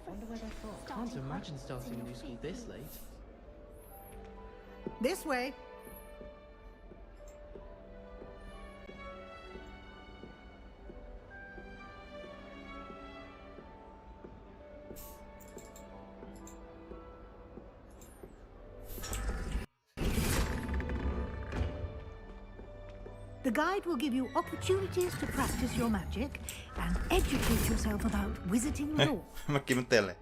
Wonder where they're from. Can't imagine starting a new school this late. This way. The guide will give you opportunities to practice your magic and educate yourself about wizarding lore. เมื่อกี้มันเตือนเลย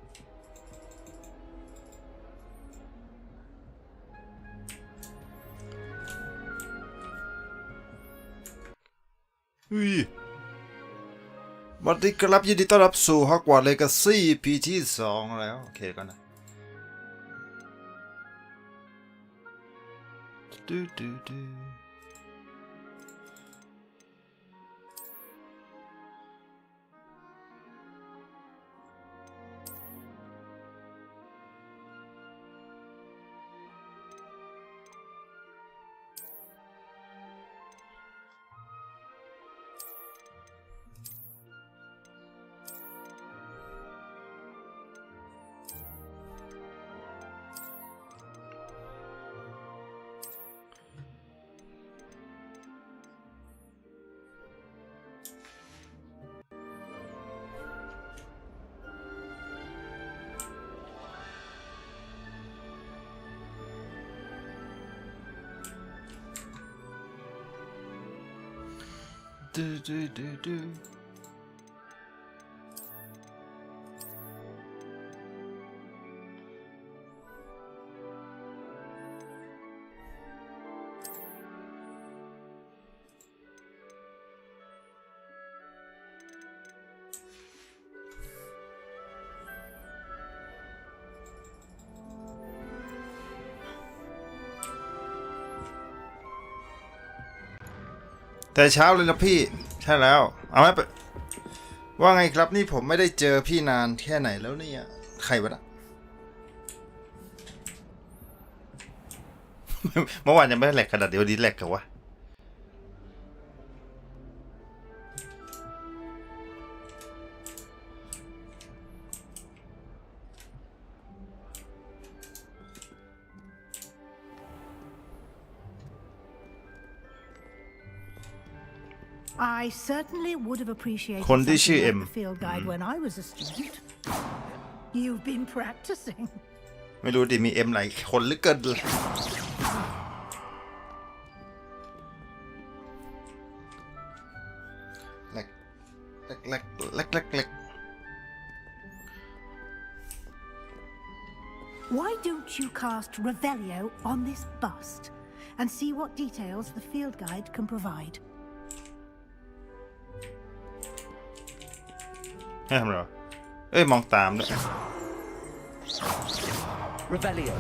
สวัสดีครับยินดีต้อนรับสู่ Hogwarts Legacy ปีที่ 2แล้วโอเคก่อนนะดูแต่เช้าเลยนะพี่ใช่แล้วเอาไหมว่าไงครับนี่ผมไม่ได้เจอพี่นานแค่ไหนแล้วเนี่ยใครวะนะ เมื่อวานยังไม่ได้แหลกขนาดเดี๋ยวนี้แหลกกันวะI certainly would have appreciated คนที่ชื่อ something เอ็ม like the field guide when I was a student. You've been practicing. ไม่รู้ดิมีเอ็มหลายคนหรือเกินเลยแหลก Why don't you cast Revelio on this bust and see what details the field guide can provide? ให้ทำอะไรวะเอ้ยมองตามด้วย Revelio.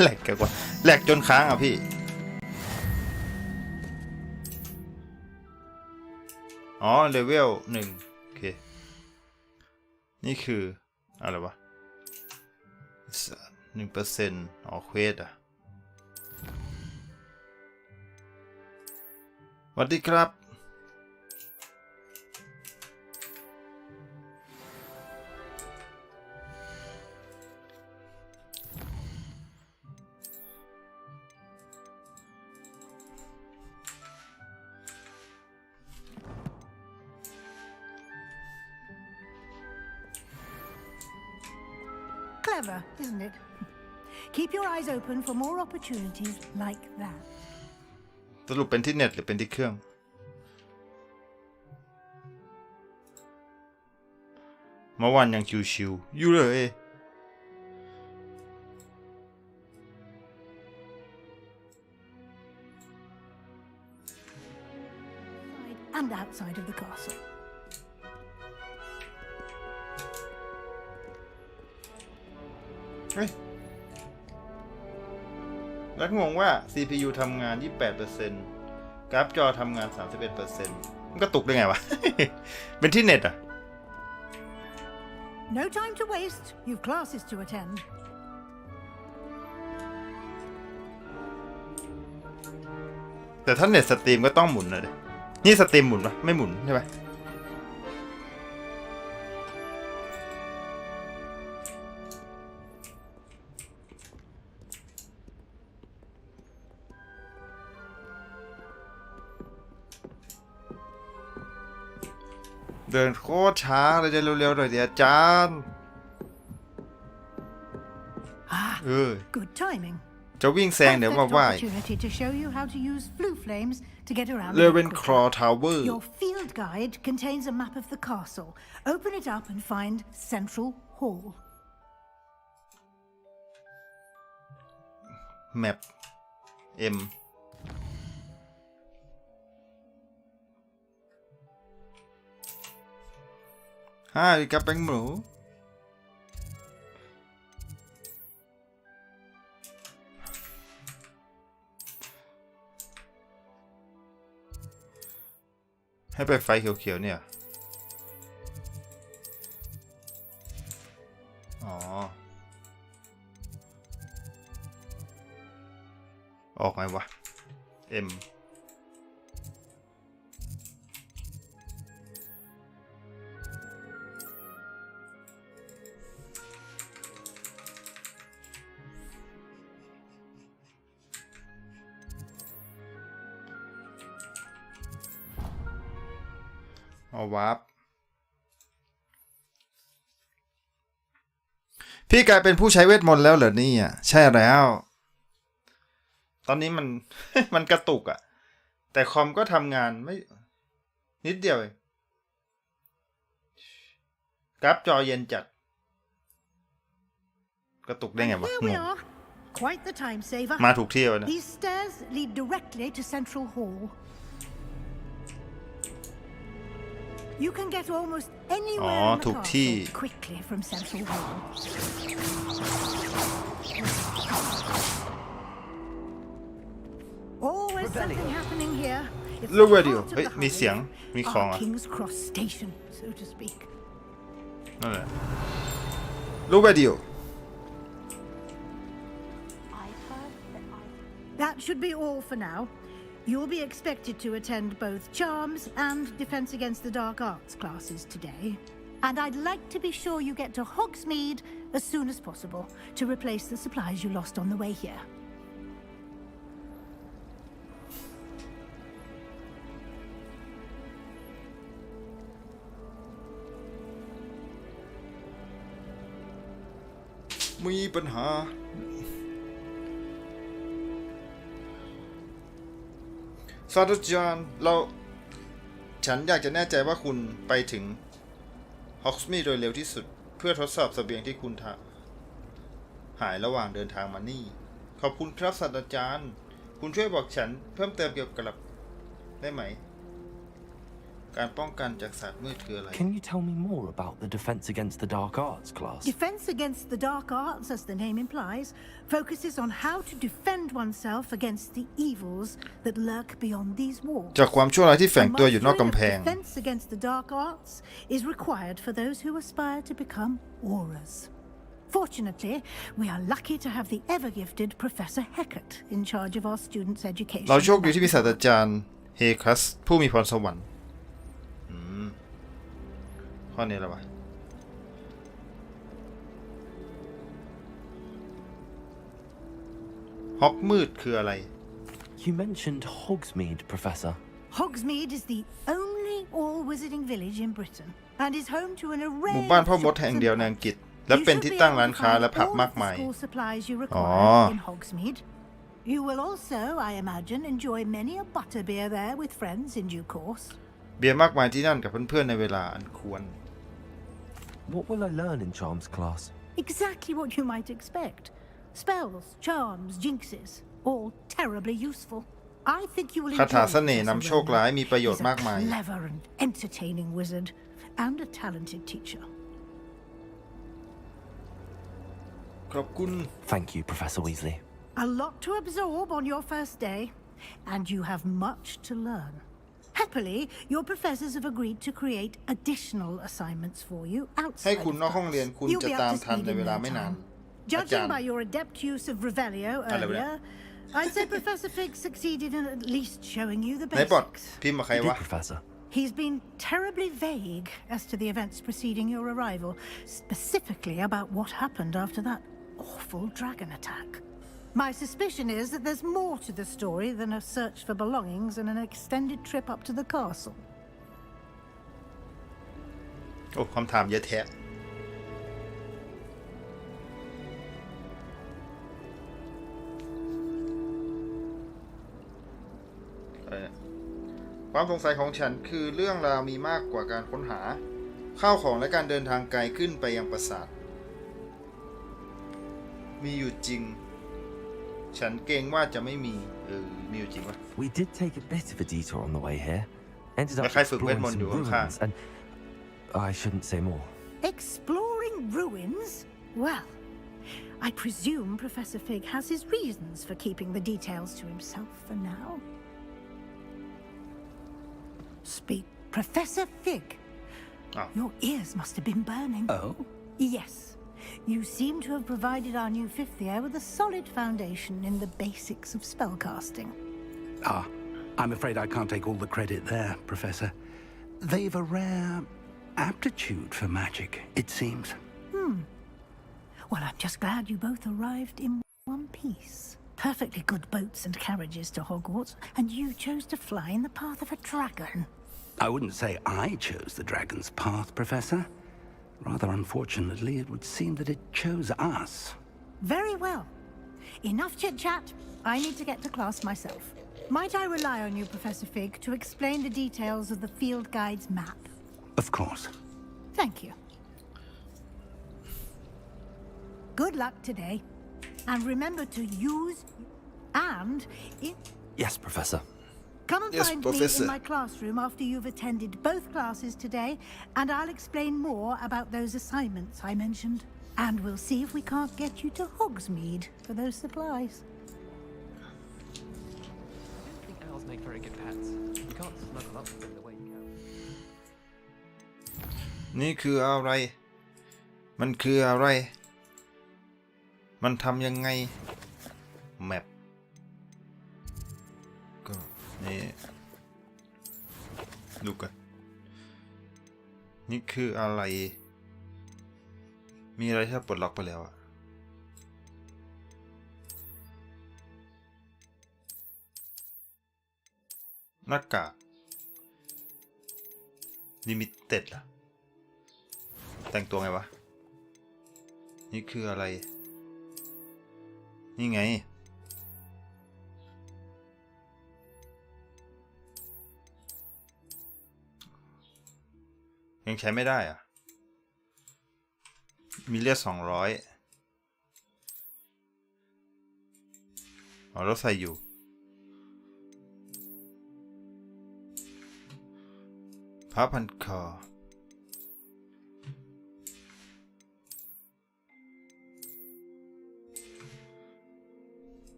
แหลกกันกว่าแหลกจนค้างอ่ะพี่อ๋อเลเวล1โอเคนี่คืออะไรวะ 1% อ๋อเควสอ่ะสวัสดีครับClever, isn't it? Keep your eyes open for more opportunities like that. สรุปเป็นที่เน็ตหรือเป็นที่เครื่องเมื่อวานยังชิวๆอยู่เลย And outside of the castle. เฮ้ยแล้วงงว่า CPU ทำงาน 28% กราฟจอทำงาน 31% มันก็ตกได้ไงวะ เป็นที่เน็ตอ่ะ No time to waste. You've classes to attend. แต่ถ้าเน็ตสตรีมก็ต้องหมุนเลย นี่สตรีมหมุนปะไม่หมุนใช่ไหมเดินโคตรช้าเลยจะเร็วๆหน่อยเดี๋ยวอาจารย์Good timing. จะวิ่งแซงเดี๋ยวมาไหว้ Opportunity to show you how to use flue flames to get around. Ravenclaw Tower. Your field guide contains a map of the castle. Open it up and find Central Hall. Map M กับแป้งหมูให้ไปไฟเขียวๆเนี่ยอ๋อออกไงวะ Mเอาวาร์ปพี่กลายเป็นผู้ใช้เวทมนต์แล้วเหรอนี่อ่ะใช่แล้วตอนนี้มัน มันกระตุกอ่ะแต่คอมก็ทำงานไม่นิดเดียวเองกราฟจอเย็นจัดกระตุกได้ไงวะงง Quite the time saver. มาถูกที่แล้วนะ These stairs lead directly to Central Hall. You can get almost anywhere in the castle quickly from Central Hall. Always something happening here. ลูกวิดีโอเฮ้ยมีเสียงมีของอ่ะ King's Cross Station, so to speak. นั่นแหละลูกวิดีโอ That should be all for now. You'll be expected to attend both Charms and Defense Against the Dark Arts classes today. And I'd like to be sure you get to Hogsmeade as soon as possible to replace the supplies you lost on the way here. มีปัญหาศาสตราจารย์ฉันอยากจะแน่ใจว่าคุณไปถึงฮอกส์มีดโดยเร็วที่สุดเพื่อทดสอบเสบียงที่คุณหายระหว่างเดินทางมานี่ขอบคุณครับศาสตราจารย์คุณช่วยบอกฉันเพิ่มเติมเกี่ยวกับได้ไหมการป้องกันจากศาสตร์มืดคืออะไร Can you tell me more about the Defense Against the Dark Arts class? Defense Against the Dark Arts, as the name implies, focuses on how to defend oneself against the evils that lurk beyond these walls. จากความชั่วร้ายที่แฝงตัวอยู่นอกกำแพง Defense Against the Dark Arts is required for those who aspire to become auras. Fortunately, we are lucky to have the ever-gifted Professor Heckert in charge of our students' education. เราโชคดีที่มีศาสตราจารย์เฮคัสผู้มีพรสวรรค์ข้อนี้อะไรวะฮอกมืดคืออะไร You mentioned Hogsmeade, Professor. Hogsmeade is the only all-wizarding village in Britain and is home to an array หมู่บ้านพ่อมดแห่งเดียวในอังกฤษและเป็นที่ตั้งร้านค้าและผับมากมาย You will also, I imagine, enjoy many a butterbeer there with friends in due course. เบียร์มากมายที่นั่นกับเพื่อนๆในเวลาอันควร What will I learn in Charms class? Exactly what you might expect. Spells, charms, jinxes, all terribly useful. I think you will enjoy คาถาเสน่ห์นำโชคร้ายมีประโยชน์มากมาย He's a clever and entertaining wizard and a talented teacher. ขอบคุณ Thank you, Professor Weasley. A lot to absorb on your first day, and you have much to learn. Happily, your professors have agreed to create additional assignments for you ให้ outside คุณนอกห้องเรียนคุณ You'll จะ be ตาม up to ทัน speed ใน in เวลา no ไม่นาน time. อาจาร Judging ย์ by your adept use of Revelio อะไรวะเนี่ย earlier, I'd say Professor Fig succeeded in at least showing you the ไหนบอด basics. พิมพ์มาใคร You วะ did, Professor. He's been terribly vague as to the events preceding your arrival, specifically about what happened after that awful dragon attack. My suspicion is that there's more to the story than a search for belongings and an extended trip up to the castle. โอ้คำถามเยอะแท้ความสงสัยของฉันคือเรื่องราวมีมากกว่าการค้นหาข้าวของและการเดินทางไกลขึ้นไปยังปราสาทมีอยู่จริงฉันเกรงว่าจะไม่มีมีอยู่จริงวะ We did take a bit of a detour on the way here. Ended up ใครฝึกเวท exploring มนต์ some อยู่ข้าง ruins, and I shouldn't say more. Exploring ruins? Well, I presume Professor Fig has his reasons for keeping the details to himself for now. Speak, Professor Fig. Oh. Your ears must have been burning. Oh? Yes. You seem to have provided our new fifth year with a solid foundation in the basics of spellcasting. Ah, I'm afraid I can't take all the credit there, Professor. They've a rare aptitude for magic, it seems. Well, I'm just glad you both arrived in one piece. Perfectly good boats and carriages to Hogwarts, and you chose to fly in the path of a dragon. I wouldn't say I chose the dragon's path, Professor. Rather unfortunately, it would seem that it chose us. Very well. Enough chit-chat. I need to get to class myself. Might I rely on you, Professor Fig, to explain the details of the field guide's map? Of course. Thank you. Good luck today. And remember to use and... Yes, Professor. Come and Yes, find Professor. me in my classroom after you've attended both classes today, and I'll explain more about those assignments I mentioned. And we'll see if we can't get you to Hogsmeade for those supplies. I don't think owls make very good pets. You can't snuggle up with them the way you can. นี่คืออะไรมันคืออะไรมันทำยังไงแมปก็นี่ดูกันนี่คืออะไรมีอะไรที่ปลดล็อกไปแล้วอะหน้ากากลิมิเต็ดล่ะแต่งตัวไงวะนี่คืออะไรนี่ไงยังใช้ไม่ได้อ่ะมีเลือด200อ๋อเราใส่อยู่ผ้าพันคอ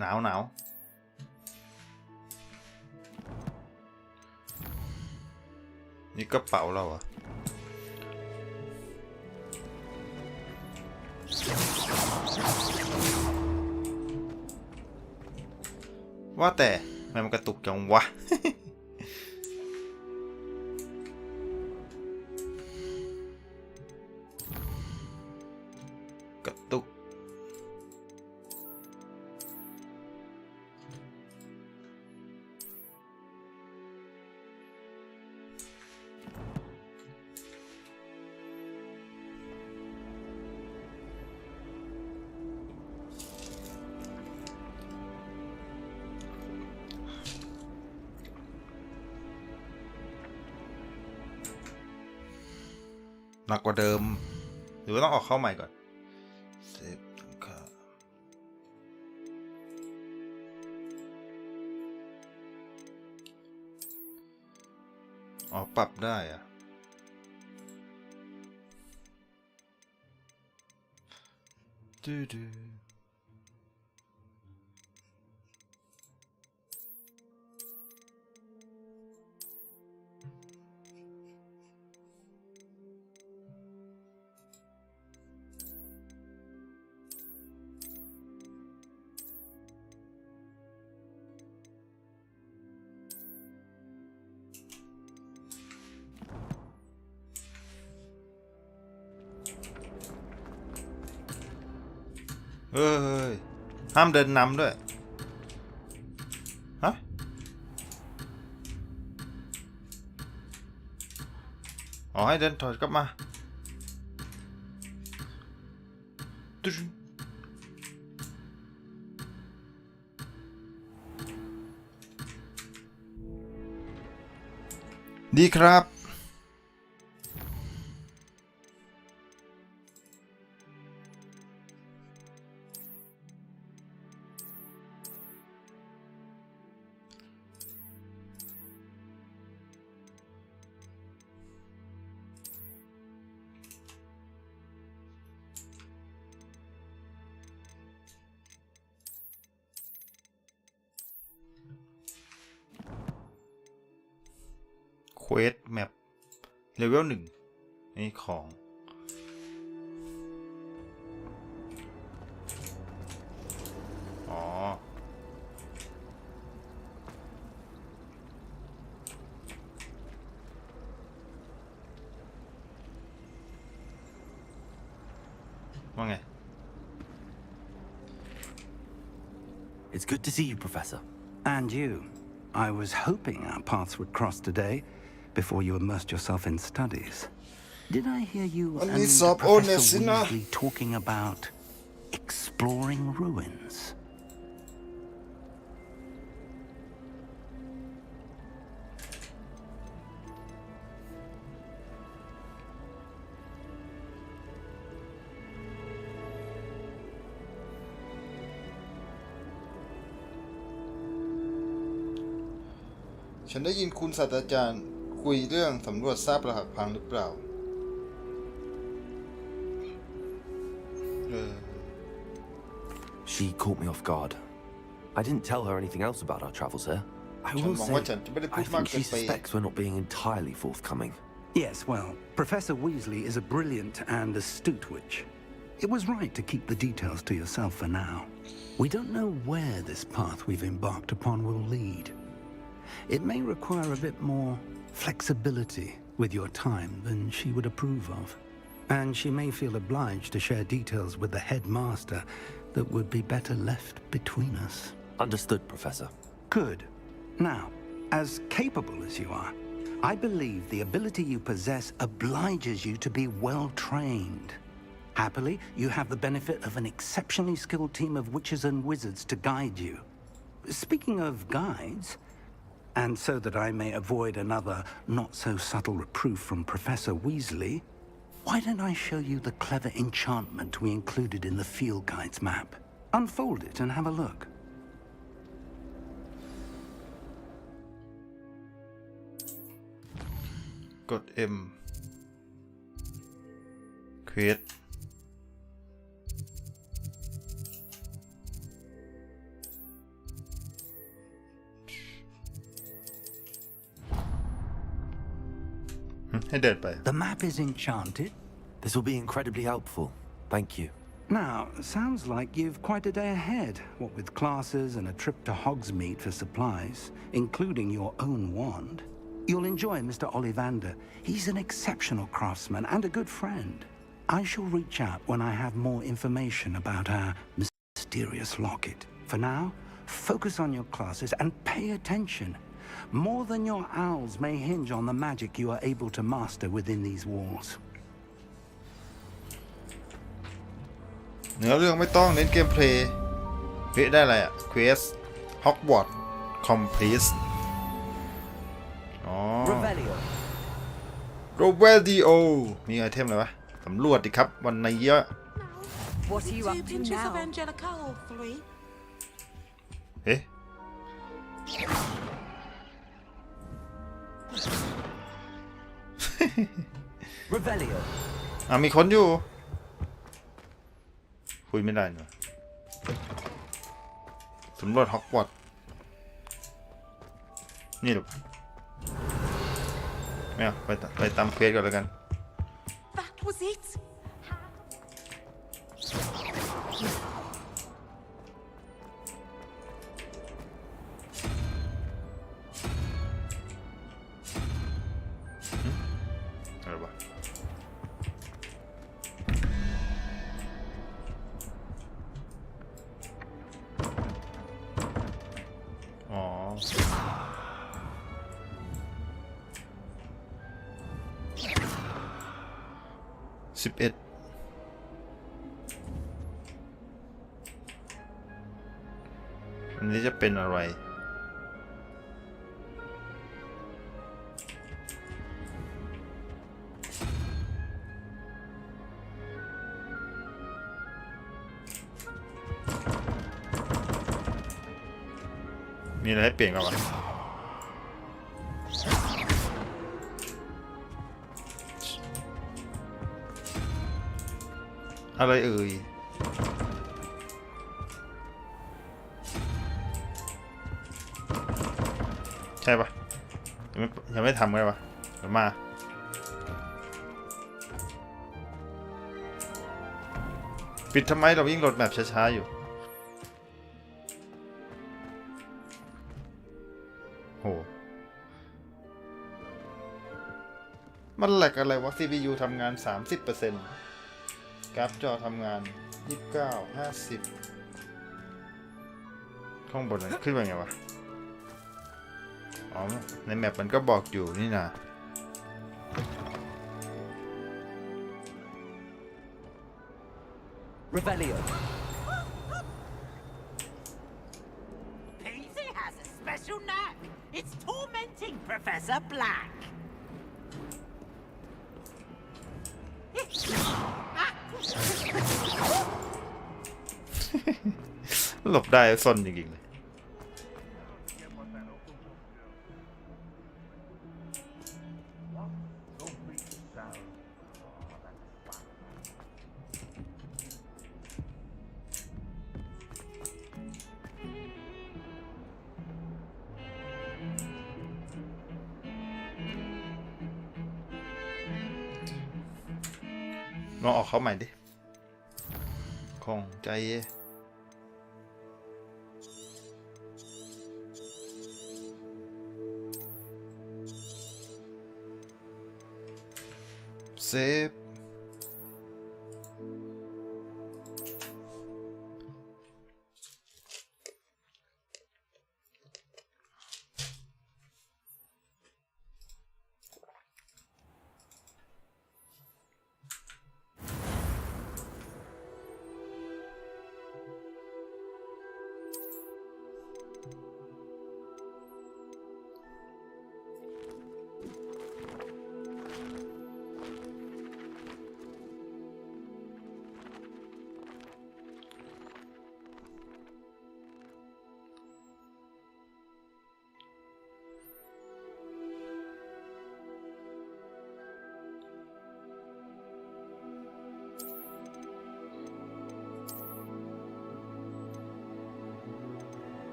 หนาวนี่กระเป๋าเราอะว่าแต่ทำไมมันกระตุกจังวะ กระตุกหนักกว่าเดิมหรือว่าต้องออกเข้าใหม่ก่อนเซฟค่ะอ๋อปรับได้อะดู เฮ้ยห้ามเดินนำด้วยฮะอ๋อให้เดินถอยกลับมาดีครับเควสแมปเลเวล1นี่ของอ๋อว่าไง It's good to see you, Professor. And you. I was hoping our paths would cross today before you immersed yourself in studies. Did I hear you and Professor Weasley talking about exploring ruins?ฉันได้ยินคุณศาสตราจารย์คุยเรื่องสำรวจซากปรักหักพังหรือเปล่าShe caught me off guard. I didn't tell her anything else about our travels here. I will say, I think she suspects we're not being entirely forthcoming. Yes, well, Professor Weasley is a brilliant and astute witch. It was right to keep the details to yourself for now. We don't know where this path we've embarked upon will lead. It may require a bit more flexibility with your time than she would approve of. And she may feel obliged to share details with the headmaster that would be better left between us. Understood, Professor. Good. Now, as capable as you are, I believe the ability you possess obliges you to be well trained. Happily, you have the benefit of an exceptionally skilled team of witches and wizards to guide you. Speaking of guides, and so that I may avoid another not-so-subtle reproof from Professor Weasley, why don't I show you the clever enchantment we included in the field guide's map? Unfold it and have a look. Got M. Create. The map is enchanted. This will be incredibly helpful. Thank you. Now, sounds like you've quite a day ahead, what with classes and a trip to Hogsmeade for supplies, including your own wand. You'll enjoy Mr. Ollivander. He's an exceptional craftsman and a good friend. I shall reach out when I have more information about our mysterious locket. For now, focus on your classes and pay attention. More than your owls may hinge on the magic you are able to master within these walls. เนื้อเรื่องไม่ต้องเน้นเกมเพลย์เฮ้ยได้อะไรอ่ะ Quest Hogwarts Complete อ๋อ Revelio มีไอเทมอะไรวะสำรวจดิครับวันนี้เยอะ What are you up to now? เอ๊ะ Revelio. มีคนอยู่คุยไม่ได้เนอะสำรวจฮอกวอตส์นี่หรอไม่เอาไปตามเควสก่อนแล้วกัน That was it. อะไรวะ 11อันนี้จะเป็นอะไรมีอะไรให้เปลี่ยนกันวะอะไรเอ่ยใช่ปะยังไม่ทำกันปะเดี๋ยวมาปิดทำไมเรายิ่งโหลดแมปช้าๆอยู่โหมันแหลกอะไรวะ CPU ทำงาน 30%กราฟจอทำงาน29 50ข้างบนนั้นขึ้นไปไงวะอ๋อในแมปมันก็บอกอยู่นี่นะRevelio. Paisley has a special knack. It's tormenting Professor Black. หลบได้ซนจริงๆเลยลองออกเขาใหม่ดิของใจเซฟ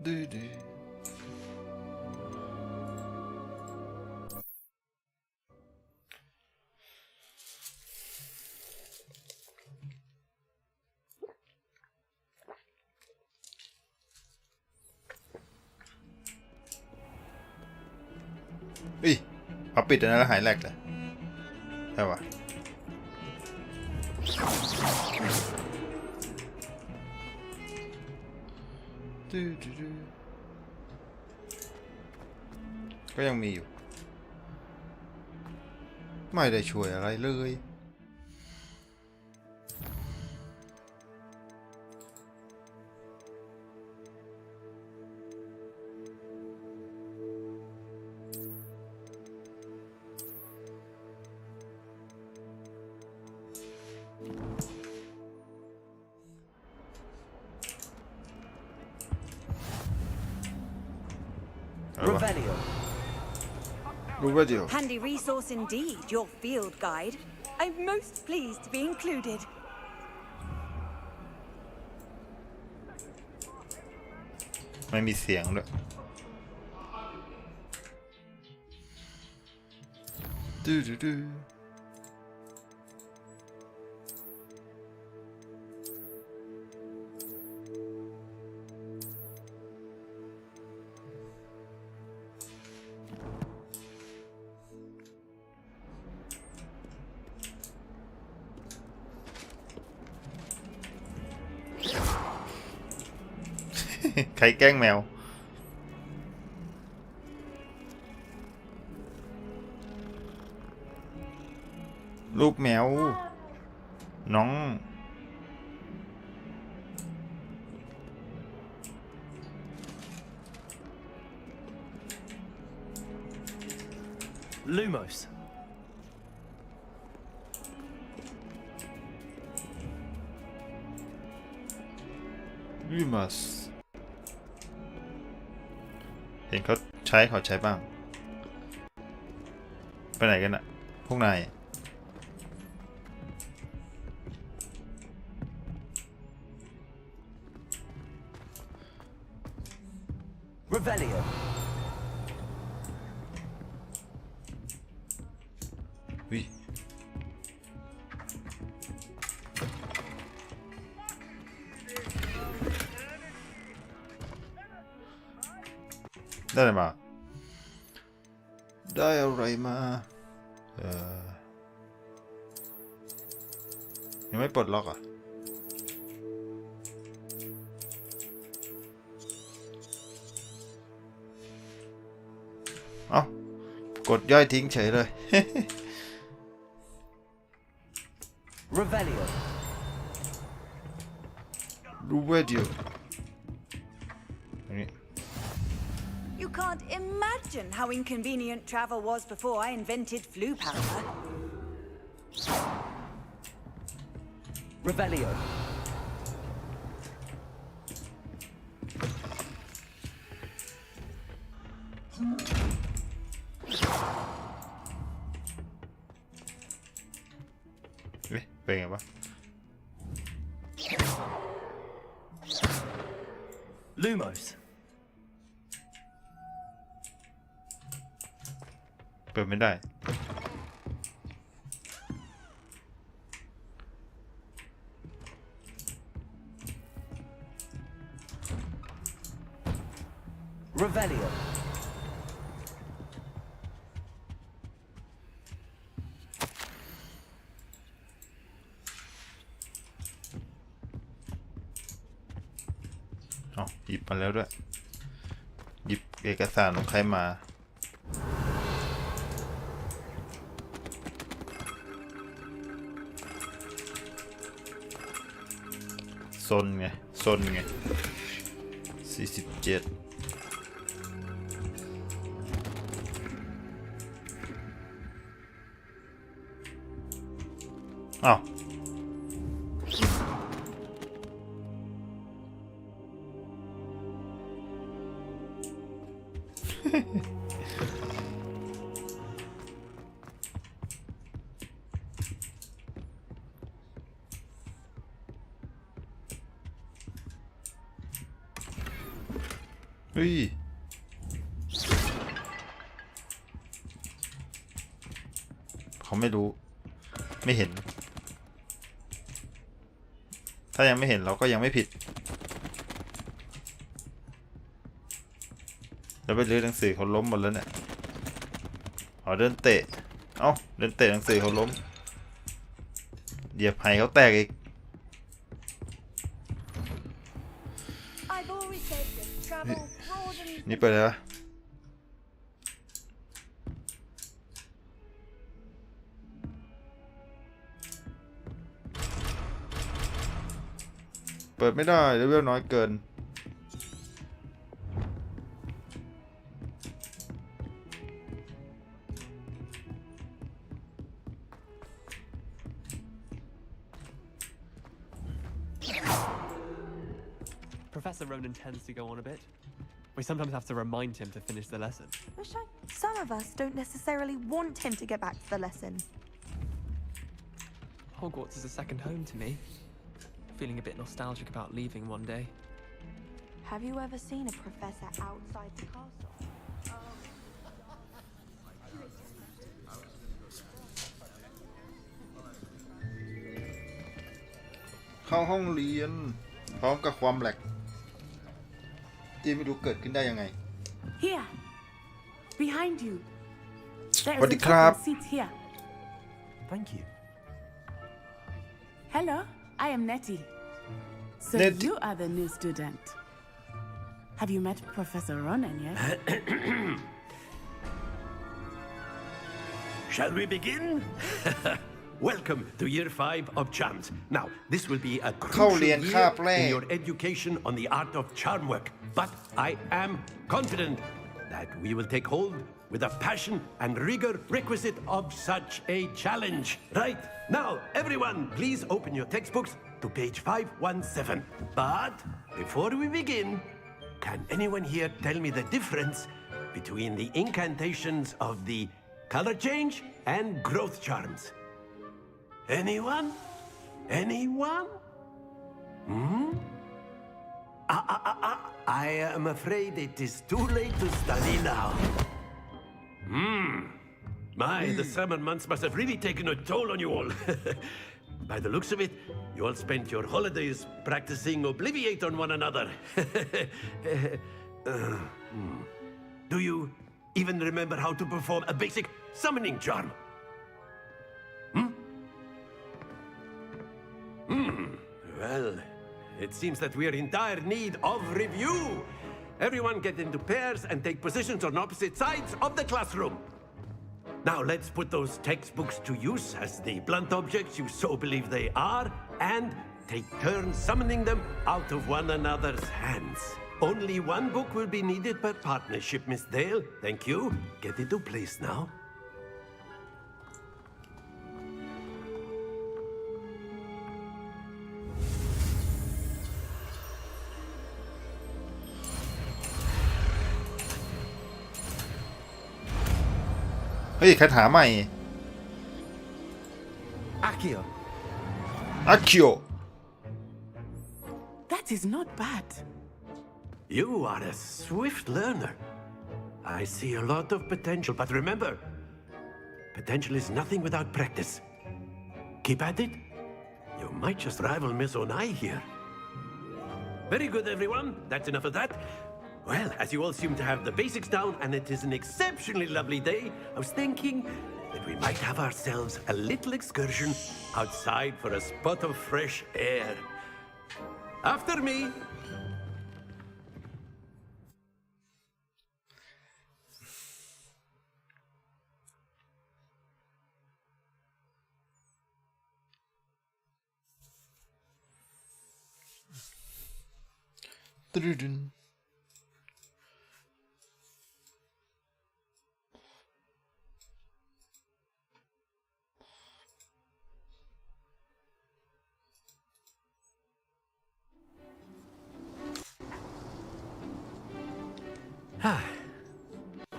ดื้อพอปิดอันนั้นแล้วหายแหลกเลยใช่ปะก็ยังมีอยู่ไม่ได้ช่วยอะไรเลยRevelio. รู้ว่าเดียว Handy resource indeed, your field guide. I'm most pleased to be included. ไม่มีเสียงด้วยดื้อ รแกล้งแมวรูปแมวน้อง Lumos. Lumos เห็นเขาใช้ขอใช้บ้างไปไหนกันอะพวกนายRevelio. วิได้อะไรมาได้อะไรมายังไม่ปลดล็อกอ่ะเอ้ากดย่อยทิ้งเฉยเลย Revelio. รู้ว่าเดียวนี่ You can't imagine how inconvenient travel was before I invented flu powder. Revelio.เป็นไงวะ Lumos. เปิดไม่ได้ Revelio.อ๋อหยิบมาแล้วด้วยหยิบเอกสารของใครมาซนไง47อ้าวเฮ้ยเขาไม่รู้ไม่เห็นถ้ายังไม่เห็นเราก็ยังไม่ผิดแล้วไปลื้อหนังสือเขาล้มหมดแล้วเนี่ยเอาเดินเตะเอ้าเดินเตะหนังสือเขาล้มเหยียบไห้เขาแตกอีก I've always said that travel broadens นี่เปิดเลยวะเปิดไม่ได้เลเวลน้อยเกินProfessor Ronan tends to go on a bit. We sometimes have to remind him to finish the lesson. Some of us don't necessarily want him to get back to the lesson. Hogwarts is a second home to me. Feeling a bit nostalgic about leaving one day. Have you ever seen a professor outside the castle? เข้าห้องเรียนพร้อมกับความแหลกที่ไม่รู้เกิดขึ้นได้ยังไง Here, behind you. There What is the a crap? couple seat here. Thank you. Hello, I am Nettie. So Nettie. you are the new student. Have you met Professor Ronan yet? Shall we begin? Welcome to Year 5 of Charms. Now, this will be a crucial year in your education on the art of charm work. But I am confident that we will take hold with the passion and rigor requisite of such a challenge. Right, now, everyone, please open your textbooks to page 517. But before we begin, can anyone here tell me the difference between the incantations of the color change and growth charms? Anyone? Anyone? I am afraid it is too late to study now. The summer months must have really taken a toll on you all. By the looks of it, you all spent your holidays practicing Obliviate on one another. Do you even remember how to perform a basic summoning charm? Well, it seems that we are in dire need of review. Everyone get into pairs and take positions on opposite sides of the classroom. Now let's put those textbooks to use as the blunt objects you so believe they are, and take turns summoning them out of one another's hands. Only one book will be needed per partnership, Miss Dale. Thank you. Get into place now. เฮ้ยคาถาใหม่ Accio. Accio. That is not bad. You are a swift learner. I see a lot of potential, but remember, potential is nothing without practice. Keep at it. You might just rival Miss Onai here. Very good, everyone. That's enough of that. Well, as you all seem to have the basics down, and it is an exceptionally lovely day, I was thinking that we might have ourselves a little excursion outside for a spot of fresh air. After me.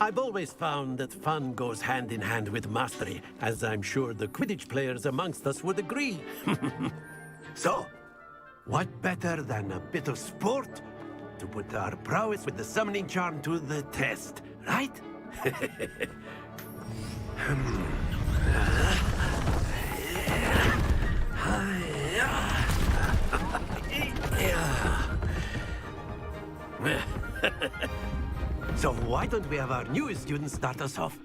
I've always found that fun goes hand in hand with mastery, as I'm sure the Quidditch players amongst us would agree. So, what better than a bit of sport to put our prowess with the summoning charm to the test, right? So why don't we have our newest student start us off?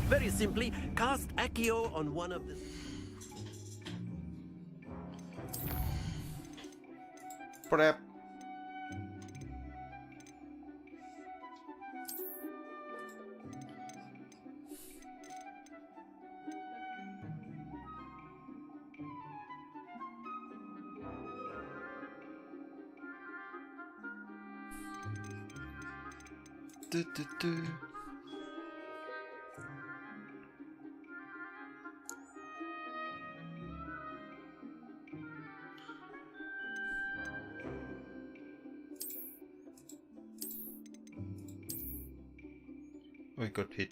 Very simply, cast Accio on one of the... Prep.โอ้ยกดผิด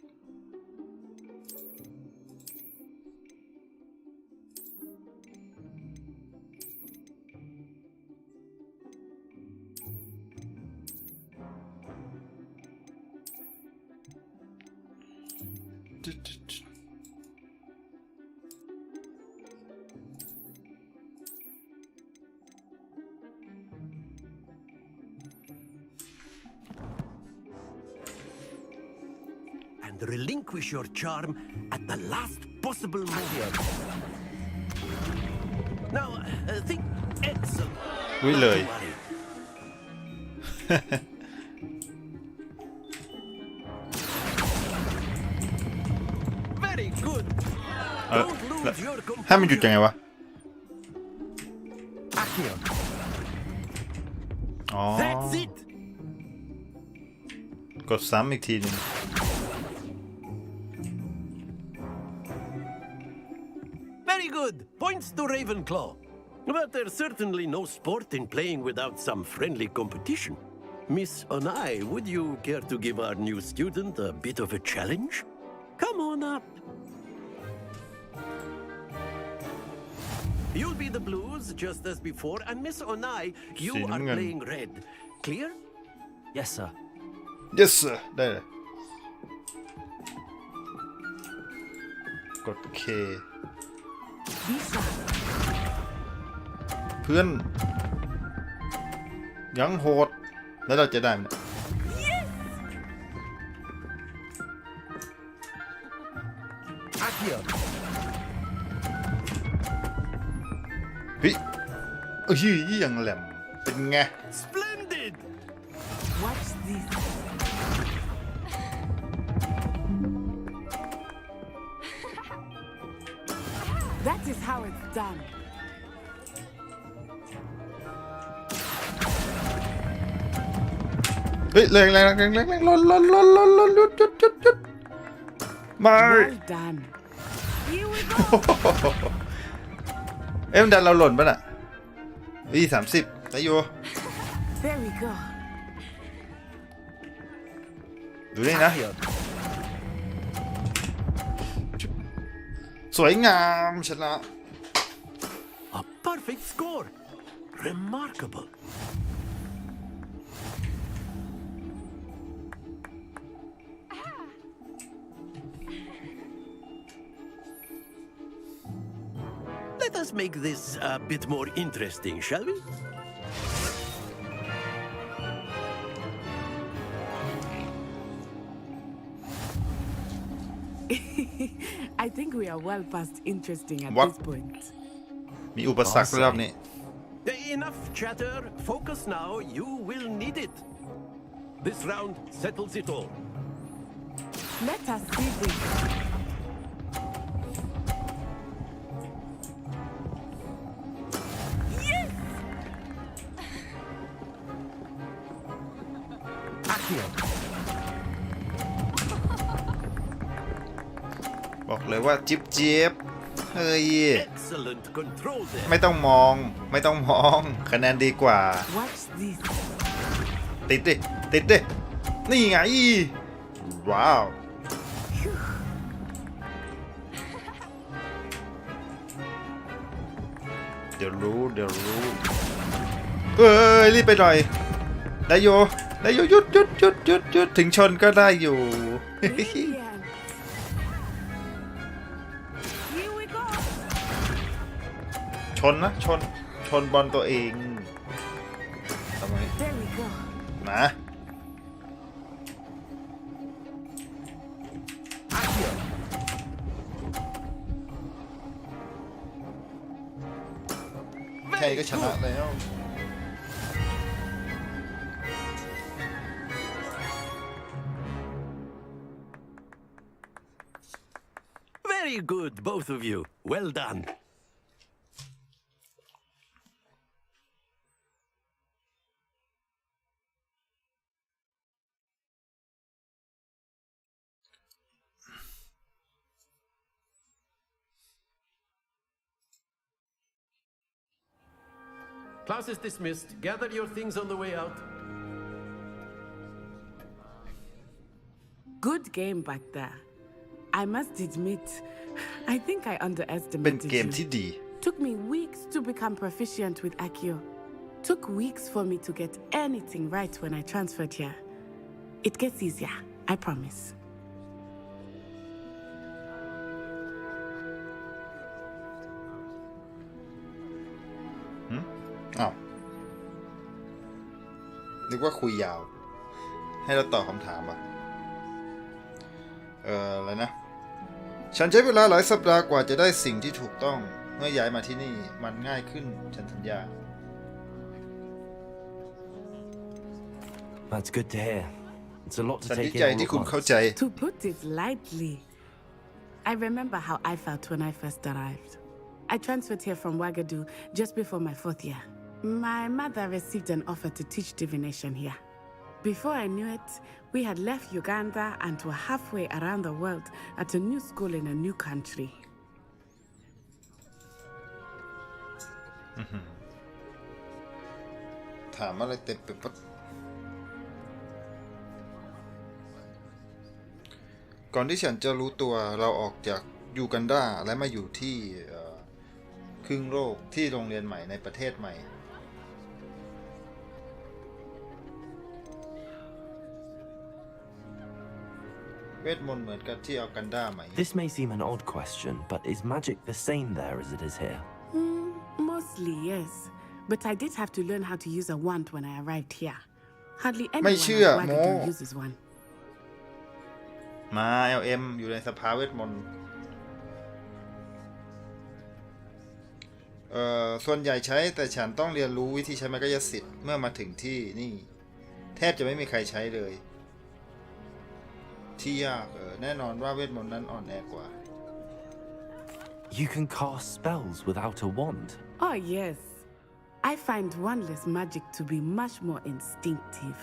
relinquish your charm at the last possible moment. Now, think excellent. วิ่งเลย Very good. ให้มันหยุดยังไงวะ อ๋อ That's it. กดซ้ำอีกทีหนึ่ง Very good. Points to Ravenclaw. But there's certainly no sport in playing without some friendly competition. Miss Onai, would you care to give our new student a bit of a challenge? Come on up. You'll be the blues just as before, and Miss Onai, you are playing red. Clear? Yes, sir. Yes sir ได้เลยกด K เพื่อนยังโหดแล้วเราจะได้ไหมเฮ้ยยังแหลมเป็นไง Splendid! Watch this. That is how it's done. เฮ้ยแรงล้นหยุดมา Well done. เอ๊ะมันดันเราหล่นป่ะน่ะ30ได้อยู่ There we go. ดูนี่นะสวยงามชนะ A perfect score. Remarkable. Let us make this a bit more interesting, shall we? I think we are well past interesting at What? this point. มีอุปสรรครอบนี้ Enough chatter. Focus now. You will need it. This round settles it all. Let us see this. Accio. บอกเลยว่าจิ๊บเฮ้ย Excellent control there. ไม่ต้องมองคะแนนดีกว่า Watch this. ติดดินี่ไงว้าวเดี๋ยวรู้เอ้ยรีบไปหน่อยได้อยู่หยุดถึงชนก็ได้อยู่ Brilliant. Here we go. ชนนะชนบอลตัวเองทำไม There we go. นะแค่ก็ชนะแล้ว Very good, both of you. Well done. Class is dismissed. Gather your things on the way out. Good game back there. I must admit, I think I เป็น underestimated เกมที่ you. ดี Took me weeks to become proficient with Accio. Took weeks for me to get anything right when I transferred here. It gets easier, I promise. อ้าวนึกว่าคุยยาว ให้เราตอบคำถามอ่ะ อะไรนะฉันใช้เวลาหลายสัปดาห์กว่าจะได้สิ่งที่ถูกต้องเมื่อย้ายมาที่นี่มันง่ายขึ้นฉันสัญญา That's good to hear. It's a lot to ฉันดี take ใจ in all ที่ at คุณเข้า once. ใจ To put it lightly, I remember how I felt when I first arrived. I transferred here from Wagadu just before my 4th year. My mother received an offer to teach divination here. Before I knew it, we had left Uganda and were halfway around the world at a new school in a new country. ถามอะไรเต็มไปหมดก่อนที่ฉันจะรู้ตัวเราออกจากยูกันดาและมาอยู่ที่ครึ่งโลกที่โรงเรียนใหม่ในประเทศใหม่เวทมนต์เหมือนกับที่อัลกันดาไหม This may seem an odd question, but is magic the same there as it is here? Mostly, yes. But I did have to learn how to use a wand when I arrived here. Hardly ไม่ anyone เชื่อ at โม Wagadu uses one. มา LM อยู่ในสภาเวทมนต์ส่วนใหญ่ใช้แต่ฉันต้องเรียนรู้วิธีใช้มายสิทธิ์เมื่อมาถึงที่นี่แทบจะไม่มีใครใช้เลยที่ยากแน่นอนว่าเวทมนต์นั้นอ่อนแอกว่า You can cast spells without a wand. Oh, yes. I find wandless magic to be much more instinctive.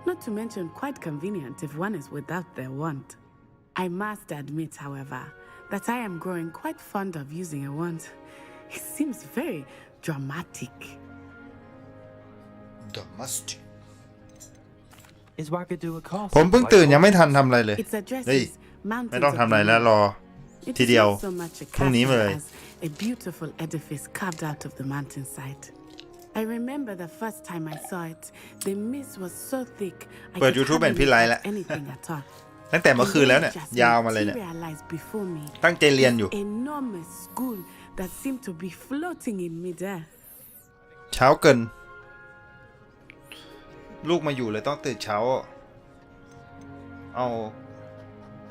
Not to mention quite convenient if one is without their wand. I must admit, however, that I am growing quite fond of using a wand. It seems very dramatic. Dramatic. Is Wagadu a castle? ผมเพิ่งตื่นยังไม่ทันทำอะไรเลย Its address เฮ้ย is Mountains ไม่ต้อง of ทำอะไร the แล้ว Moon. รอ It ที is เดียว not so much a พรุ่งนี้มา castle เลย as a beautiful edifice carved out of the mountainside. I remember the first time I saw it, the mist was so thick I เปิด could YouTube เห็น hardly พี่ไล make ฟ์แล้ว out anything at all. ตั้งแต่เมื่อคืนแล้วเนี่ย Just ยาวมาเลยเนี่ย materialized before me. ตั้งใจเรียนอยู่ This enormous school that seemed to be floating in midair. เช้าเกินลูกมาอยู่เลยต้องตื่นเช้าเอา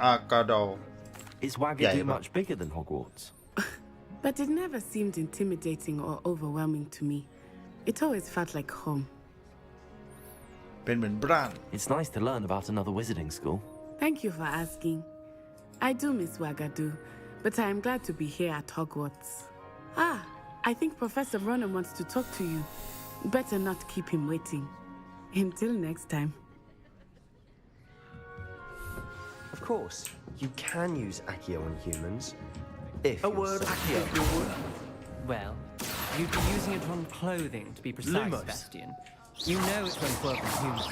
อากาโด Is Wagadu much bigger than Hogwarts? But it never seemed intimidating or overwhelming to me. It always felt like home. เป็นเหมือนบ้าน It's nice to learn about another wizarding school. Thank you for asking. I do miss Wagadu, but I am glad to be here at Hogwarts. Ah, I think Professor Ronan wants to talk to you. Better not keep him waiting. Until next time. Of course, you can use Accio on humans. If A you're word, so- Accio. Well, you'd be using it on clothing, to be precise, Lumos. Bastian. You know it won't work on humans.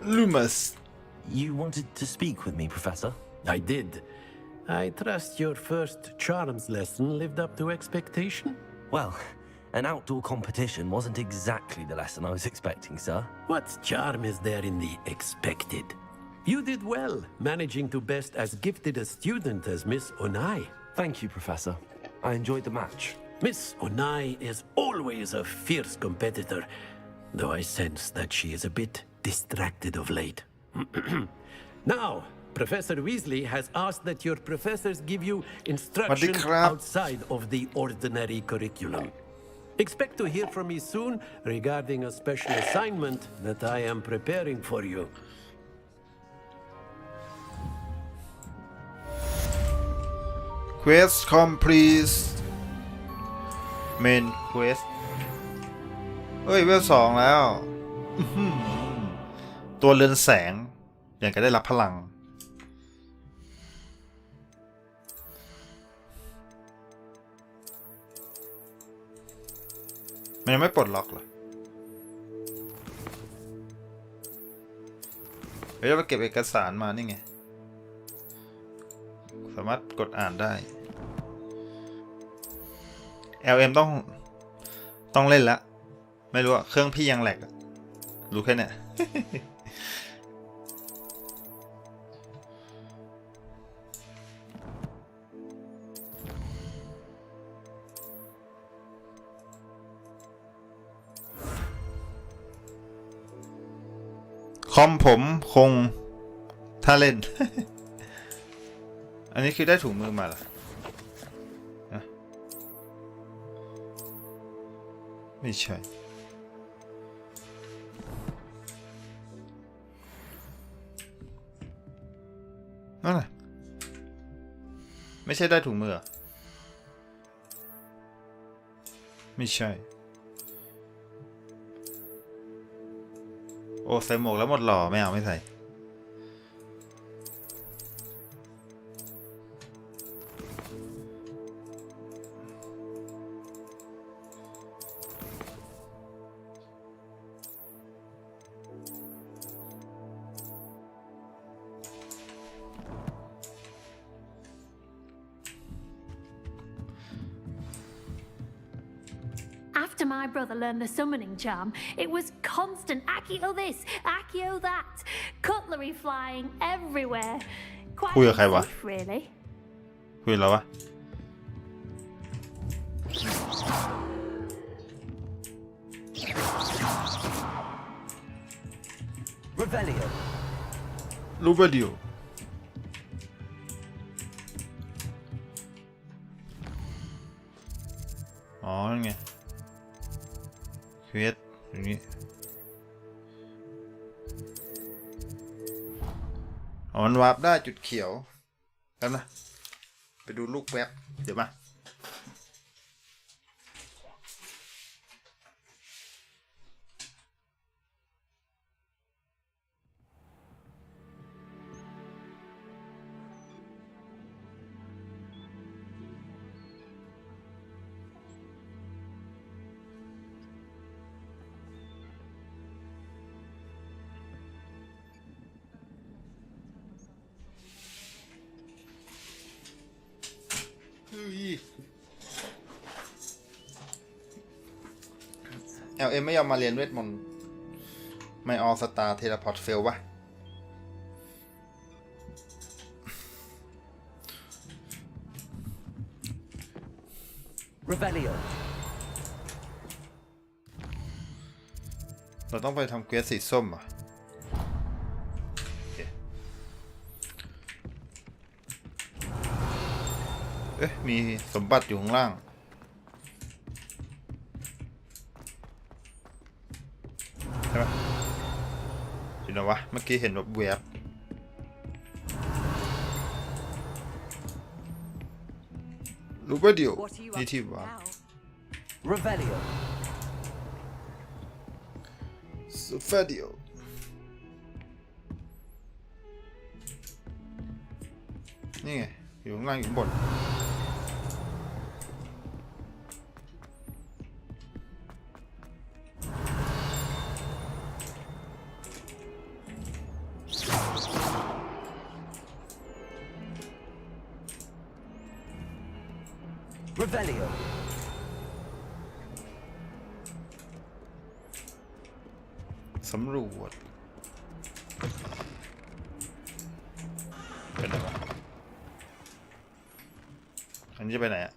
Lumos You wanted to speak with me, Professor? I did. I trust your first charms lesson lived up to expectation? Well, an outdoor competition wasn't exactly the lesson I was expecting, sir. What charm is there in the expected? You did well, managing to best as gifted a student as Miss Onai. Thank you, Professor. I enjoyed the match. Miss Onai is always a fierce competitor, though I sense that she is a bit distracted of late. Now, Professor Weasley has asked that your professors give you instruction crap. outside of the ordinary curriculum. Expect to hear from me soon regarding a special assignment that I am preparing for you. Quest complete Main Quest เอ้ยเวล2แล้วอื้อหือตัวเรือนแสงอย่างก็ได้รับพลังมันยังไม่ปลดล็อกเหรอเดี๋ยวเราเก็บเอกสารมานี่ไงสามารถกดอ่านได้ LM ต้องเล่นละไม่รู้อะเครื่องพี่ยังแหลกอะรู้แค่เนี้ย ข คอมผมคงถ้าเล่น อันนี้คือได้ถุงมือมาเหรอไม่ใช่นั่นแหละไม่ใช่ได้ถุงมือไม่ใช่โอ้ใส่หมวกแล้วหมดหล่อไม่เอาไม่ใส่ After my brother learned the summoning charm, it was constant Accio this, Accio that, cutlery flying everywhere. Quite safe, really. คุยแล้ววะ Revelio. Revelio. อ๋อนั่นไงเควสอย่างนี้อ๋อมันวาร์ปได้จุดเขียวแล้วนะไปดูลูกแป๊บเดี๋ยวมา LM ไม่ยอมมาเรียนเวทมนต์ไม่ออสตาร์เทเลพอร์ตเฟลวะเราต้องไปทำเควสสีส้มอ่ะเอ๊ะมีสมบัติอยู่ข้างล่างใช่ไหมเห็นไหมวะเมื่อกี้เห็นแบบแวบรู้ป่ะเดี๋ยวนี่ที่ว่าRevelio Revelio นี่ไงอยู่ข้างล่างอยู่บนRevelio สำรวจเป็นอะไรวะอันนี้จะไปไหนอะ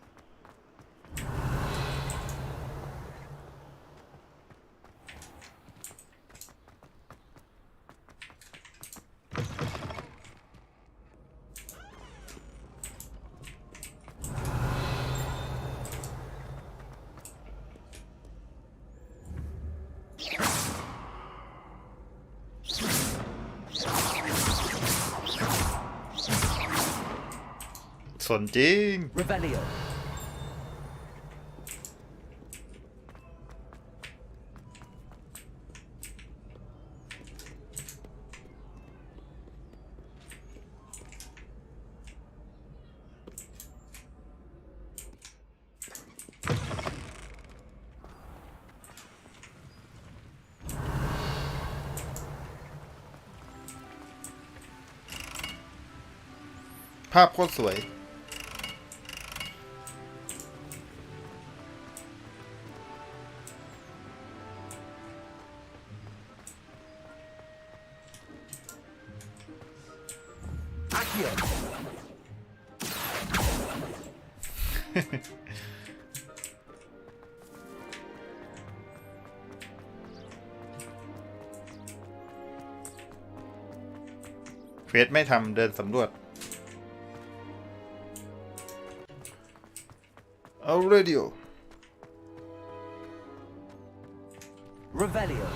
สนจริง Revelioภาพโคตรสวย เฟสไม่ทำเดินสำรวจเอาเรดิโอ Revelio.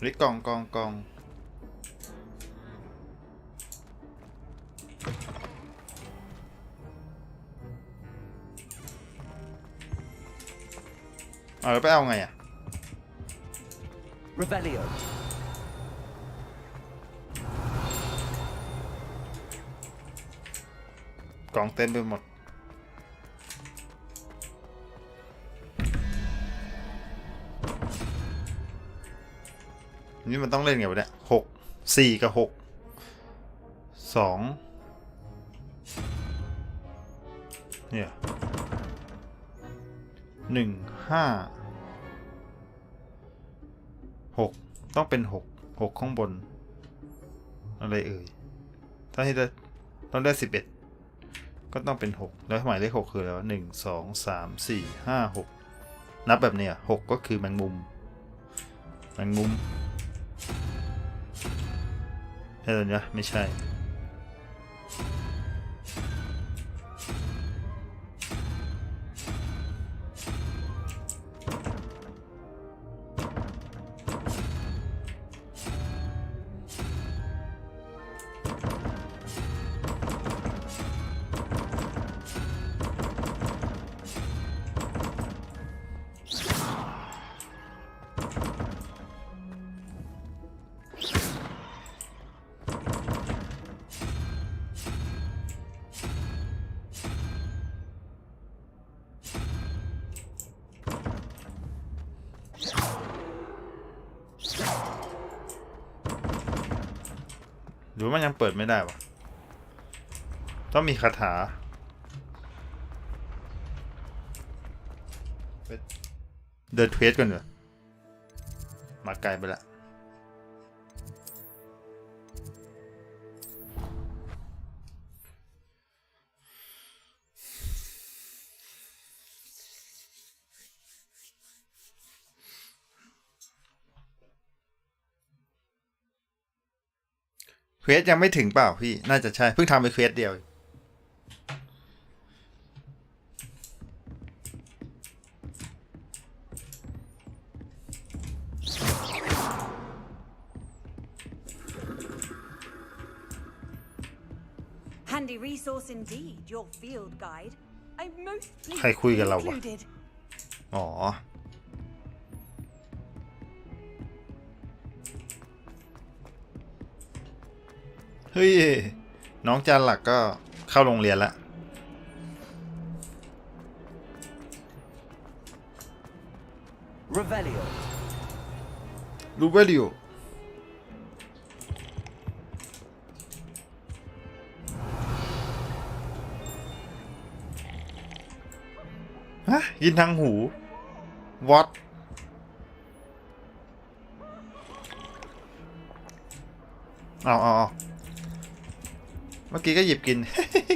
หรือกองแล้วไปเอาไงอ่ะ Revelio. กองเต็มไปหมดนี่มันต้องเล่นไงวะเนี่ย4 กับ 6 2เนี่ย1 5 6ต้องเป็น6ข้างบนอะไรเอ่ยถ้าให้ได้ต้องได้11ก็ต้องเป็น6แล้วหมายเลข6คืออะไรวะ1 2 3 4 5 6นับแบบเนี้ย6ก็คือแมงมุมใช่ไหมเนี่ยไม่ใช่หรือมันยังเปิดไม่ได้วะต้องมีคาถาเดินเทวสก่อนเหรอมาไกลไปละเควสยังไม่ถึงเปล่าพี่น่าจะใช่เพิ่งทำไปเควสเดียวHandy resource indeed, your field guide. I'm most pleased ใครคุยกับเราวะ included. อ๋อเฮ้ยน้องจานหลักก็เข้าโรงเรียนละ Revelio. รูเวลิโอฮะยินทางหูวัดเอาเมื่อกี้ก็หยิบกิน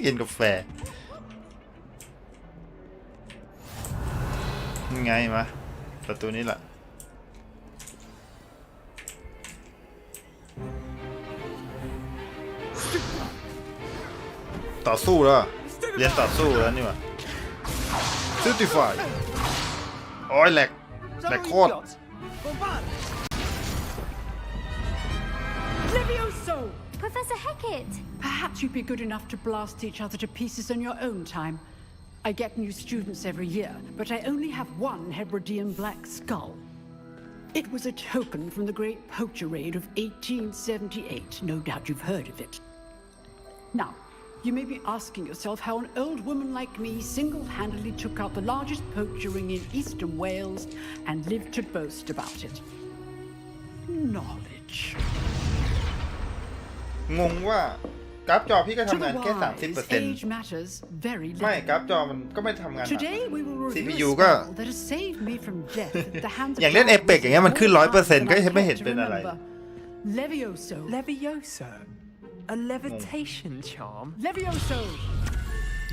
กินกาแฟยังไงมาประตูนี้แหละต่อสู้แล้วเรียนต่อสู้แล้วนี่วะCertify โอ้ยแหลกโคตร Professor Hecat! Perhaps you'd be good enough to blast each other to pieces on your own time. I get new students every year, but I only have one Hebridean black skull. It was a token from the Great Poacher Raid of 1878. No doubt you've heard of it. Now, you may be asking yourself how an old woman like me single-handedly took out the largest poacher ring in eastern Wales and lived to boast about it. Knowledge. งงว่า กราฟจอพี่ก็ To ทำงาน the แค่ wise, age matters very ไม่ little. กราฟจอมันก็ไม่ทำงานหนัก Today we will review CPU a ก็ spell that has saved me from death at the hands of อย่างเล่น Apex อย่างเงี้ยมันขึ้น 100% ก็ไม่เห็นเป็นอะไร Levioso. Levioso? A levitation charm? Levioso.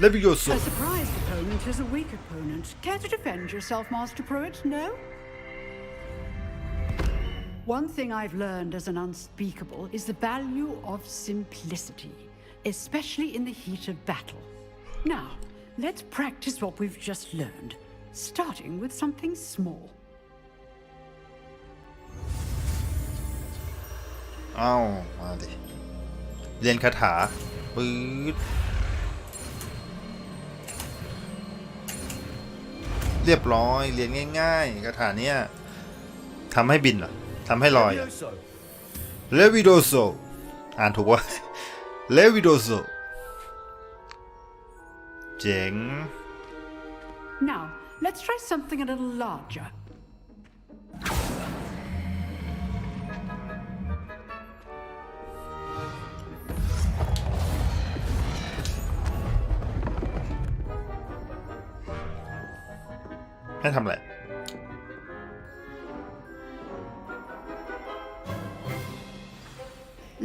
Levioso. A surprised opponent is a weak opponent. Care to defend yourself, Master Pruitt? No? One thing I've learned as an unspeakable is the value of simplicity, especially in the heat of battle. Now, let's practice what we've just learned, starting with something small. อ้าวมาดิเรียนคาถาปื๊ดเรียบร้อยเรียนง่ายๆคาถาเนี้ยทำให้บินเหรอทำให้ลอยเลวิโดโซอ่านถูกวะเลวิโดโซเจ๋ง Now, let's try something a little larger.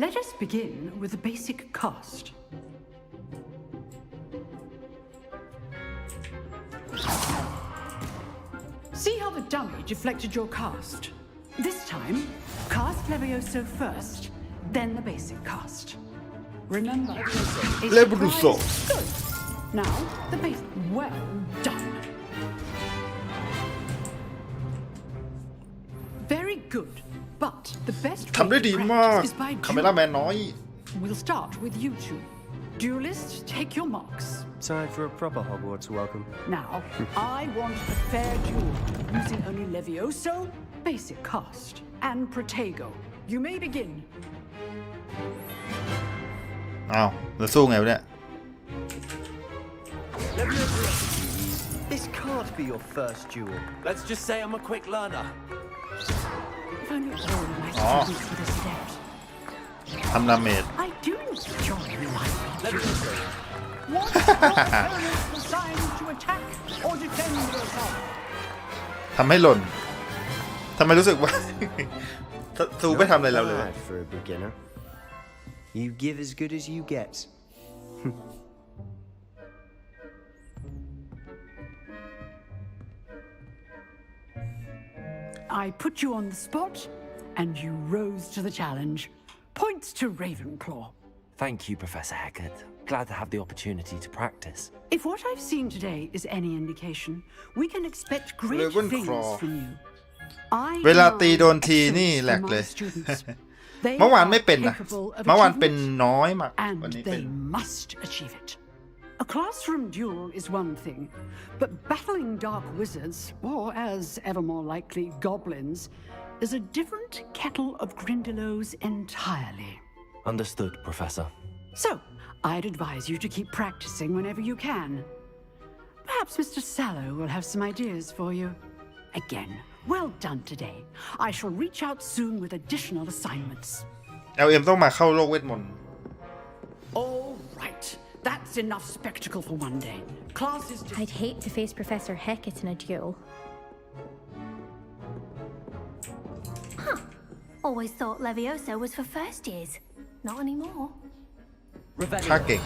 Let us begin with the basic cast. See how the dummy deflected your cast? This time, cast Levioso first, then the basic cast. Remember, Levioso. Good. Now, the base. Well done. Very good. But the best way to practice is by duel. We'll start with you two. Duelists, take your marks. Time for a proper Hogwarts welcome. Now, I want a fair duel, using only Levioso, basic cast, and Protego. You may begin. อ้าวแล้วสู้ไงวะเนี่ย This can't be your first duel. Let's just say I'm a quick learner. If only all my students would have stepped. ทำดาเมจ I do enjoy life. What opponents designed to attack or defend yourself? ทำให้หล่นทำไมรู้สึกว่า สู้ไม่ทำอะไรเราเลย Not bad for a beginner. You give as good as you get. I put you on the spot, and you rose to the challenge. Points to Ravenclaw. Thank you, Professor Hecat. Glad to have the opportunity to practice. If what I've seen today is any indication, we can expect great things from you. เวลาตีโดนทีนี่แหลกเลย เมื่อวานไม่เป็นนะเมื่อวานเป็นน้อยมากวันนี้เป็น They must achieve it. A classroom duel is one thing, but battling dark wizards, or as ever more likely, goblins, is a different kettle of Grindylows entirely. Understood, Professor. So, I'd advise you to keep practicing whenever you can. Perhaps Mr. Sallow will have some ideas for you. Again, well done today. I shall reach out soon with additional assignments. LM ต้องมาเข้าโลกเวทมนต์ All right. That's enough spectacle for one day. Class is... I'd hate to face Professor Hecat in a duel. Huh. Always thought Levioso was for first years. Not anymore. ค่าเก่ง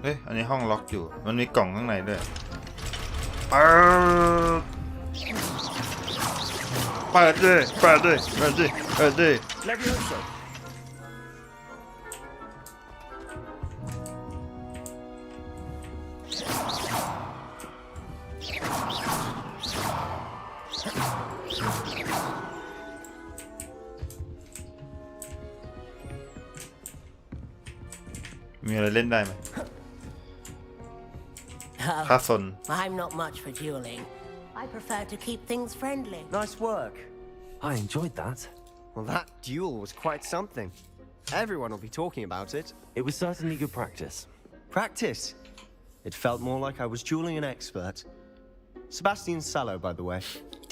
เฮ้ยอันนี้ห้องล็อกอยู่มันมีกล่องข้างในด้วยเปิดเลยเปิดเลยเปิดเลยเปิดเลยมีอะไรเล่นได้ไหมค่าสน I'm not much for dueling. I prefer to keep things friendly. Nice work. I enjoyed that. Well, that duel was quite something. Everyone will be talking about it. It was certainly good practice. Practice? It felt more like I was dueling an expert. Sebastian Sallow, by the way.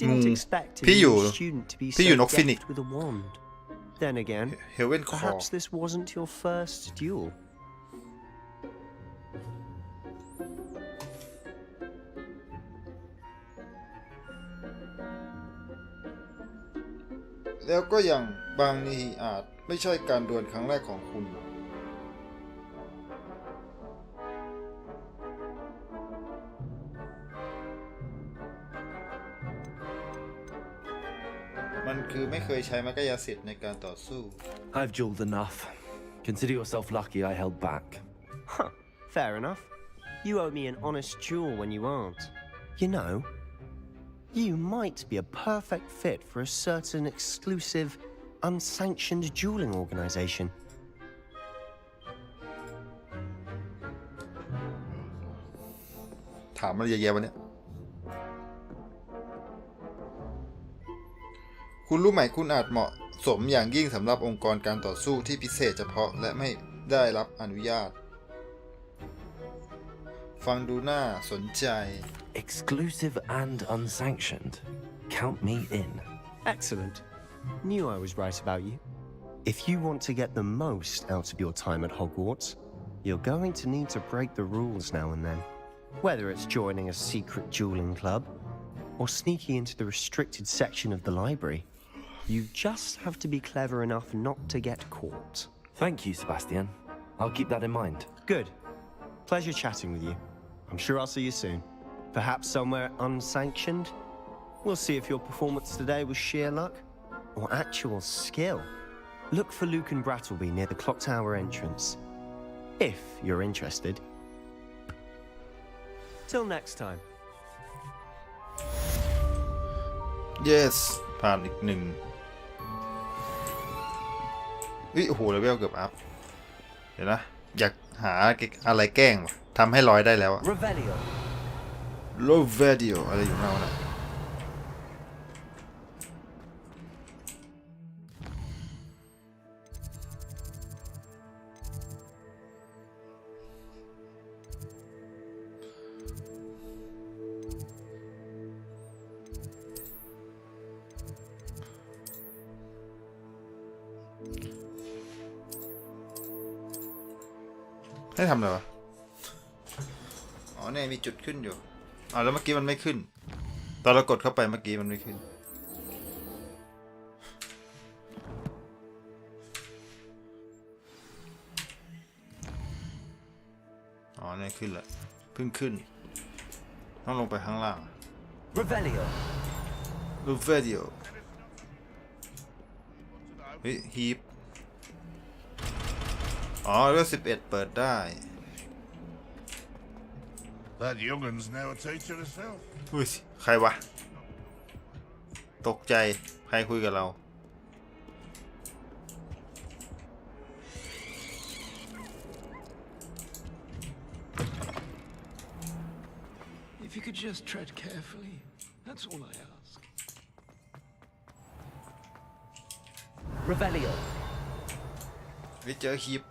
Didn't expect a new student to be so deft with a wand. Then again, Heaven Call. perhaps this wasn't your first duel. แล้วก็อย่างบางทีอาจไม่ใช่การดวลครั้งแรกของคุณมันคือไม่เคยใช้มรรคยาสิทธิ์ในการต่อสู้ I've dueled enough. Consider yourself lucky I held back. Huh, fair enough. You owe me an honest duel when you aren't. You know, you might be a perfect fit for a certain exclusive, unsanctioned dueling organization. ถามมันเยอะๆวันนี้คุณรู้ไหมคุณอาจเหมาะสมอย่างยิ่งสำหรับองค์กรการต่อสู้ที่พิเศษเฉพาะและไม่ได้รับอนุญาตฟังดูน่าสนใจ Exclusive and unsanctioned. Count me in. Excellent. Knew I was right about you. If you want to get the most out of your time at Hogwarts, you're going to need to break the rules now and then. Whether it's joining a secret dueling club or sneaking into the restricted section of the library, you just have to be clever enough not to get caught. Thank you, Sebastian. I'll keep that in mind. Good. Pleasure chatting with you. I'm sure I'll see you soon. Perhaps somewhere unsanctioned? We'll see if your performance today was sheer luck or actual skill. Look for Luke and Brattleby near the clock tower entrance. If you're interested. Till next time. Yes ผ่านอีกหนึ่งโอ้โหเลเวลเกือบอัพเดี๋ยวนะอยากหาอะไรแกล้งวะทำให้ร้อยได้แล้วอะ Revelio อะไรอยู่เนาะให้ทำอะไรวะอ๋อเนี่ยมีจุดขึ้นอยู่แล้วเมื่อกี้มันไม่ขึ้นตอนเรากดเข้าไปเมื่อกี้มันไม่ขึ้นเนี่ยขึ้นละเพิ่งขึ้นต้องลงไปข้างล่าง Revelio เฮ้ยฮีปเรื่อง11เปิดได้ That youngun's now a teacher herself. อุ้ยใครวะตกใจใครคุยกับเรา If you could just tread carefully, that's all I ask. Revelio ไปเจอฮีป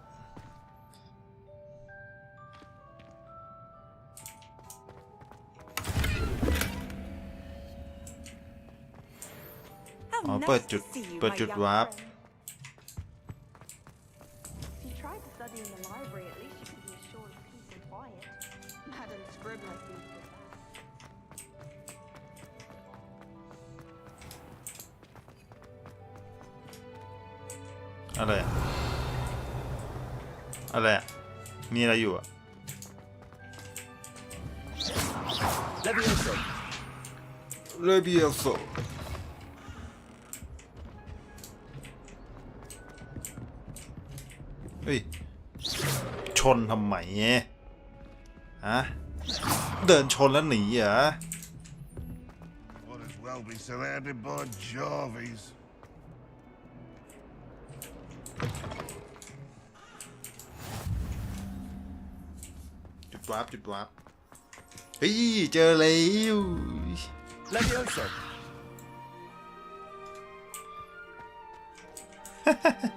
เปิดจุดวาร์ป อะไรมีอะไรอยู่อะเลเบียโซเฮ้ยชนทำไมฮะเดินชนแล้วหนีเหรอ Might as well be surrounded by Jarvies. จุดวาร์ปเฮ้ยเจอแล้ว Levioso เ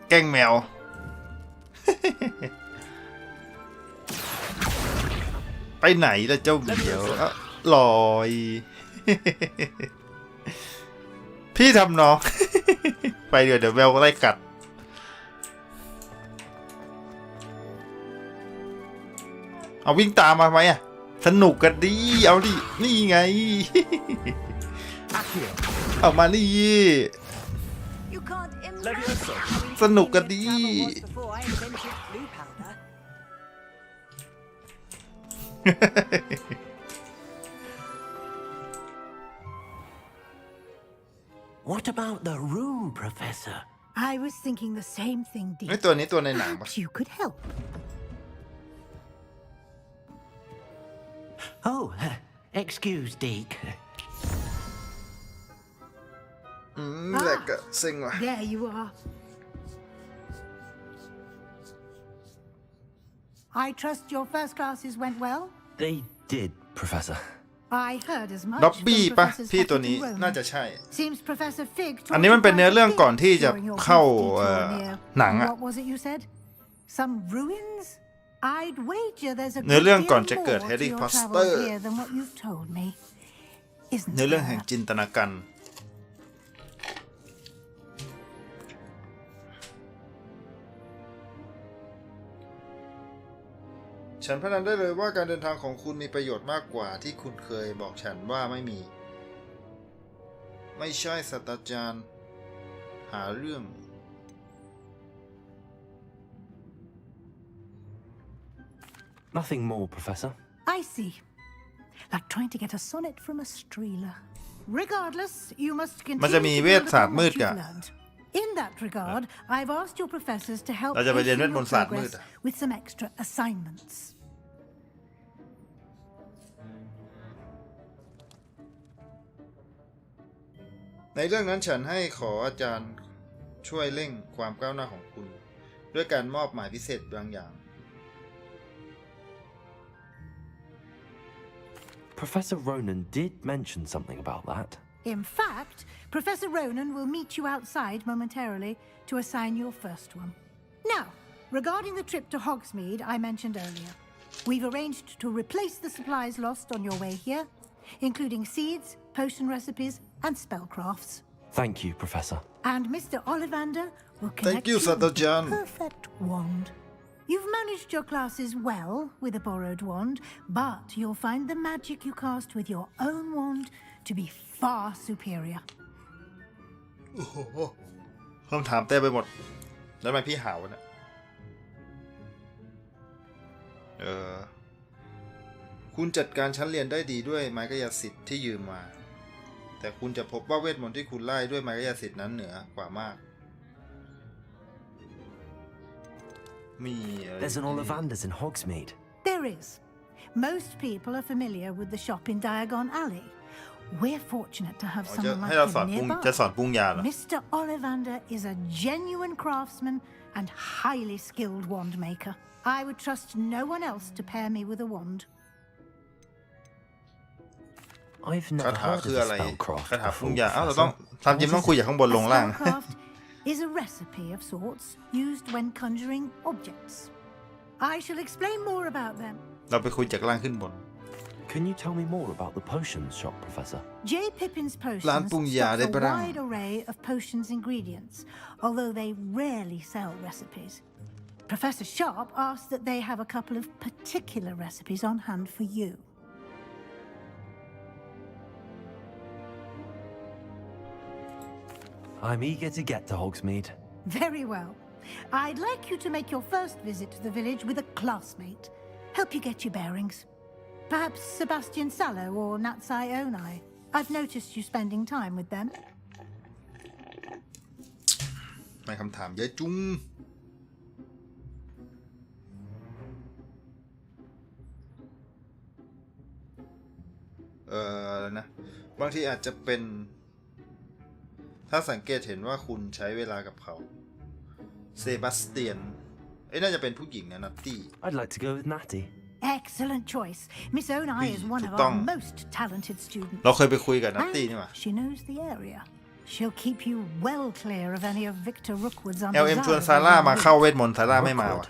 แกล้งแมว ไปไหนล่ะเจ้าเหมียวลอย พี่ทำน้อง ไปเดี๋ยวแมวก็ไล่กัดเอาวิ่งตามมาไหมอ่ะสนุกกันดีเอาดินี่ไง เอามานี่สนุกกันดี What about the room, Professor? I was thinking the same thing, dear. ไอ้ตัวนี้ตัวในหนังปะ You could help. Oh, excuse, Deke. แหลกอะเซ็งว่ะ There you are. I trust your first classes went well? They did, Professor. I heard as much. ด็อบบี้ปะพี่ตัวนี้น่าจะใช่ Seems Professor Fig อันนี้มันเป็นเนื้อเรื่องก่อนที่จะเข้าหนังอะ What was it you said? Some ruins? I'd wager there's a เนื้อเรื่องก่อน great จะ deal เกิด more แฮ to ร์รี่ your พอตเต travels อร์ here than what you've told me. Isn't เนื้อเรื่องแห่ง there? จินตนาการฉันพนันได้เลยว่าการเดินทางของคุณมีประโยชน์มากกว่าที่คุณเคยบอกฉันว่าไม่มีไม่ใช่ศาสตราจารย์หาเรื่อง Nothing more, Professor. I see. Like trying to get a sonnet from a streeler. Regardless, you must มันจะ continue มี to เวท build ศาสต upon ร์มืด what กับ you've learned. In that regard, I've asked your professors to help เราจะไปเรียนเวท hasten ม your นต์ศาสตร์มืด progress with some extra assignments. ในเรื่องนั้นฉันให้ขออาจารย์ช่วยเร่งความก้าวหน้าของคุณด้วยการมอบหมายพิเศษบางอย่าง Professor Ronan did mention something about that. In fact, Professor Ronan will meet you outside momentarily to assign your first one. Now, regarding the trip to Hogsmeade I mentioned earlier, we've arranged to replace the supplies lost on your way here, including seeds, potion recipes, and spellcrafts. Thank you, Professor. And Mr. Ollivander will connect you, you with the Sadajan. perfect wand. You've managed your classes well with a borrowed wand, but you'll find the magic you cast with your own wand to be far superior. โอ้โหคำถามเต็มไปหมดแล้วทำไมพี่หาวนะคุณจัดการชั้นเรียนได้ดีด้วยไม้กายสิทธิ์ที่ยืมมาแต่คุณจะพบว่าเวทมนต์ที่คุณไล่ด้วยไม้กายสิทธิ์นั้นเหนือกว่ามากมี There's an Ollivander's in Hogsmeade. There is. Most people are familiar with the shop in Diagon Alley. We're fortunate to have someone like him nearby. จะสอนปรุงยาเหรอ Mr. Ollivander is a genuine craftsman and highly skilled wand maker. I would trust no one else to pair me with a wand. I've คา never ถา heard คือ of อะไร spellcraft คาถาปรุง before, ยาเราต้อง Professor. ทำจริงต้องคุยจากข้างบนลง ล่าง Spellcraft is a recipe of sorts used when conjuring objects. I shall explain more about them. เราไปคุยจากล่างขึ้นบน Can you tell me more about the potions shop, Professor? J. Pippin's ร้าน Potions ปรุงยา stocks ได้ a ปะล่ะ wide array of potions ingredients, although they rarely sell recipes. Professor Sharp asked that they have a couple of particular recipes on hand for you. I'm eager to get to Hogsmeade. Very well. I'd like you to make your first visit to the village with a classmate. Help you get your bearings. Perhaps Sebastian Sallow or Natsai Onai. I've noticed you spending time with them. ไม่คำถามเยอะจุ้งนะบางทีอาจจะเป็นถ้าสังเกตเห็นว่าคุณใช้เวลากับเขาเซบาสเตียนน่าจะเป็นผู้หญิงนะนัตตี้ I'd like to go with Natty. Excellent choice. Miss Onai is one of our most talented students. เราเคยไปคุยกับนัตตี้นี่หว่า She knows the area. She'll keep you well clear of any of Victor Rookwood's LM ชวนซาร่ามาเข้าเวทมนต์ซาร่าไม่มาว่ะ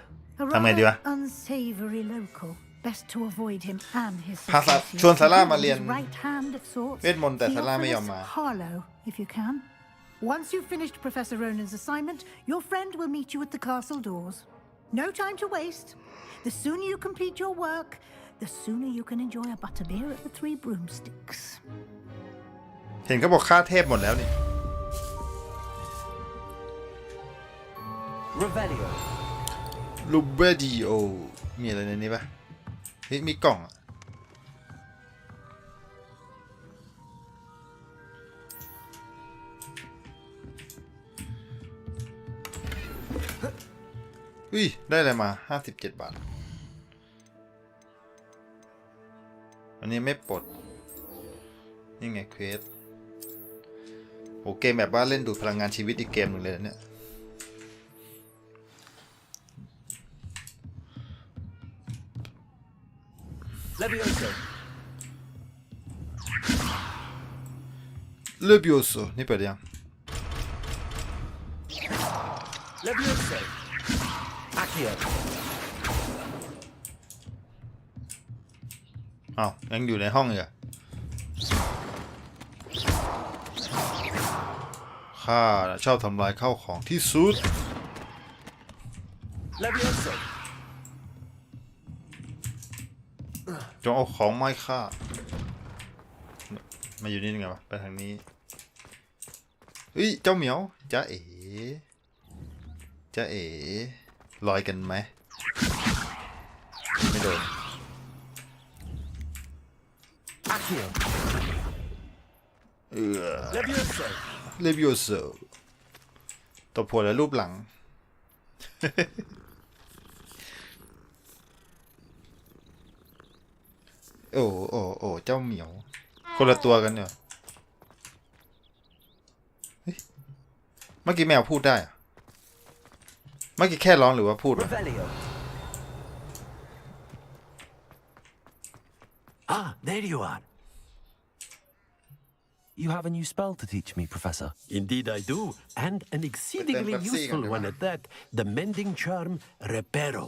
ทำไงดีวะ unsavory local. Best to avoid him and his พาซาชวนซาร่ามาเรียน right hand of sorts. เวทมนต์แต่ซาร่าไม่ยอมมา Harlow, if you can. Once you've finished Professor Ronan's assignment, your friend will meet you at the castle doors. No time to waste. The sooner you complete your work, the sooner you can enjoy a butterbeer at the Three Broomsticks. เห็นเขาบอกค่าเทพหมดแล้วนี่ Revelio ลูเบดิโอมีอะไรในนี้ปะเฮ้ยมีกล่องอะอุ้ยได้อะไรมา57 บาทอันนี้ไม่ปลดนี่ไงเควสโอเกมแบบว่าเล่นดูดพลังงานชีวิตอีกเกมหนึ่งเลยเนี่ยเลบิโอโซนี่เปิดยังเลบิโอโซอาเคียอ้าวยังอยู่ในห้องอยู่ข้าชอบทำลายข้าวของที่สุดจงเอาของไม้ข้ามาอยู่นี่ไงวะไปทางนี้เฮ้ยเจ้าเหมียวจ๊ะเอ๋จ๊ะเอ๋ลอยกันไหมไม่โดนเลบิโอโซตบหัวแล้วรูปหลัง โอ้เจ้าเหมียวคนละตัวกันเนี่ยเมื่อกี้แมวพูดได้อะเมื่อกี้แค่ร้องหรือว่าพูดวะ Ah, there you are. You have a new spell to teach me, Professor. Indeed I do, and an exceedingly useful one at that. The mending charm, Reparo.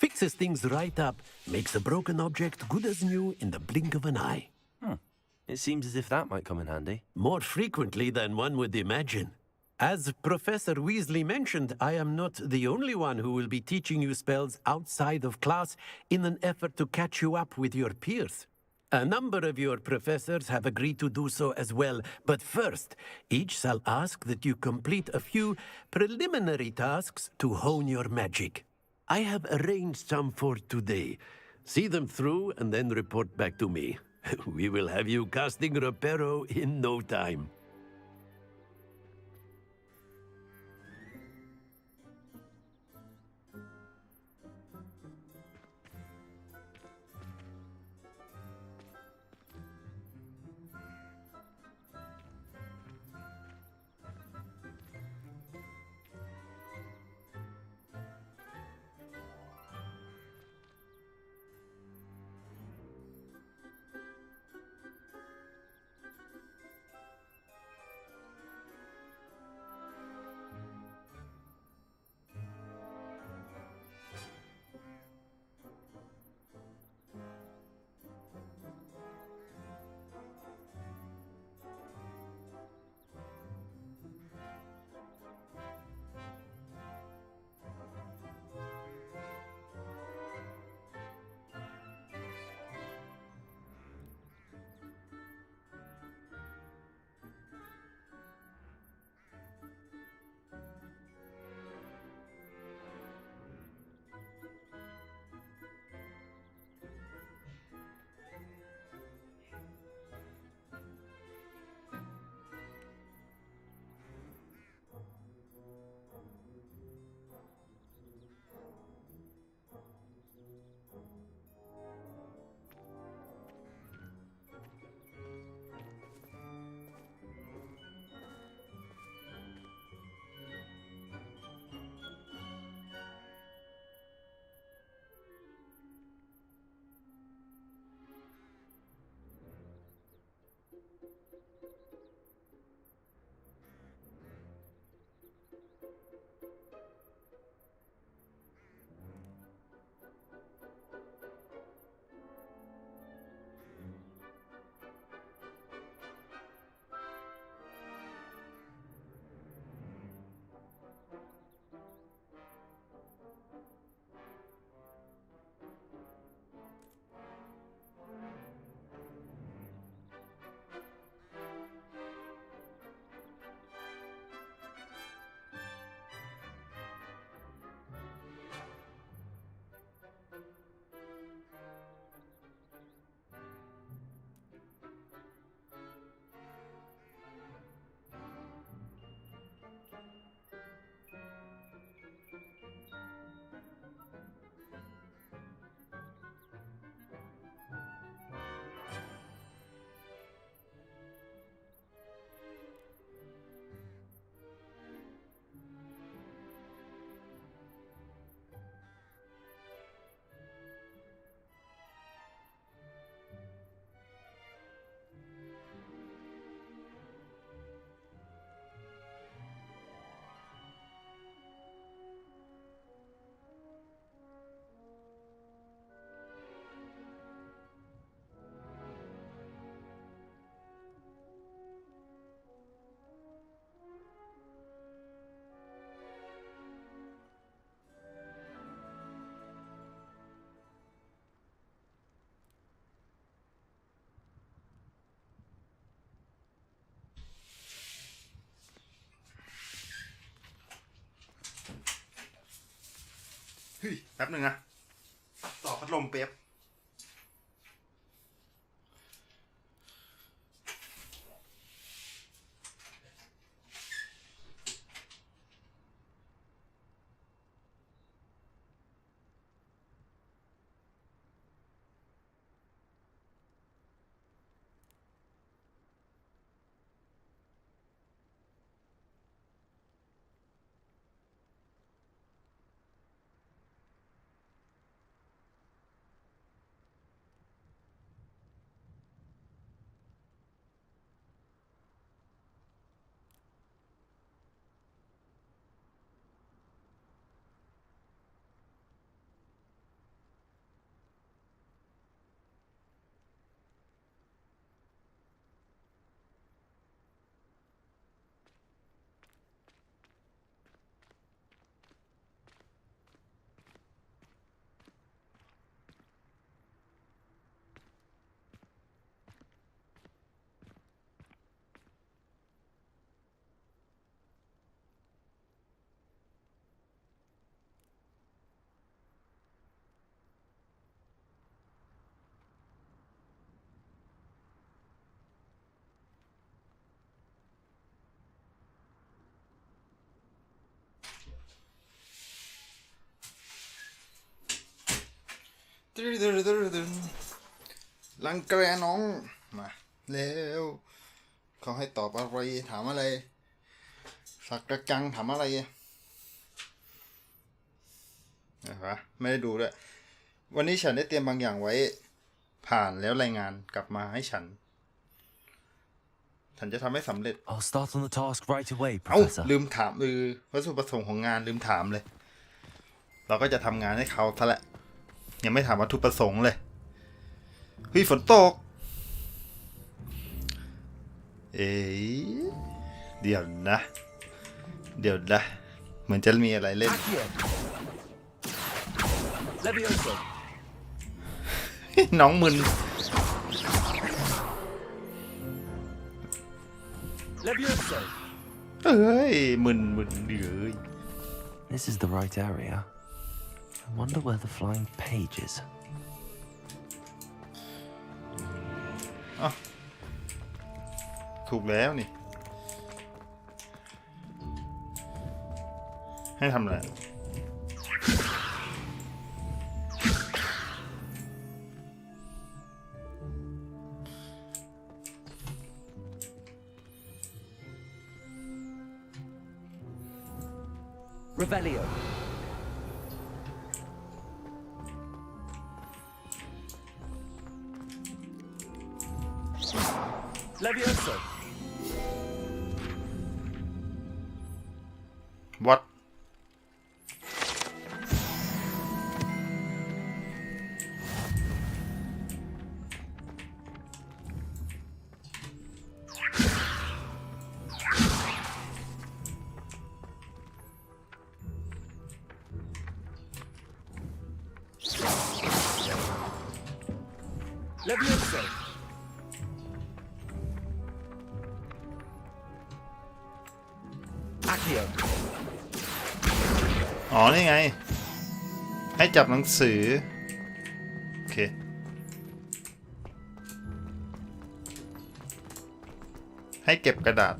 Fixes things right up, makes a broken object good as new in the blink of an eye. It seems as if that might come in handy. More frequently than one would imagine. As Professor Weasley mentioned, I am not the only one who will be teaching you spells outside of class in an effort to catch you up with your peers. A number of your professors have agreed to do so as well, but first, each shall ask that you complete a few preliminary tasks to hone your magic. I have arranged some for today. See them through and then report back to me. We will have you casting Reparo in no time. เฮ้ยแป๊บหนึ่งนะต่อพัดลมเป๊บลังแกน้องมาแล้วเขาให้ตอบอะไรถามอะไรสักกระจังถามอะไรนะครับไม่ได้ดูด้วยวันนี้ฉันได้เตรียมบางอย่างไว้ผ่านแล้วรายงานกลับมาให้ฉันจะทำให้สำเร็จ I'll start on the task right away, เอ้า Professor. ลืมถามวัตถุประสงค์ของงานลืมถามเลยเราก็จะทำงานให้เขาซะแหละยังไม่ถามวัตถุประสงค์เลยเฮ้ยฝนตกเดี๋ยวนะเหมือนจะมีอะไรเล่นน้องมึนเอ้ยมึนเดือย This is the right area. I wonder where the flying page is. ถูกแล้วนี่ให้ทำอะไรRevelio. Levioso. What? Levioso. Accio. อ๋อนี่ไงให้จับหนังสือโอเคให้เก็บกระดาษ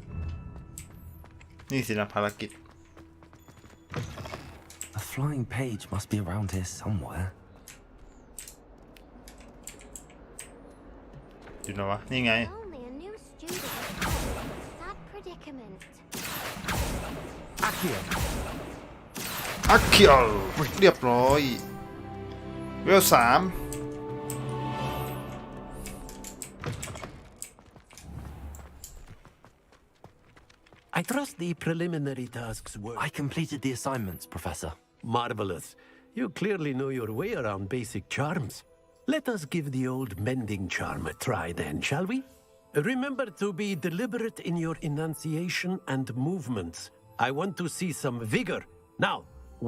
นี่สินะภารกิจ A flying page must be around here somewhere. อยู่นะวะนี่ไง Accio. อักเคียวเรียบร้อยเวล3 I trust the preliminary tasks were. I completed the assignments, Professor. Marvelous. You clearly know your way around basic charms. Let us give the old mending charm a try then, shall we? Remember to be deliberate in your enunciation and movements. I want to see some vigor. Now,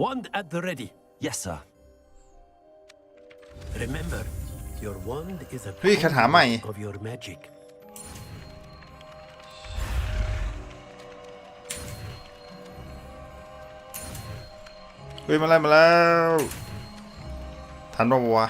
wand at the ready. Yes, sir. Remember, your wand is a เฮ้ยคาถาใหม่ of your magic. เฮ้ยมาแล้ว ทันปะวะ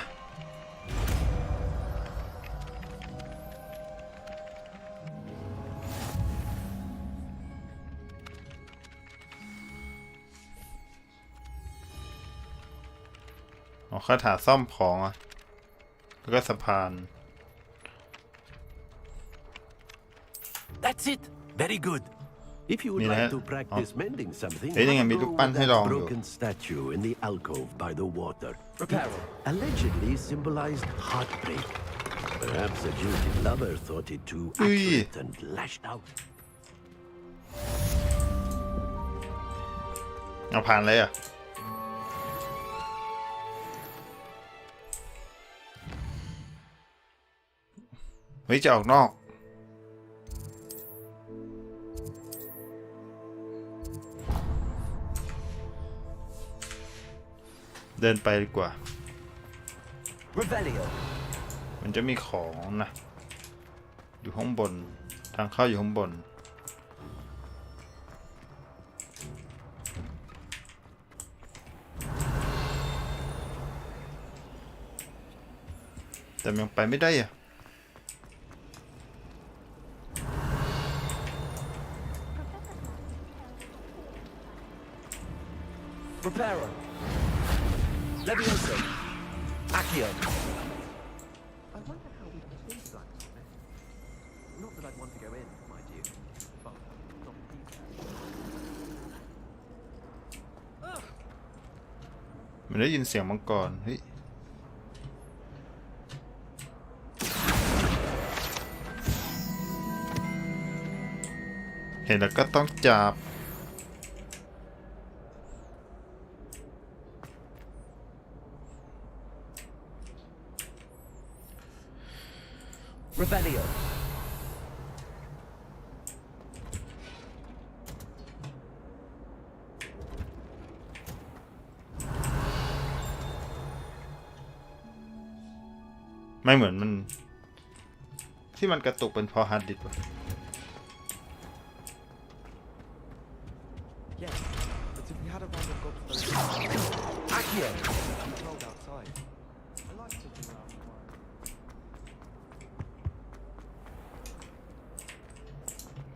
คาถาซ่อมของอ่ะแล้วก็สะพาน That's it. Very good. If you would like to practice mending something, a broken statue in the alcove by the water. Allegedly symbolized heartbreak. Perhaps a jilted lover thought it too accurate and lashed out. เอาผ่านเลยอ่ะเฮ้ยจะออกนอกเดินไปดีกว่ามันจะมีของนะอยู่ข้างบนทางเข้าอยู่ข้างบนแต่ยังไปไม่ได้อ่ะReparo. Levioso. Accio. I wonder how we can do that. Not that I'd want to go in, mind you, but not detail. มันได้ยินเสียงมังกรเฮ้ยเห็นแล้วก็ต้องจับRebellion. ไม่เหมือนมันที่มันกระตุกเป็นพอฮาร์ดดิสก์วะ Yes, but if we had a round of gobstones Accio. controlled outside, I like to do that.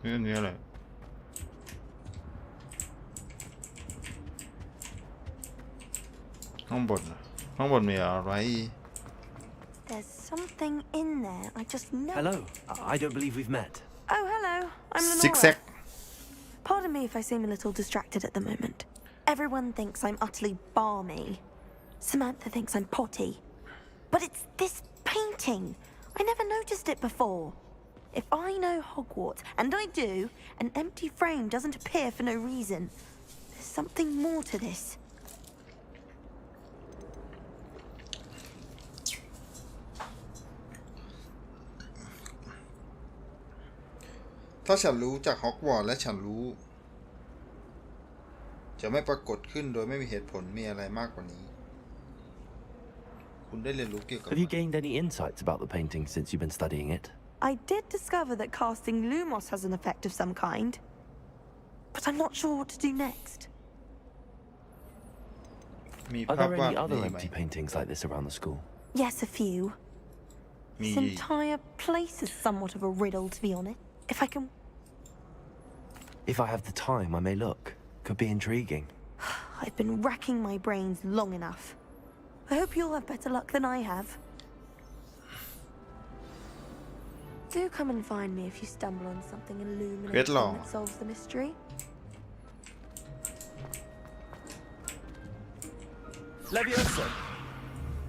นี่อันนี้อะไรข้างบนมีอะไร There's something in there. I just know. Hello. I don't believe we've met. Oh, hello. I'm Lenora. Zigzag. Pardon me if I seem a little distracted at the moment. Everyone thinks I'm utterly balmy. Samantha thinks I'm potty. But it's this painting. I never noticed it before. If I know Hogwarts, and I do, an empty frame doesn't appear for no reason. There's something more to this. ถ้าฉันรู้จากฮอกวอตส์และฉันรู้จะไม่ปรากฏขึ้นโดยไม่มีเหตุผลมีอะไรมากกว่านี้คุณได้เรียนรู้เกี่ยวกับ Have you gained any insights about the painting since you've been studying it? I did discover that casting Lumos has an effect of some kind, but I'm not sure what to do next. Are there any other empty paintings like this around the school? Yes, a few. This entire place is somewhat of a riddle, to be honest. If I can... If I have the time, I may look. Could be intriguing. I've been racking my brains long enough. I hope you'll have better luck than I have. Do come and find me if you stumble on something illuminating that solves the mystery. Levioso.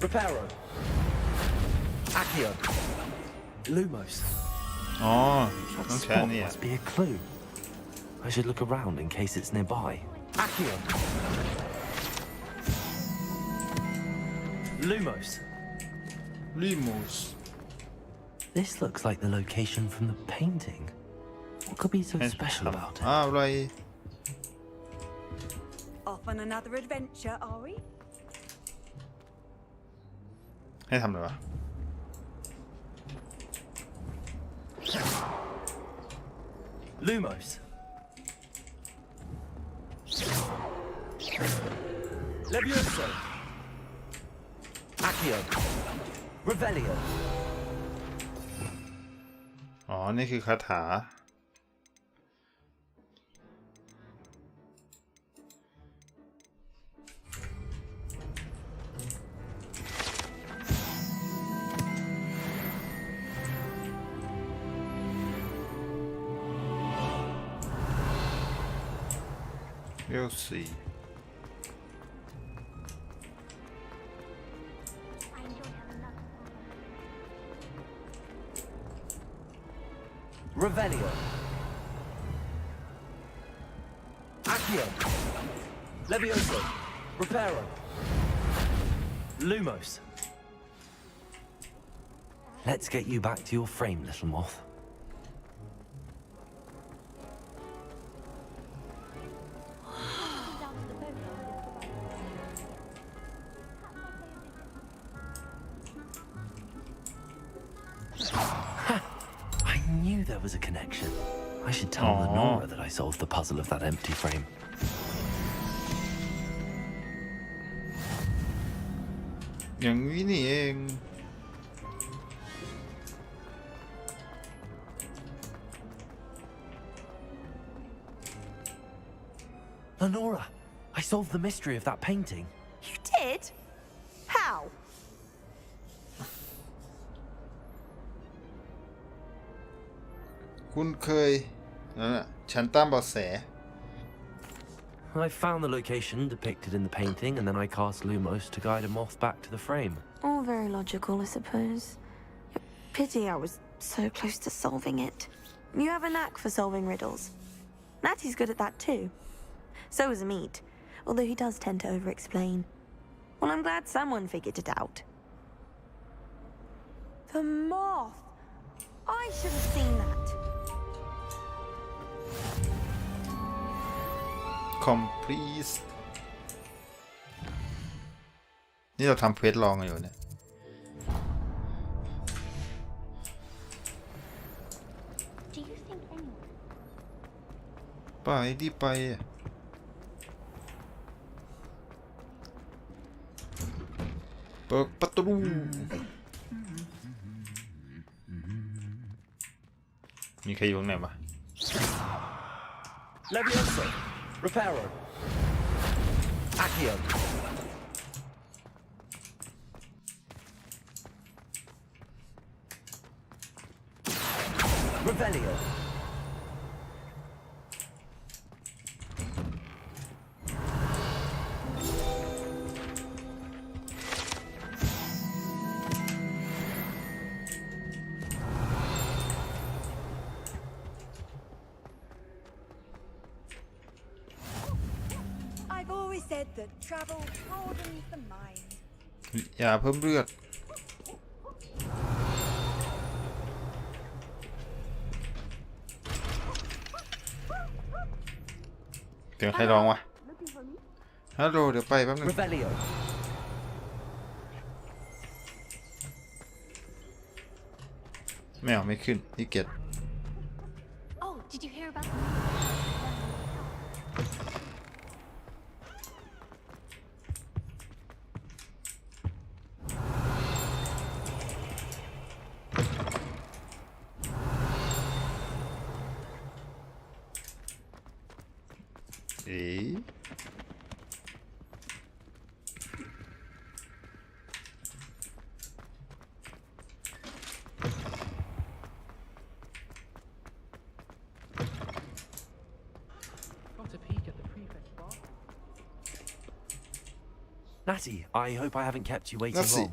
Reparo. Accio. Lumos. Oh, that okay, spot must be a clue. I should look around in case it's nearby. Accio. Lumos. This looks like the location from the painting. What could be so special about it? Right. Off on another adventure, are we? ให้ทำอะไรวะ Lumos. Levioso. Accio. Revelio. อ๋อนี่คือคาถาเวลสี่Revelio. Accio. Levioso. Reparo. Lumos. Let's get you back to your frame, little moth. There was a connection. I should tell Lenora that I solved the puzzle of that empty frame. Lenora, I solved the mystery of that painting. You did? How? I found the location depicted in the painting, and then I cast Lumos to guide a moth back to the frame. All very logical, I suppose. Pity I was so close to solving it. You have a knack for solving riddles. Natty's good at that too. So is Amit, although he does tend to over-explain. Well, I'm glad someone figured it out. The moth! I should have seen that. Complete นี่เราทำเควสลองกันอยู่เนี่ยไปดิไปเปิดประตูมีใครอยู่ข้างในปะ Levioso. Reparo. Accio. Revelio. I've always said that travel broadens the mind. อย่าเพิ่มเลือดเดี๋ยวใครร้องวะฮัลโหลเดี๋ยวไปแป๊บนึงไม่เอาไม่ขึ้นนี่เก็ต Oh, did you hear about Natty, I hope I haven't kept you waiting long.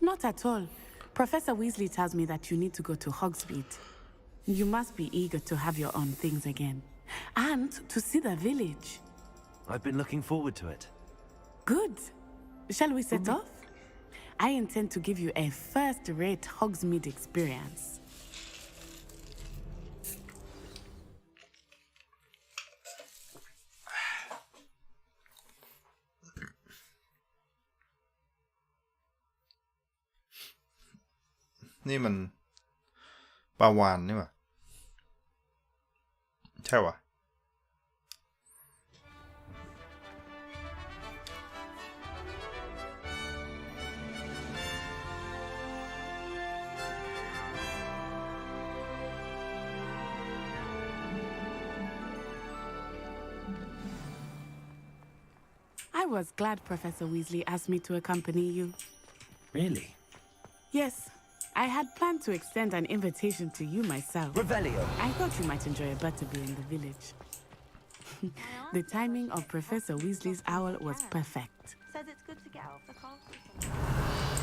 Not at all. Professor Weasley tells me that you need to go to Hogsmeade. You must be eager to have your own things again. And to see the village. I've been looking forward to it. Good. Shall we set off? I intend to give you a first-rate Hogsmeade experience. นี่มันปลาวาฬนี่หว่าใช่วะ was glad Professor Weasley asked me to accompany you. Really? Yes, I had planned to extend an invitation to you myself. Revelio. I thought you might enjoy a butterbeer in the village. The timing of Professor Weasley's owl was perfect. Says it's good to get out of the castle.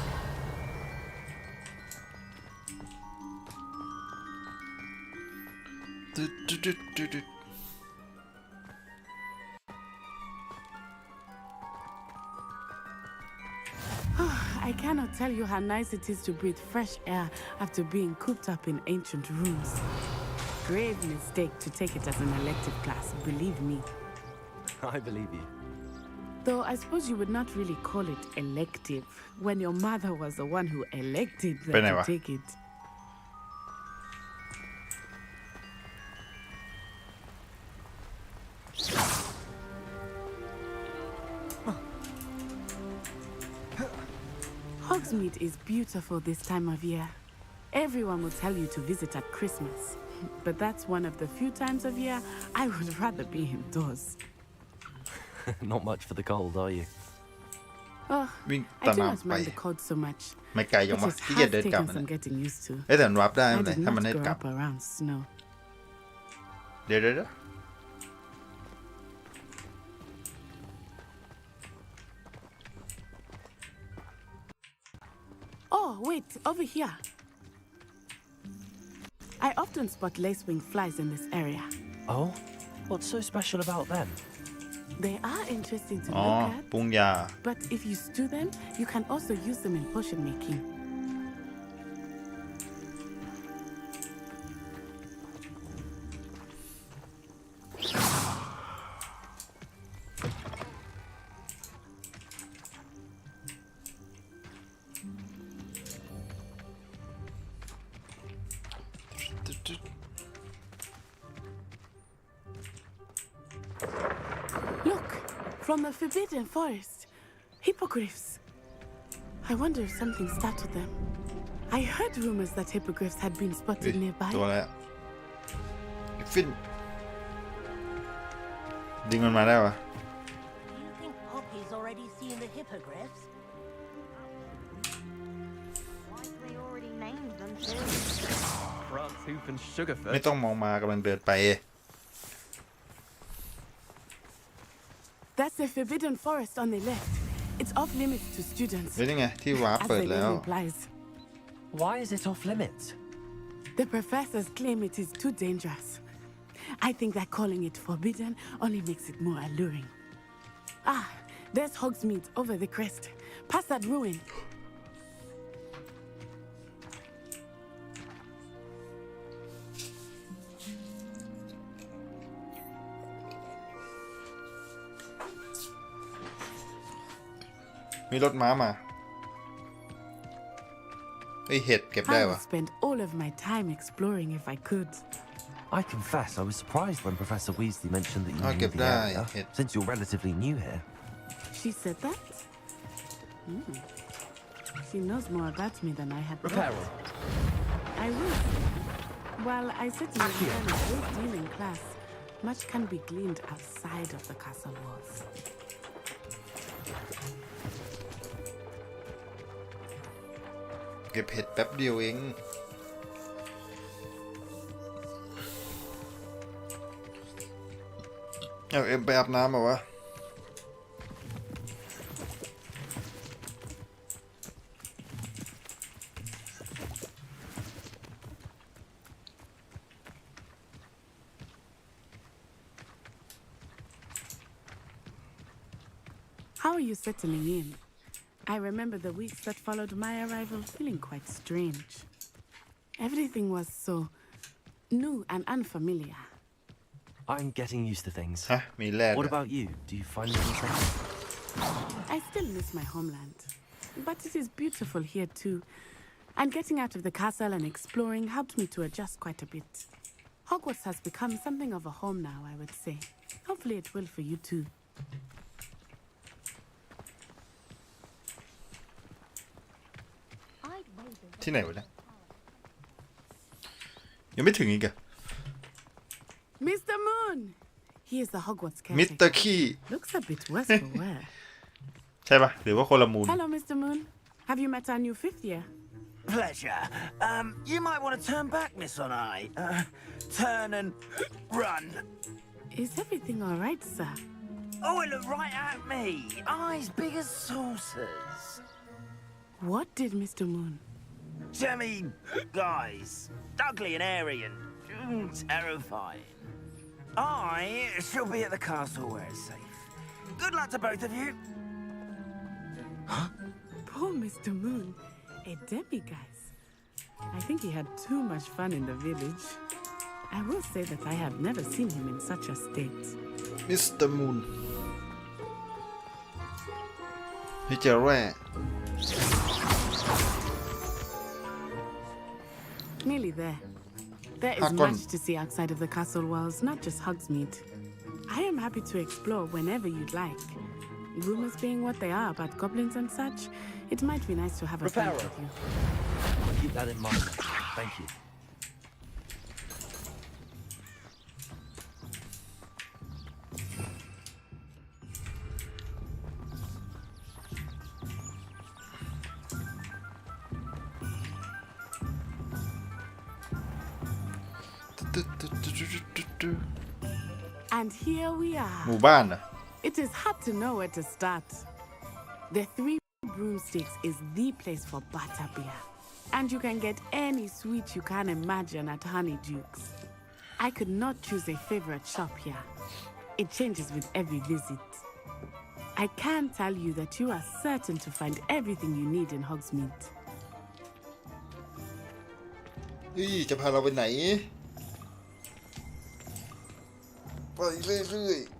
I cannot tell you how nice it is to breathe fresh air after being cooped up in ancient rooms. Grave mistake to take it as an elective class, believe me. I believe you. Though I suppose you would not really call it elective when your mother was the one who elected them to take it. Hogsmeade is beautiful this time of year. Everyone will tell you to visit at Christmas, but that's one of the few times of year I would rather be indoors. Not much for the cold, are you? Oh, I do not mind the cold so much. ไม่ไกลยังวะ It ที่จะเดิน has กลับ taken นะ some getting used to. แต่มันวับได้ I เลย did ถ้ามัน not ให้ grow กลับ up around snow. เดี๋ยว Oh, wait, over here. I often spot lacewing flies in this area. Oh? What's so special about them? They are interesting to อ๋อ look at, ปรุงยา but if you stew them, you can also use them in potion making. Look, from the Forbidden Forest. Hippogriffs. I wonder if something startled them. I heard rumors that hippogriffs had been spotted nearby. ตัวอะไรอะฟินดึงมันมาได้ปะ Do you think Poppy's already seen the hippogriffs? Likely already named them too. France Hoof and Sugarfoot. ไม่ต้องมองมากำลังเดินไป That's the Forbidden Forest on the left. It's off limits to students. เฮ้ยนี่ไงที่วาร์ป As เปิด the แล้ว name implies. Why is it off limits? The professors claim it is too dangerous. I think that calling it forbidden only makes it more alluring. Ah, there's Hogsmeade over the crest. Past that ruin. มีรถม้ามาเฮ้ยเห็ดเก็บได้ I วะ would spend all of my time exploring if I could. I confess I was surprised when Professor Weasley mentioned that you I'll knew get the that, area, yeah. since you're relatively new here. She said that? She knows more about me than I had Repair thought. I will. While I certainly learn a great deal in class, much can be gleaned outside of the castle walls. เก็บเห็ดแป๊บเดียวเองเอาเอ็มไปอาบน้ำเหรอวะ How are you settling in? I remember the weeks that followed my arrival feeling quite strange. Everything was so new and unfamiliar. I'm getting used to things. ฮะมีแร่ What about you? Do you find it interesting? I still miss my homeland, but it is beautiful here too. And getting out of the castle and exploring helped me to adjust quite a bit. Hogwarts has become something of a home now, I would say. Hopefully it will for you too. ที่ไหนวะเนี่ยยังไม่ถึงอีกอะ Mr. Moon! He is the Hogwarts caretaker. มิสเตอร์ขี้ Looks a bit worse for wear. ใช่ปะหรือว่าคนละมูน Hello, Mr. Moon. Have you met our new fifth year? Pleasure. You might want to turn back, Miss Onai. Turn and run. Is everything all right, sir? Oh, it looked right at me. Eyes big as saucers. What did Mr. Moon? Jemmy, guys, ugly and airy and terrifying. I shall be at the castle where it's safe. Good luck to both of you. Huh? Poor Mr. Moon. A demiguise. I think he had too much fun in the village. I will say that I have never seen him in such a state. Mr. Moon. ให้เจอแร่ Nearly there. There is much to see outside of the castle walls, not just Hogsmeade. I am happy to explore whenever you'd like. Rumors being what they are about goblins and such, it might be nice to have a friend with you. I'll keep that in mind. Thank you. And here we are. หมู่บ้านน่ะ It is hard to know where to start. The Three Broomsticks is the place for butterbeer. And you can get any sweet you can imagine at Honeyduke's. I could not choose a favorite shop here. It changes with every visit. I can tell you that you are certain to find everything you need in Hogsmeade. จะพาเราไปไหนไปเรื่อยๆ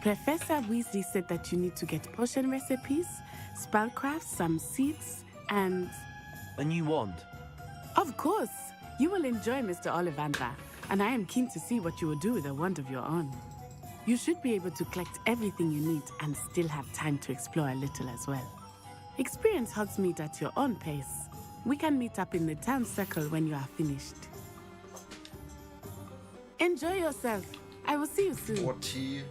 Professor Weasley said that you need to get potion recipes, spellcraft, some seeds, and... A new wand? Of course! You will enjoy Mr. Ollivander, and I am keen to see what you will do with a wand of your own. You should be able to collect everything you need and still have time to explore a little as well. Experience Hogsmeade at your own pace. We can meet up in the town circle when you are finished. Enjoy yourself. I will see you soon.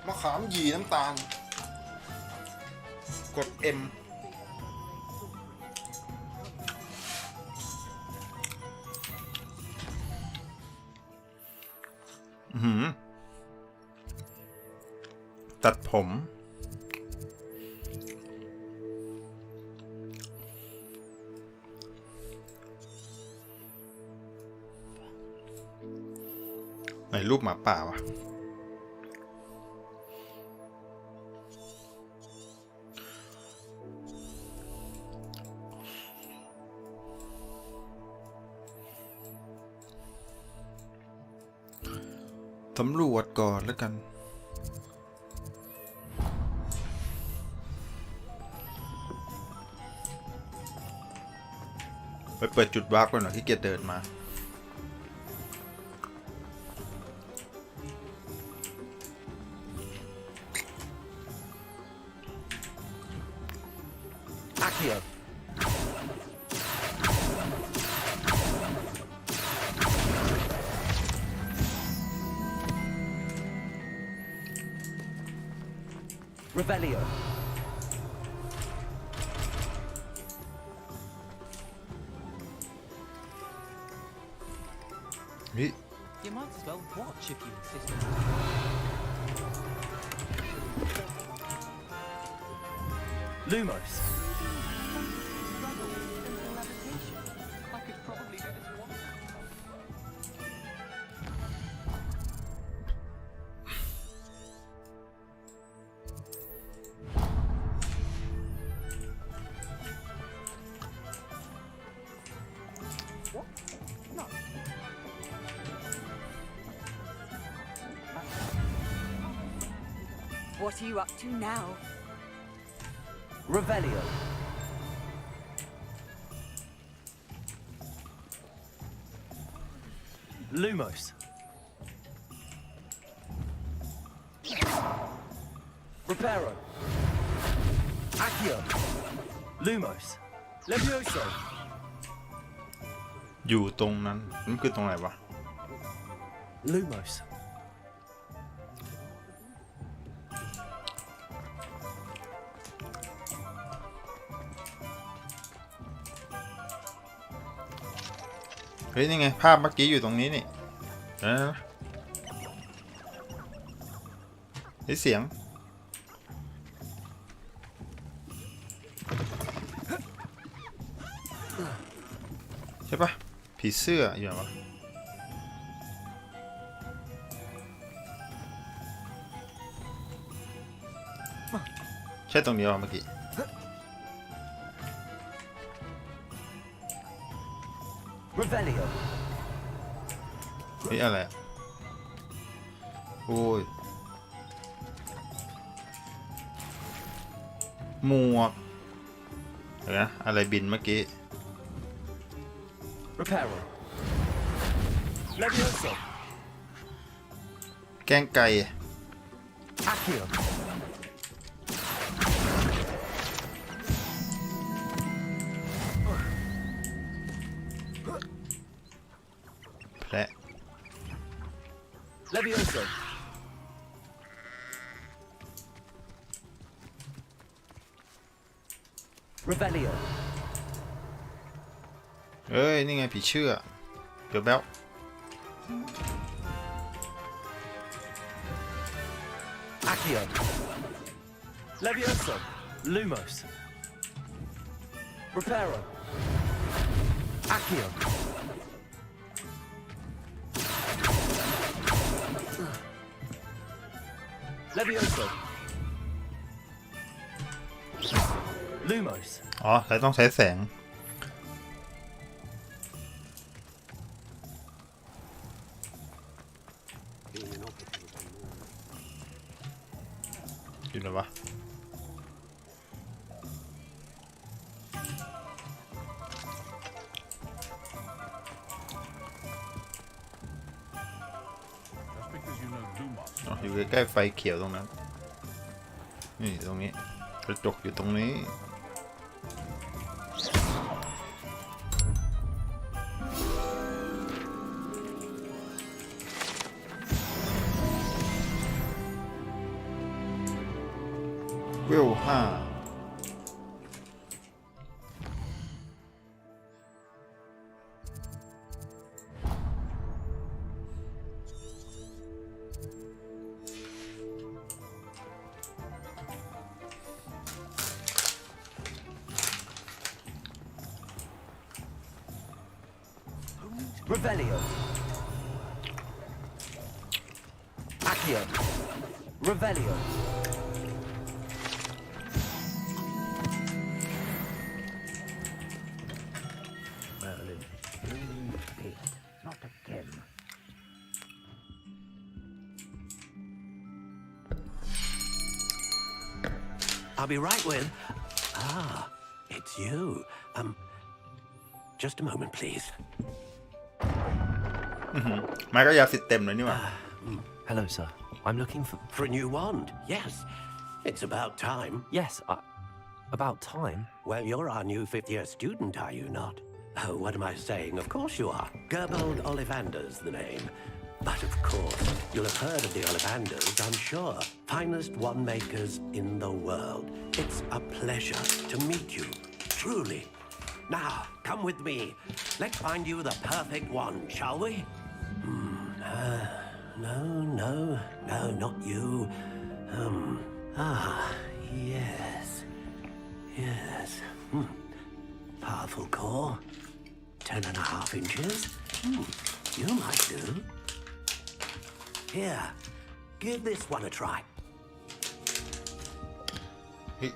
มะขามหยีน้ำตาลกด M ตัดผมไหนรูปหมาป่าวะสำรวจก่อนแล้วกันไปเปิดจุดวาร์ปก่อนหน่อยที่เกียจเดินมาRevelio. You might as well watch if you insist. Lumos. I could probably do this once. What are you up to now? Revelio. Lumos. Reparo. Accio. Lumos. Levioso. อยู่ตรงนั้นมันคือตรงไหนวะ Lumos.เฮ้ยนี่ไงภาพเมื่อกี้อยู่ตรงนี้นี่ได้เสียงใช่ปะผีเสื้ออยู่ไหนวะใช่ตรงนี้วะเมื่อกี้Revelio. นี่อะไรโอ้ยหมวกเดี๋ยวนะอะไรบินเมื่อกี้ Reparo. Levioso. แกงไก่ Accio. Levioso. Revelio. เอ้ยนี่ไงผีเชื่อเดี๋ยวแบ๊ว Accio. Levioso. Lumos. Reparo. Accio. Levioso. Lumos. อ๋อใช้ต้องใช้แสงอยู่ไหนวะอยู่ใกล้ๆไฟเขียวตรงนั้นนี่ตรงนี้กระจกอยู่ตรงนี้ เวล5Revelio. Accio. Revelio. Merlin. Not again. I'll be right with. Ah, it's you. Just a moment, please. มาก็ยาสิทธิ์เต็มเลยนี่หว่า Hello, sir. I'm looking for a new wand. Yes, it's about time. Yes, about time. Well, you're our new fifth-year student, are you not? Oh, what am I saying? Of course you are. Gerbold Ollivander's the name. But of course, you'll have heard of the Ollivanders, I'm sure. Finest wand makers in the world. It's a pleasure to meet you, truly. Now, come with me. Let's find you the perfect wand, shall we? No, not you. Yes. Powerful core. 10.5 inches. You might do. Here, give this one a try.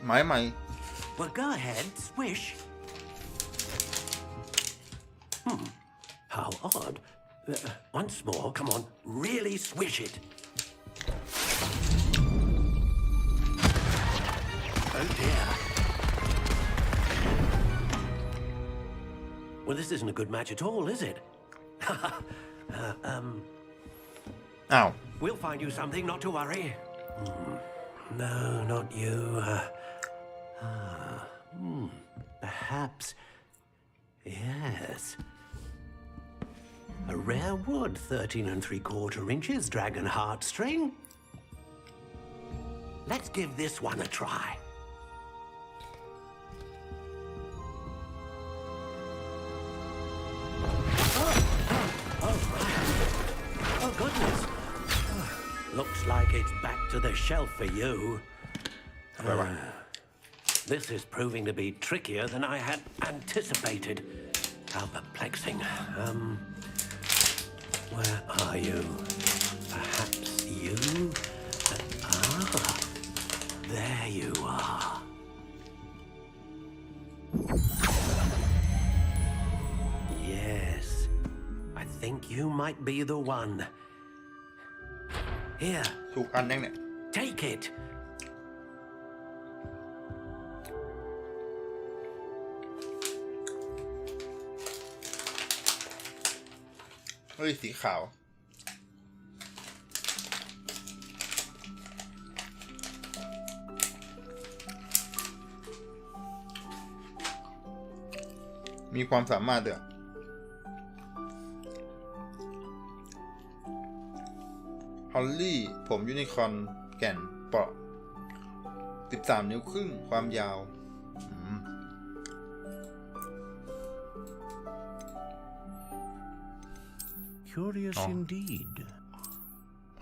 ไม้ใหม่ Well, go ahead, swish. How odd. Once more, come on, really swish it. Oh dear. Well, this isn't a good match at all, is it? Ow. We'll find you something, not to worry. No, not you. Perhaps. Yes. A rare wood, 13 3/4 inches, dragon heartstring. Let's give this one a try. Oh, goodness. Looks like it's back to the shelf for you. This is proving to be trickier than I had anticipated. How perplexing. Where are you? Perhaps you? There you are. Yes, I think you might be the one. Here. ถูกอันยังเนี่ย Take it. เฮ้ยสีขาวมีความสามารถเด้อฮอลลี่ผมยูนิคอร์นแก่นเปราะ13 นิ้วครึ่งความยาว Curious indeed.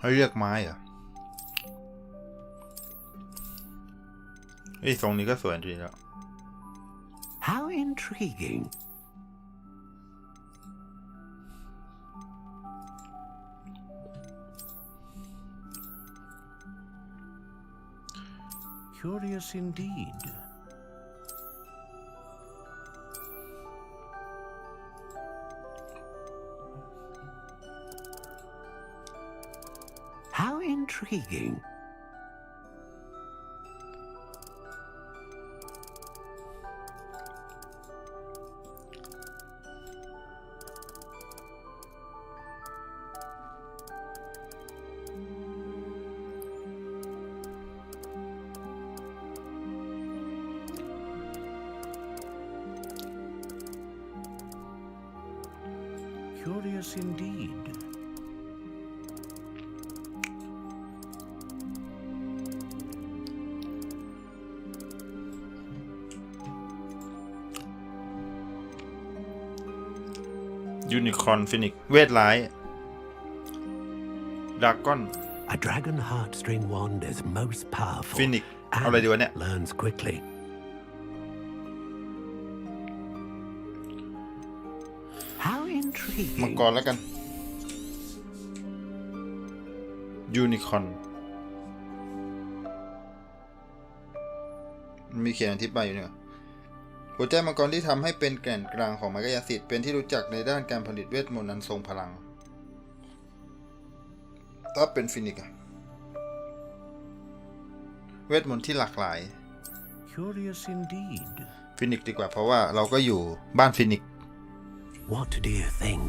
ให้เลือกไม้เหรอทรงนี้ก็สวยดีแล้ว How intriguing. Curious indeed. How intriguing. Curious indeed. ยูนิคอร์นฟินิกเวทร้ายดราก้อน A dragon heartstring wand is most powerful ฟินิกเอาอะไรดีวะเนี่ย learns quickly. How มัง intriguing. กรแล้วกันยูนิคอร์นมีเขียนอธิบายอยู่เนี่ยหัวใจมังกรที่ทำให้เป็นแก่นกลางของมารยาสิทธิ์เป็นที่รู้จักในด้านการผลิตเวทมนต์อันทรงพลังถ้าเป็นฟินิกอะเวทมนต์ที่หลากหลาย Curious indeed. ฟินิกดีกว่าเพราะว่าเราก็อยู่บ้านฟินิก What do you think?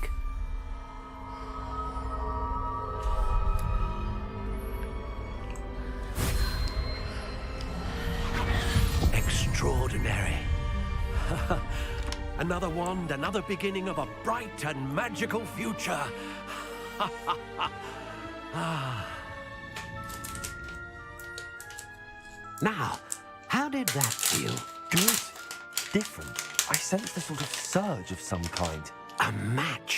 Extraordinary. Another wand, another beginning of a bright and magical future. Now, how did that feel? Good. Different. I sensed a sort of surge of some kind. A match.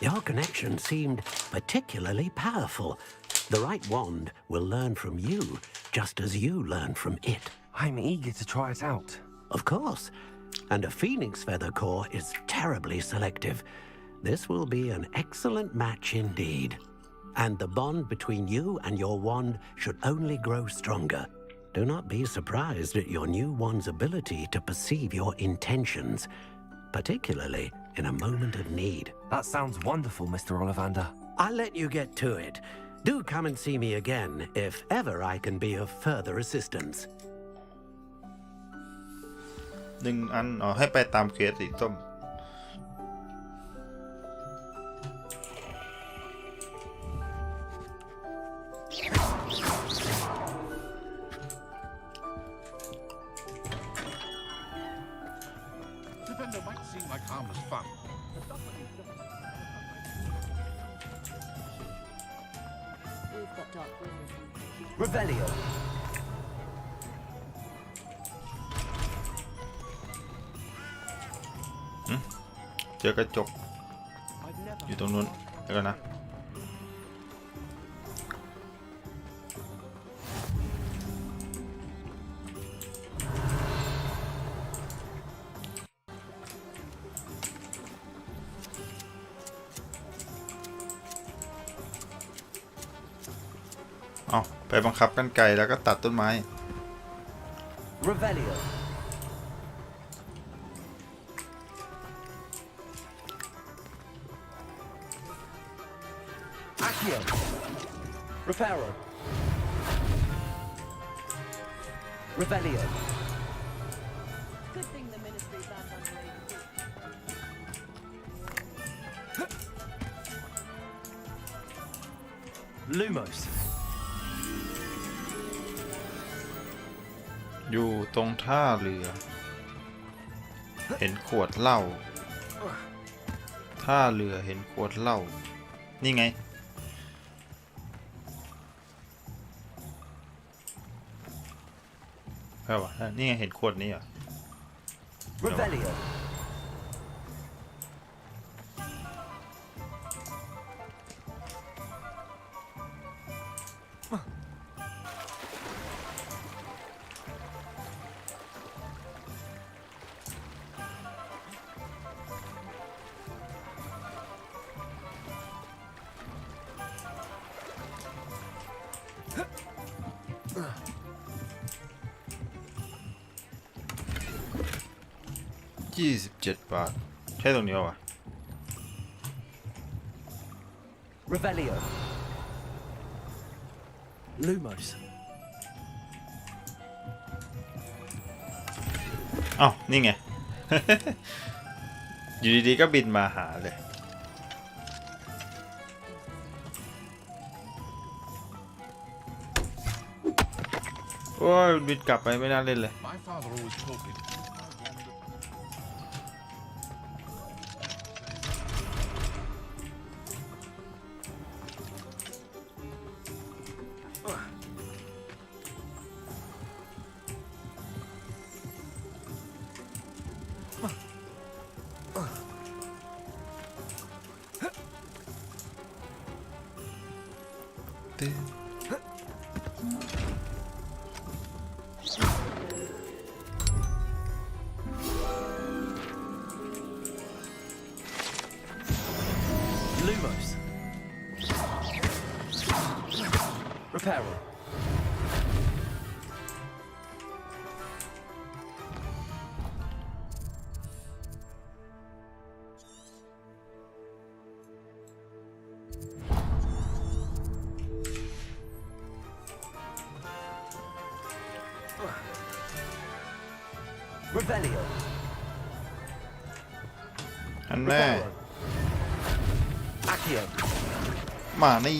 Your connection seemed particularly powerful. The right wand will learn from you, just as you learn from it. I'm eager to try it out. Of course. And a phoenix feather core is terribly selective. This will be an excellent match indeed. And the bond between you and your wand should only grow stronger. Do not be surprised at your new wand's ability to perceive your intentions, particularly in a moment of need. That sounds wonderful, Mr. Ollivander. I'll let you get to it. Do come and see me again if ever I can be of further assistance. 1 อันให้ไปตามเควสสีส้มRevelio. เจอกระจกอยู่ตรงนู้นเดี๋ยวกันนะเอาไปบังคับกันไกลแล้วก็ตัดต้นไม้ Revelio. Accio. Reparo. Revelio. Good thing the ministry's not unready. Lumos. อยู่ตรงท่าเรือเห็นขวดเหล้าท่าเรือเห็นขวดเหล้านี่ไงใช่ป่ะนี่ไงเห็นขวดนี้อ่ะ Revelio. $27 ใช่ตรงนี้วะ Revelio. Lumos. อ้าวนี่ไง อยู่ดีๆก็บินมาหาเลยโอ้ยบินกลับไปไม่น่าเล่นเลย Revelio. Lumos. Reparo. Revelio. อันแน่ Accio. มานี่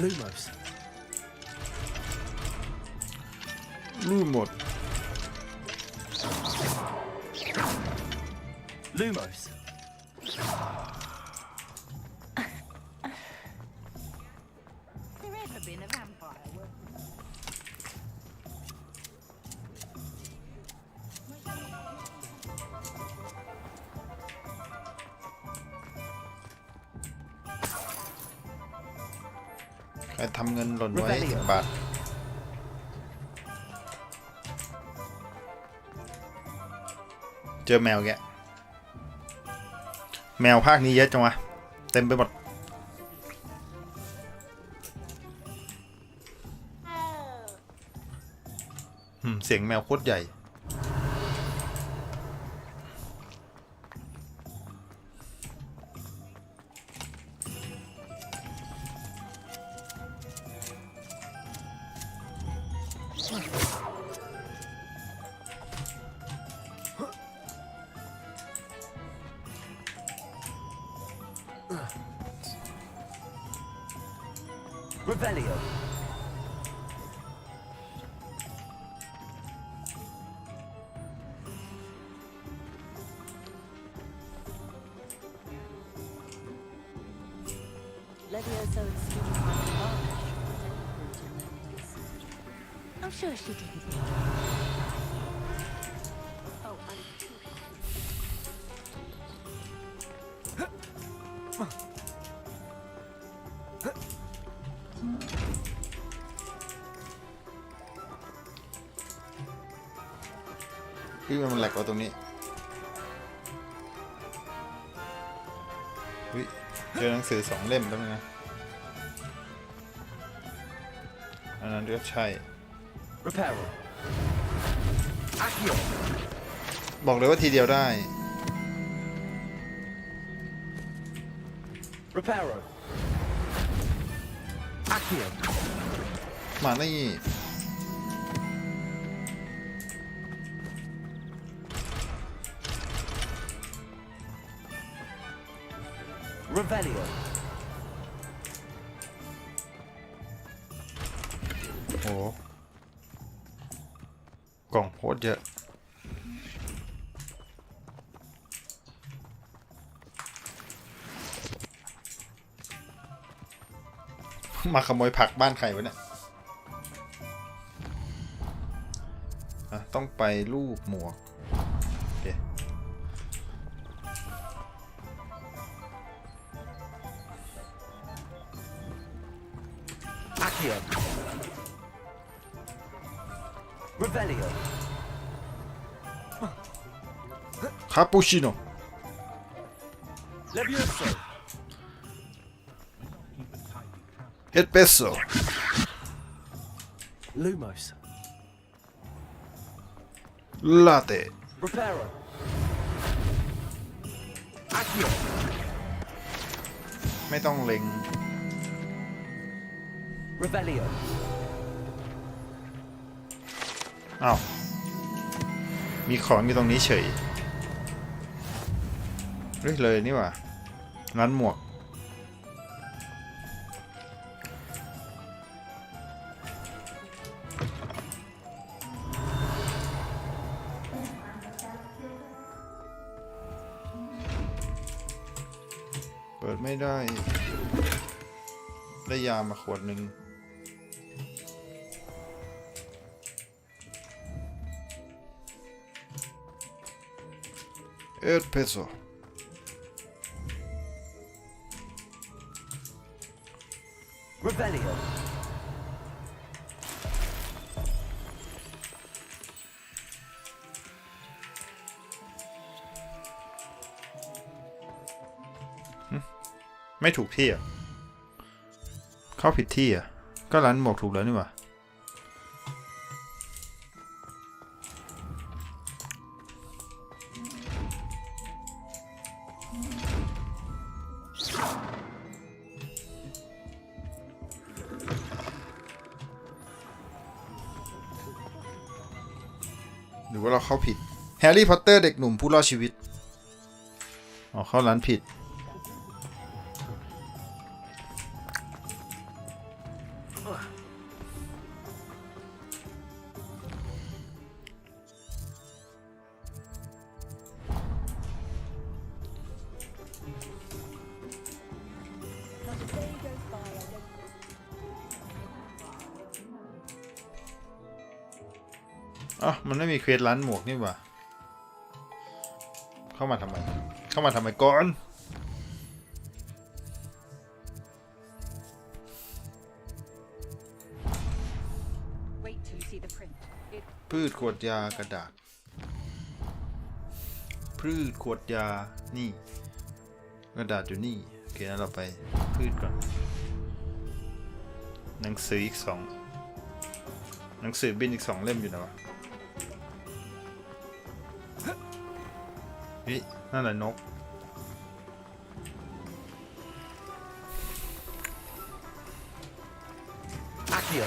Lumos. รู้หมด Lumos. There ever been a vampire? ใครทำเงินหล่นไว้10 บาท เจอแมวแกแมวภาคนี้เยอะจังวะ เต็มไปหมดเสียงแมวโคตรใหญ่ Revelio. Levioso and Stephen I'm sure she didn't mean it. Oh, I'm tooพี่มันแหลกเอาตรงนี้วิเจอหนังสือ2 เล่มแล้วนะอันนั้นก็ใช่ Reparo. Accio. บอกเลยว่าทีเดียวได้ Reparo. Accio. มานี่ Revelio. โอ้กล่องโคตรเยอะ มาขโมยผักบ้านใครวะเนี่ยต้องไปรูปหมวกโอเค Accio. Revelio. คาปูชิโน่ Levioso. เอสเปรสโซ่ Lumos. ลาเต้ Reparo. Accio. ไม่ต้องเล็ง Revelio. อ้าวมีของอยู่ตรงนี้เฉยเฮ้ยเลยนี่หว่าร้านหมวกเปิดไม่ได้ได้ยามาขวดหนึ่ง 8 peso Rebellion. ไม่ถูกที่อ่ะเข้าผิดที่อ่ะก็ร้านหมวกถูกแล้วนี่หว่าหรือว่าเราเข้าผิดแฮร์รี่พอตเตอร์เด็กหนุ่มผู้รอดชีวิตอ๋อเข้าร้านผิดอ๋อมันไม่มีเควสร้านหมวกนี่หว่าเข้ามาทำไมก่อนพืชขวดยากระดาษพืชขวดยานี่กระดาษอยู่นี่โอเคนะเราไปพืชก่อนหนังสืออีก2หนังสือบินอีก2เล่มอยู่นะวะนี่นั่นแหละนกอาเคีย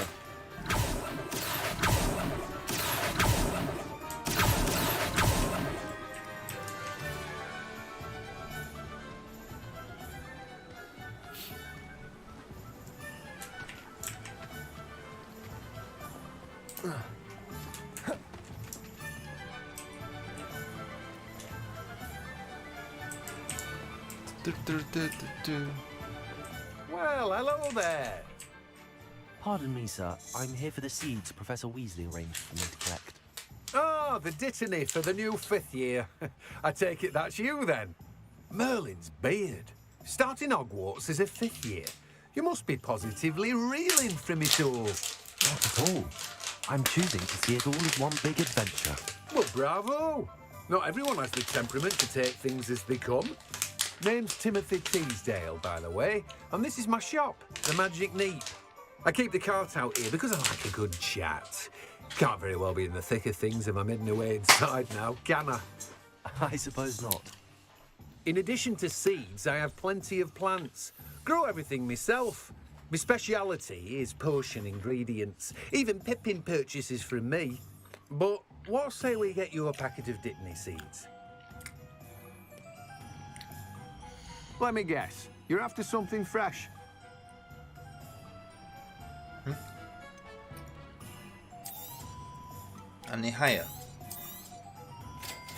Well, hello there. Pardon me, sir. I'm here for the seeds Professor Weasley arranged for me to collect. Ah, the dittany for the new 5th year. I take it that's you then. Merlin's beard. Starting Hogwarts as a 5th year. You must be positively reeling from it all. Not at all. I'm choosing to see it all as one big adventure. Well, bravo. Not everyone has the temperament to take things as they come. Name's Timothy Teasdale, by the way, and this is my shop, the Magic Neep. I keep the cart out here because I like a good chat. Can't very well be in the thick of things if I'm hidden away inside now, can I? I suppose not. In addition to seeds, I have plenty of plants. Grow everything myself. My speciality is potion ingredients. Even Pippin purchases from me. But what say we get you a packet of Dittany seeds? Let me guess. You're after something fresh.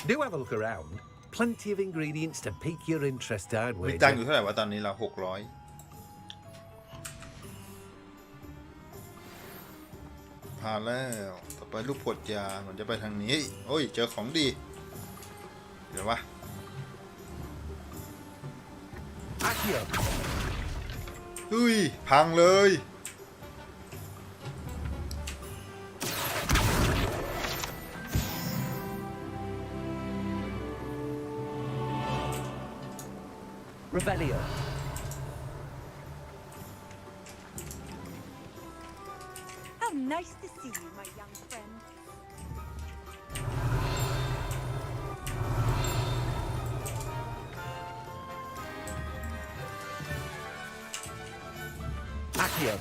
Do have a look around. Plenty of ingredients to pique your interest, I'd มี wager. ตังค์อยู่เท่าไหร่วะตอนนี้เรา600ผ่านแล้วต่อไปลูกขวดยามันจะไปทางนี้โอ้ยเจอของดีเดี๋ยววะอุ้ยพังเลย Rebellion. How nice to see you, my young friend. Accio.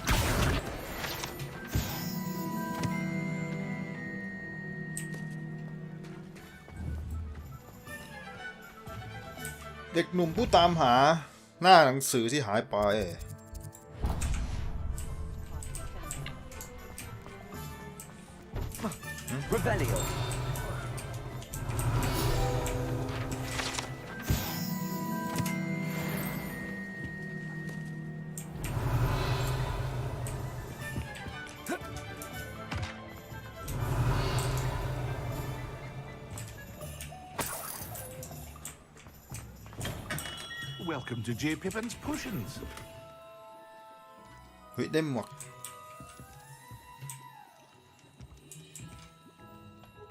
เด็กหนุ่มผู้ตามหาหน้าหนังสือที่หายไป Rebellion. welcome to J. Pippin's Potions. เฮ้ยได้หมวก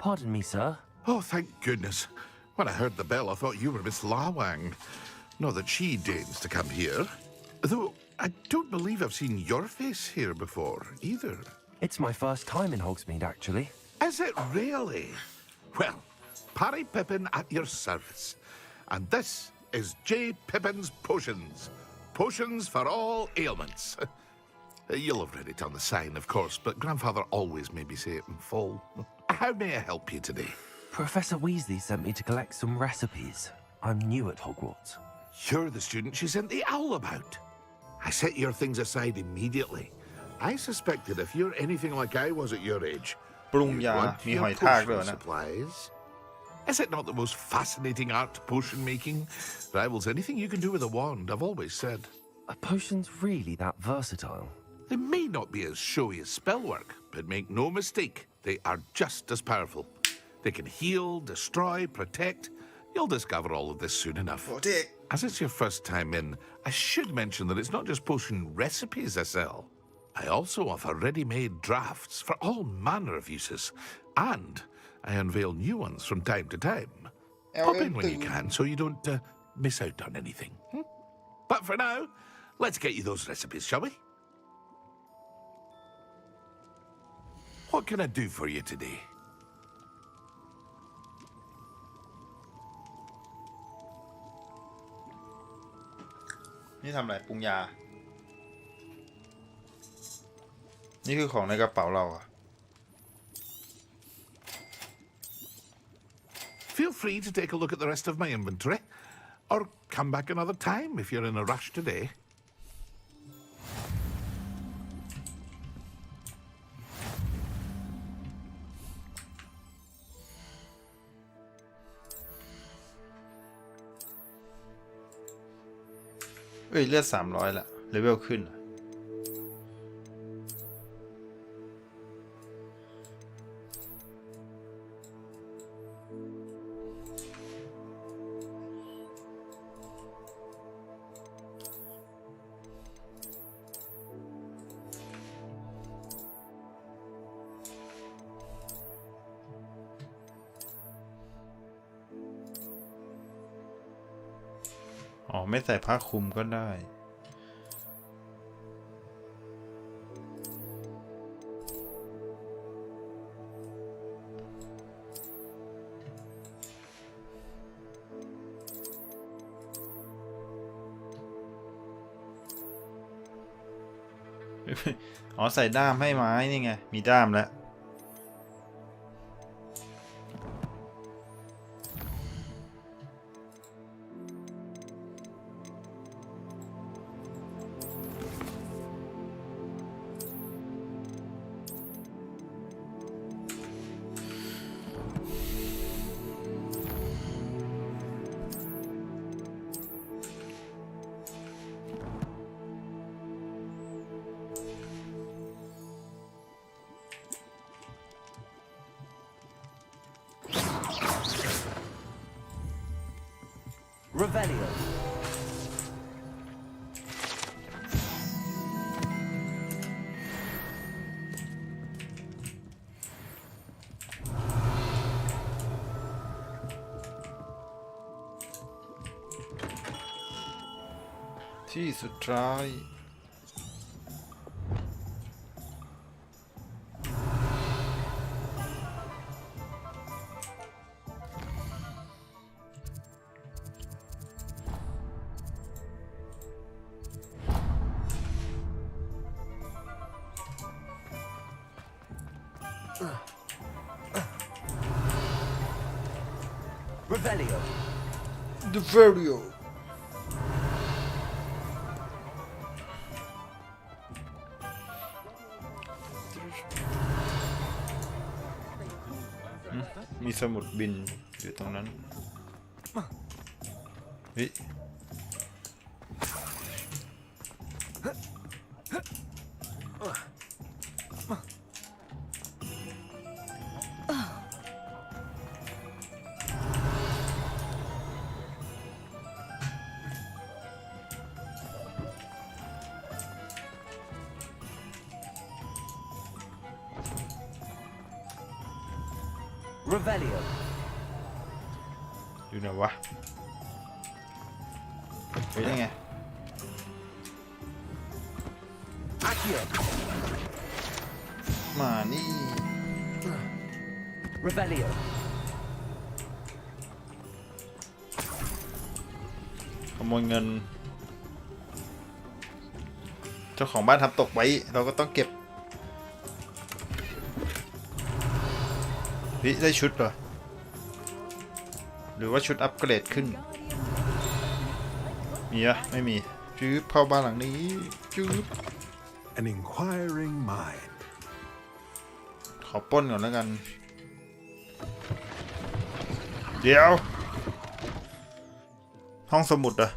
Pardon me, sir. Oh, thank goodness. When I heard the bell, I thought you were Miss Lawang. Not that she deigns to come here. Though I don't believe I've seen your face here before, either. It's my first time in Hogsmeade, actually. Is it really? Well, Parry Pippin at your service. And this is J. Pippin's Potions. Potions for all ailments. You'll have read it on the sign, of course, but Grandfather always made me say it in full. How may I help you today? Professor Weasley sent me to collect some recipes. I'm new at Hogwarts. You're the student she sent the owl about. I set your things aside immediately. I suspected if you're anything like I was at your age, ปรุงยา you'd มี want หอย your ทากด้วย potion นะ supplies. Is it not the most fascinating art, potion making? Rivals anything you can do with a wand, I've always said. Are potions really that versatile? They may not be as showy as spellwork, but make no mistake, they are just as powerful. They can heal, destroy, protect. You'll discover all of this soon enough. As it's your first time in, I should mention that it's not just potion recipes I sell. I also offer ready-made drafts for all manner of uses, and I unveil new ones from time to time. Pop in when you can so you don't miss out on anything. But for now, let's get you those recipes, shall we? What can I do for you today?นี่ทำอะไรปรุงยา นี่คือของในกระเป๋าเราอะ Feel free to take a look at the rest of my inventory, or come back another time if you're in a rush today.เอ้ยเลือด300ละเลเวลขึ้นอ๋อไม่ใส่ผ้าคลุมก็ได้ อ๋อใส่ด้ามให้ไม้นี่ไงมีด้ามแล้ว Revelio.ที่สุดท้ายRevelio. The Vario มีสมุดบินอยู่ตรงนั้นเฮ้ย Revelio. อยู่ไหนวะไปได้ไง Accio. มานี่ Revelio. ขโมยเงินเจ้าของบ้านทำตกไว้เราก็ต้องเก็บได้ชุดเหรอหรือว่าชุดอัปเกรดขึ้นมีอะไม่มีจื๊บเข้าบ้านหลังนี้จื๊บ An inquiring mind ขอปล้นก่อนแล้วกันเดี๋ยวห้องสมุดอะ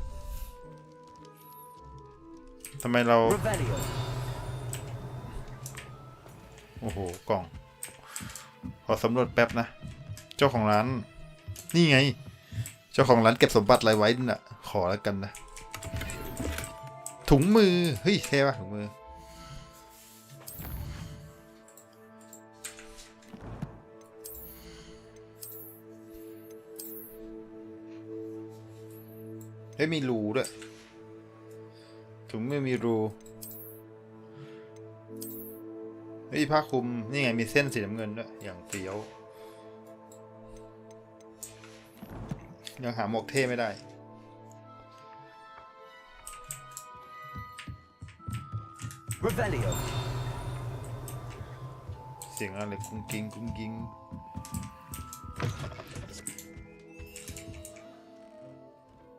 ทำไมเราโอ้โหกล่องขอสำรวจแป๊บนะเจ้าของร้านนี่ไงเจ้าของร้านเก็บสมบัติอะไรไว้น่ะขอแล้วกันนะถุงมือเฮ้ยเท่ป่ะถุงมือเฮ้ยมีรูด้วยถุงมือมีรูเฮ้ยผ้าคลุมนี่ไงมีเส้นสีน้ำเงินด้วยอย่างเฟี้ยวยังหาหมวกเท่ไม่ได้เสียงอะไรกุ้งกิ้งกุ้งกิ้ง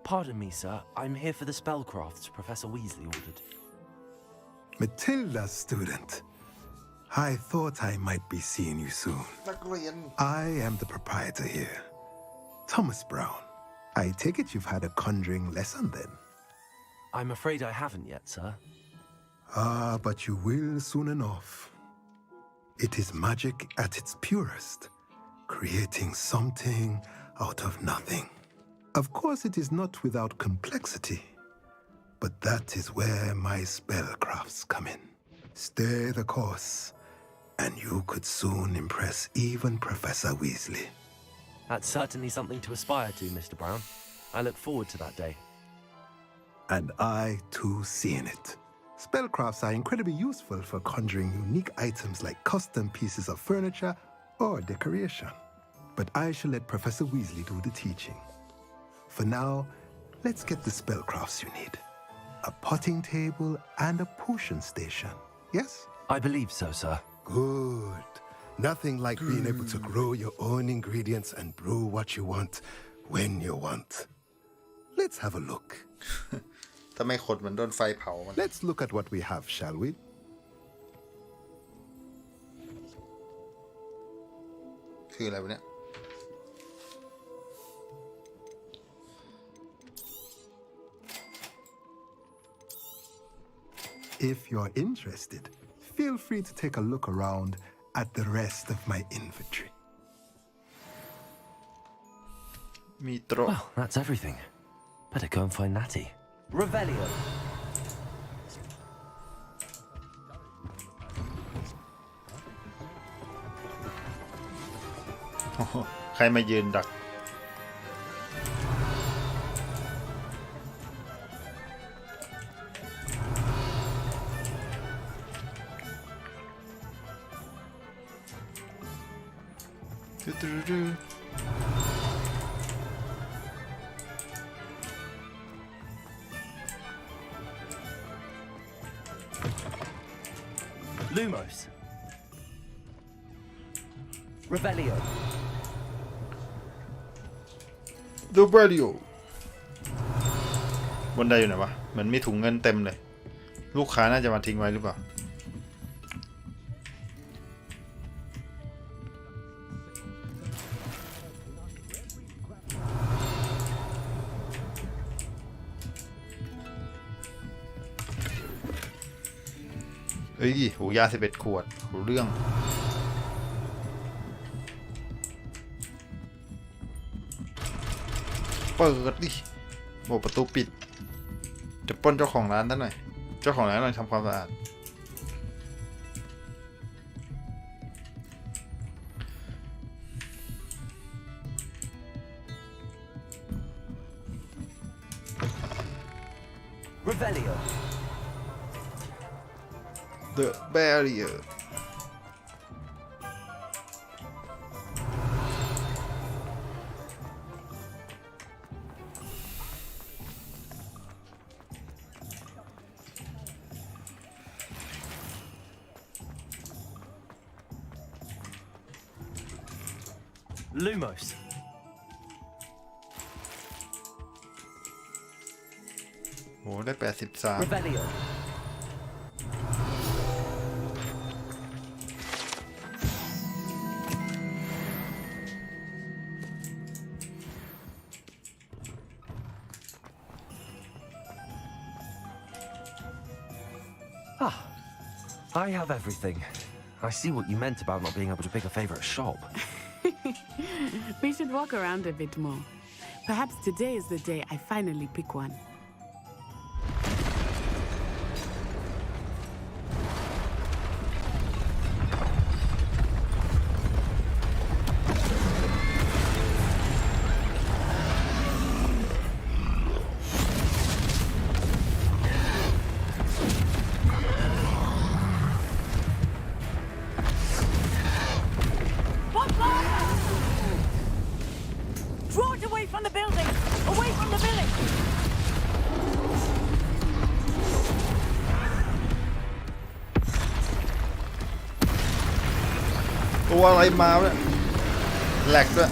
Pardon me, sir. I'm here for the spellcrafts Professor Weasley ordered. Matilda, student. I thought I might be seeing you soon. I am the proprietor here, Thomas Brown. I take it you've had a conjuring lesson then? I'm afraid I haven't yet, sir. Ah, but you will soon enough. It is magic at its purest, creating something out of nothing. Of course, it is not without complexity, but that is where my spellcrafts come in. Stay the course, and you could soon impress even Professor Weasley. That's certainly something to aspire to, Mr. Brown. I look forward to that day. And I, too, see in it. Spellcrafts are incredibly useful for conjuring unique items like custom pieces of furniture or decoration. But I shall let Professor Weasley do the teaching. For now, let's get the spellcrafts you need. A potting table and a potion station, yes? I believe so, sir. Good. Nothing like being able to grow your own ingredients and brew what you want when you want. Let's have a look. ถ้าไม่ขดมันโดนไฟเผา Let's look at what we have, shall we? คืออะไรวะเนี่ย If you're interested, feel free to take a look around at the rest of my inventory. มีโต๊ะ Well, that's everything. Better go and find Natty. Revelio. ใครมายืนดัก Lumos. Revelio. The radio บนไดอยู่ไหนวะเหมือนมีถุงเงินเต็มเลยลูกค้าน่าจะมาทิ้งไว้หรือเปล่าเอ้ยโหยา11 ขวดโหเรื่องเปิดดิโบประตูปิดจะปล้นเจ้าของร้านท่านหน่อยเจ้าของร้านหน่อยทำความสะอาด Revelio. The barrier. Lumos. โอ้ได้83 Revelio. I have everything. I see what you meant about not being able to pick a favorite shop. We should walk around a bit more. Perhaps today is the day I finally pick one. Draw it away from the building! Away from the village! ตัวอะไรมาเนี่ยแหลกด้วย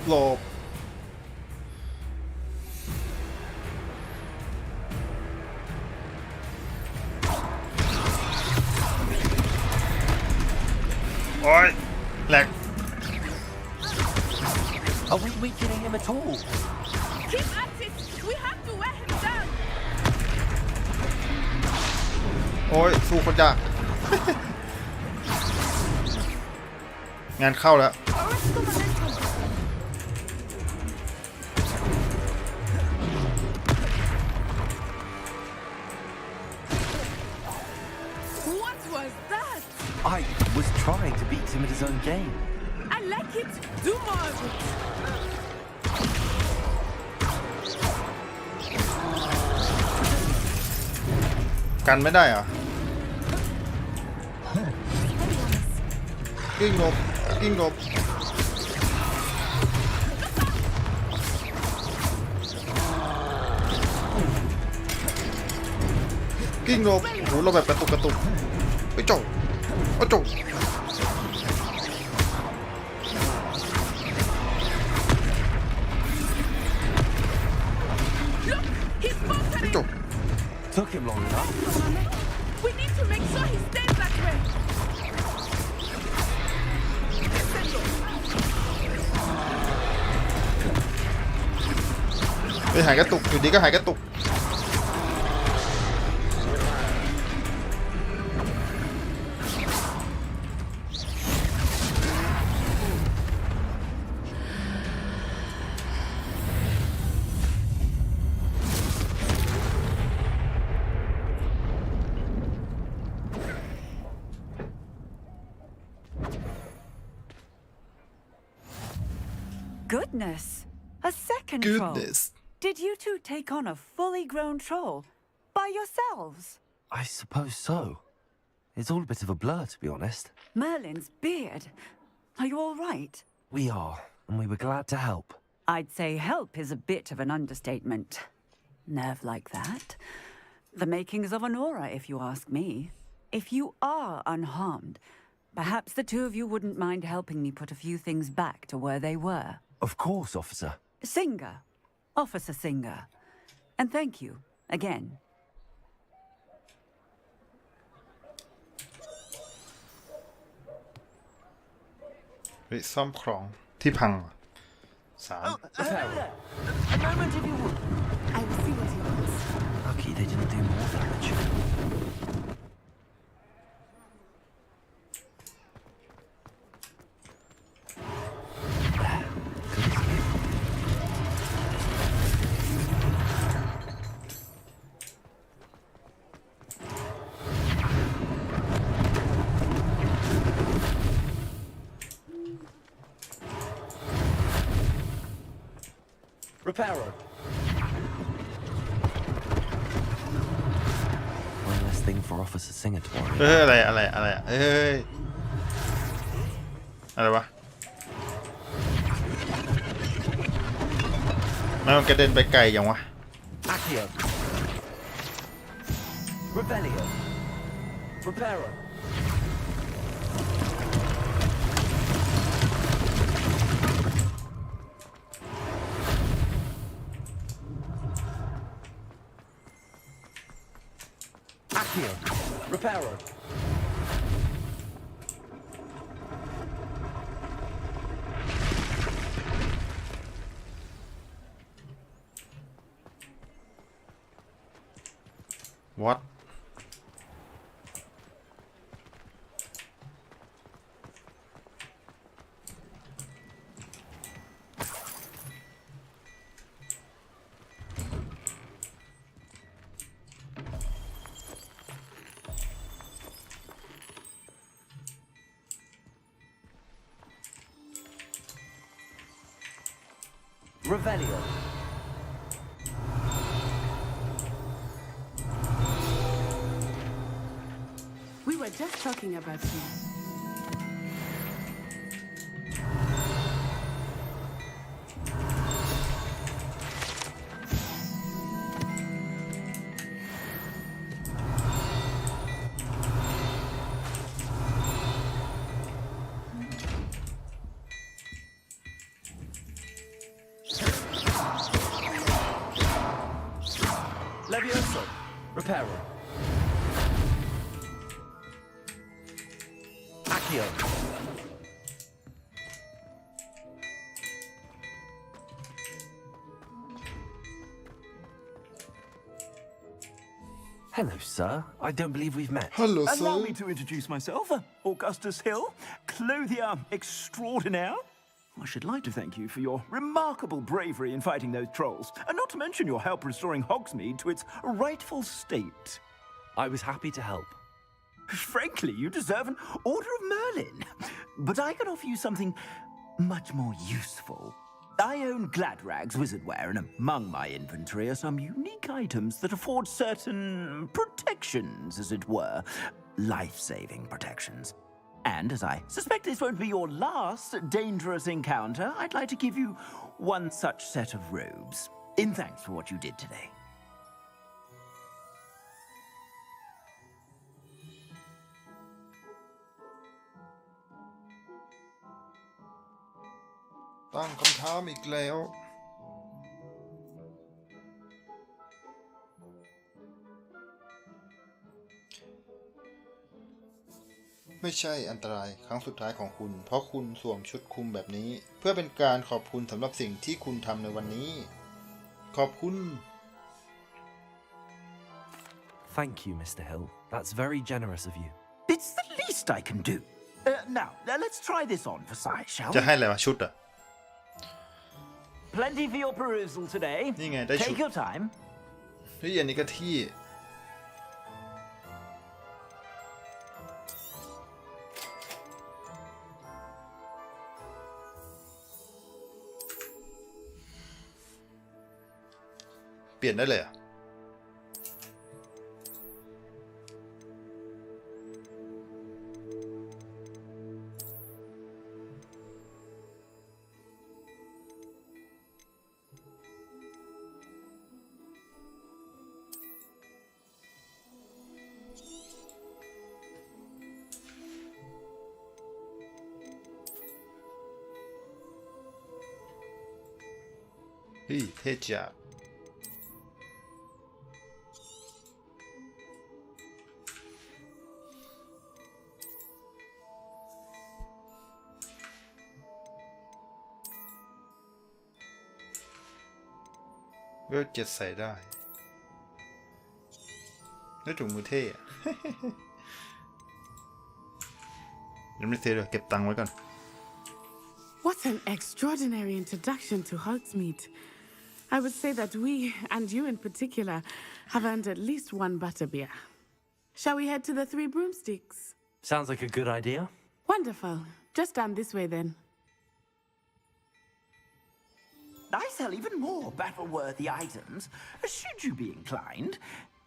หลบโอ้ยแหลก Are we weakening him at all? Keep at it! We have to wear him down! โอ้ยสู้คนยาก งานเข้าแล้ว What was that? I was trying to beat him at his own game. I like it! Do more of it! กันไม่ได้เหรอกิ้งหลบกิ้งหลบกิ้งหลบโอ้โหเราแบบกระตุกกระตุกไปจ่อเอาจ่อไปจ่อ Took him long enough. We need to make sure he stays that way. ไปหายกระตุกอยู่ดีก็หายกระตุก Goodness! A second troll. Goodness. Did you two take on a fully grown troll by yourselves? I suppose so. It's all a bit of a blur, to be honest. Merlin's beard. Are you all right? We are, and we were glad to help. I'd say help is a bit of an understatement. Nerve like that. The makings of an aura, if you ask me. If you are unharmed, perhaps the two of you wouldn't mind helping me put a few things back to where they were. Of course, officer. Singer. Officer Singer. And thank you, again. ไปซ่อมของที่พัง3 A moment if you would. I will see what he wants. Lucky they didn't do more damage. Reparo. One less thing for Officer Singer to worry. อะไรอะไรวะมันกระเด็นไปไกลยังวะ Accio. Rebellion. Reparo. Accio. Reparo. What? Revelio. We were just talking about you. Levioso. Reparo. Accio. Hello, sir. I don't believe we've met. Hello, Allow sir. me to introduce myself, Augustus Hill, clothier extraordinaire. I should like to thank you for your remarkable bravery in fighting those trolls, and not to mention your help restoring Hogsmeade to its rightful state. I was happy to help. Frankly, you deserve an Order of Merlin. But I can offer you something much more useful. I own Gladrag's wizardware, and among my inventory are some unique items that afford certain protections, as it were. Life-saving protections. And as I suspect this won't be your last dangerous encounter, I'd like to give you one such set of robes, in thanks for what you did today. ตั้งคำถามอีกแล้ว ไม่ใช่อันตรายครั้งสุดท้ายของคุณ เพราะคุณสวมชุดคลุมแบบนี้ เพื่อเป็นการขอบคุณสำหรับสิ่งที่คุณทำในวันนี้ ขอบคุณ Thank you, Mr. Hill. That's very generous of you. It's the least I can do. Now, let's try this on for size, shall จะ we? ให้อะไรวะชุดอ่ะ Plenty for your perusal today. นี่ไงได้ชุด Take your time. เฮ้ยอันนี้ก็ที่ เปลี่ยนได้เลยอ่ะ เฮ้ยเท่จัดเวล7ใส่ได้แล้วถุงมือเท่อะ ยังไม่เท่เลยเก็บตังค์ไว้ก่อน What an extraordinary introduction to Hogsmeade. I would say that we, and you in particular, have earned at least one butterbeer. Shall we head to the Three Broomsticks? Sounds like a good idea. Wonderful. Just down this way then. I sell even more battle-worthy items. Should you be inclined,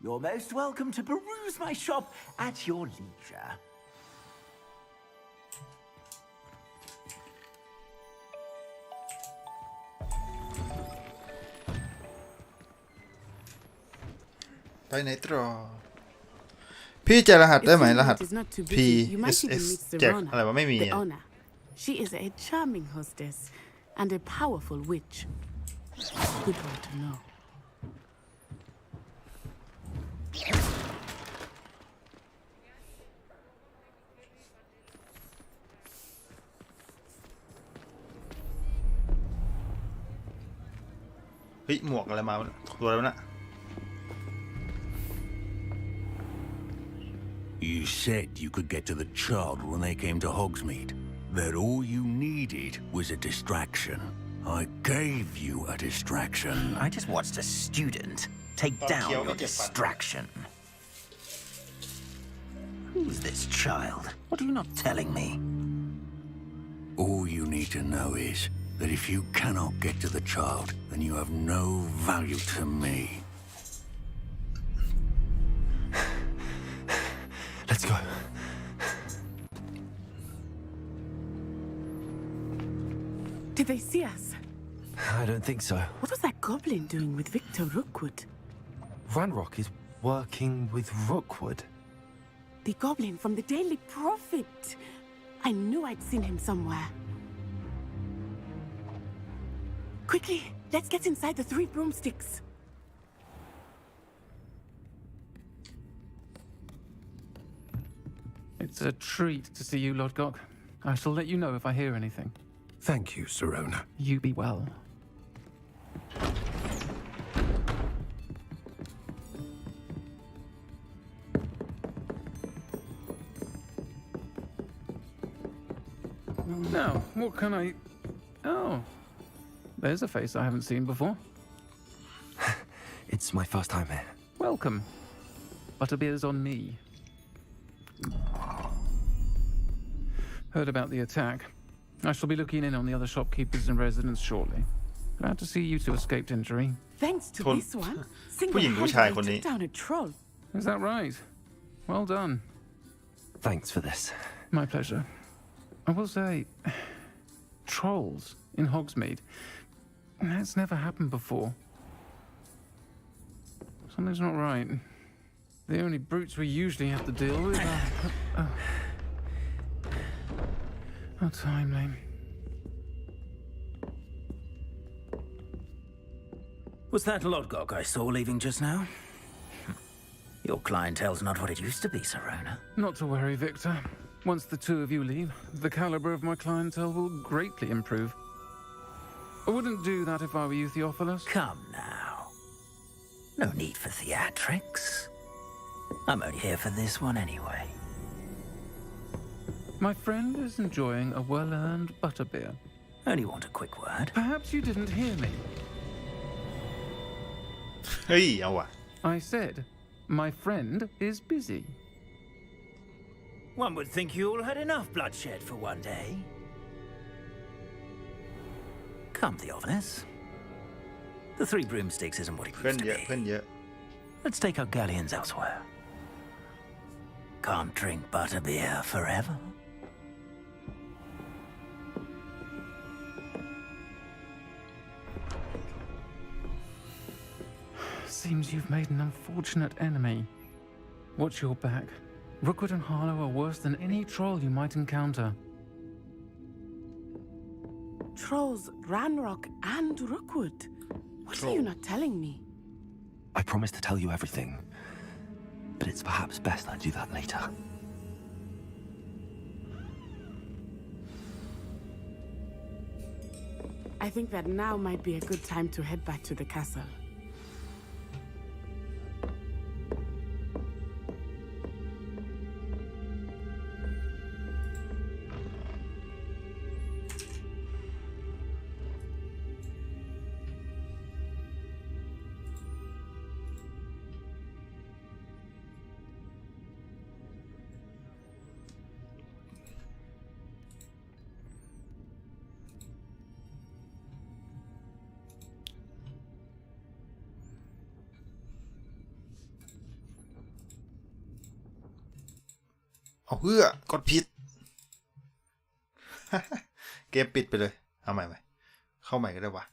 you're most welcome to peruse my shop at your leisure. ไปไหนต่อพี่แจกรหัสได้ไหมรหัส P S S แจกอะไรวะไม่มี She is a charming hostess and a powerful witch. Good one to know. เฮ้ยหมวกอะไรมาตัวแล้วนะ You said you could get to the child when they came to Hogsmeade. That all you needed was a distraction. I gave you a distraction. I just watched a student take down your distraction. Who's this child? What are you not telling me? All you need to know is that if you cannot get to the child, then you have no value to me. Let's go. Did they see us? I don't think so. What was that goblin doing with Victor Rookwood? Ranrock is working with Rookwood. The goblin from the Daily Prophet. I knew I'd seen him somewhere. Quickly, let's get inside the 3 broomsticks. It's a treat to see you, Lord Gok. I shall let you know if I hear anything. Thank you, Sirona. You be well. Now, what can I... Oh, there's a face I haven't seen before. It's my first time here. Welcome. Butterbeer's on me. Heard about the attack. I shall be looking in on the other shopkeepers and residents shortly. Glad to see you two escaped injury. Thanks to this one, ผู้หญิงผู้ชายคนนี้ took down a troll. Is that right? Well done. Thanks for this. My pleasure. I will say, trolls in Hogsmeade. That's never happened before. Something's not right. The only brutes we usually have to deal with are... How timely. Was that Lodgok I saw leaving just now? Your clientele's not what it used to be, Sirona. Not to worry, Victor. Once the two of you leave, the caliber of my clientele will greatly improve. I wouldn't do that if I were you, Theophilus. Come now. No need for theatrics. I'm only here for this one anyway. My friend is enjoying a well-earned butterbeer. Only want a quick word. Perhaps you didn't hear me. เฮ้ยเอาว่ะ I said, my friend is busy. One would think you all had enough bloodshed for one day. Come, Theophilus. The 3 broomsticks isn't what it เพื่อน used to เยอะ be. เพื่อนเยอะ Let's take our galleons elsewhere. Can't drink butterbeer forever. Seems you've made an unfortunate enemy. Watch your back. Rookwood and Harlow are worse than any troll you might encounter. Trolls, Ranrock, and Rookwood. What are you not telling me? I promise to tell you everything, but it's perhaps best I do that later. I think that now might be a good time to head back to the castle. เอากดผิด เกมปิดไปเลยเอาใหม่เข้าใหม่ก็ได้วะ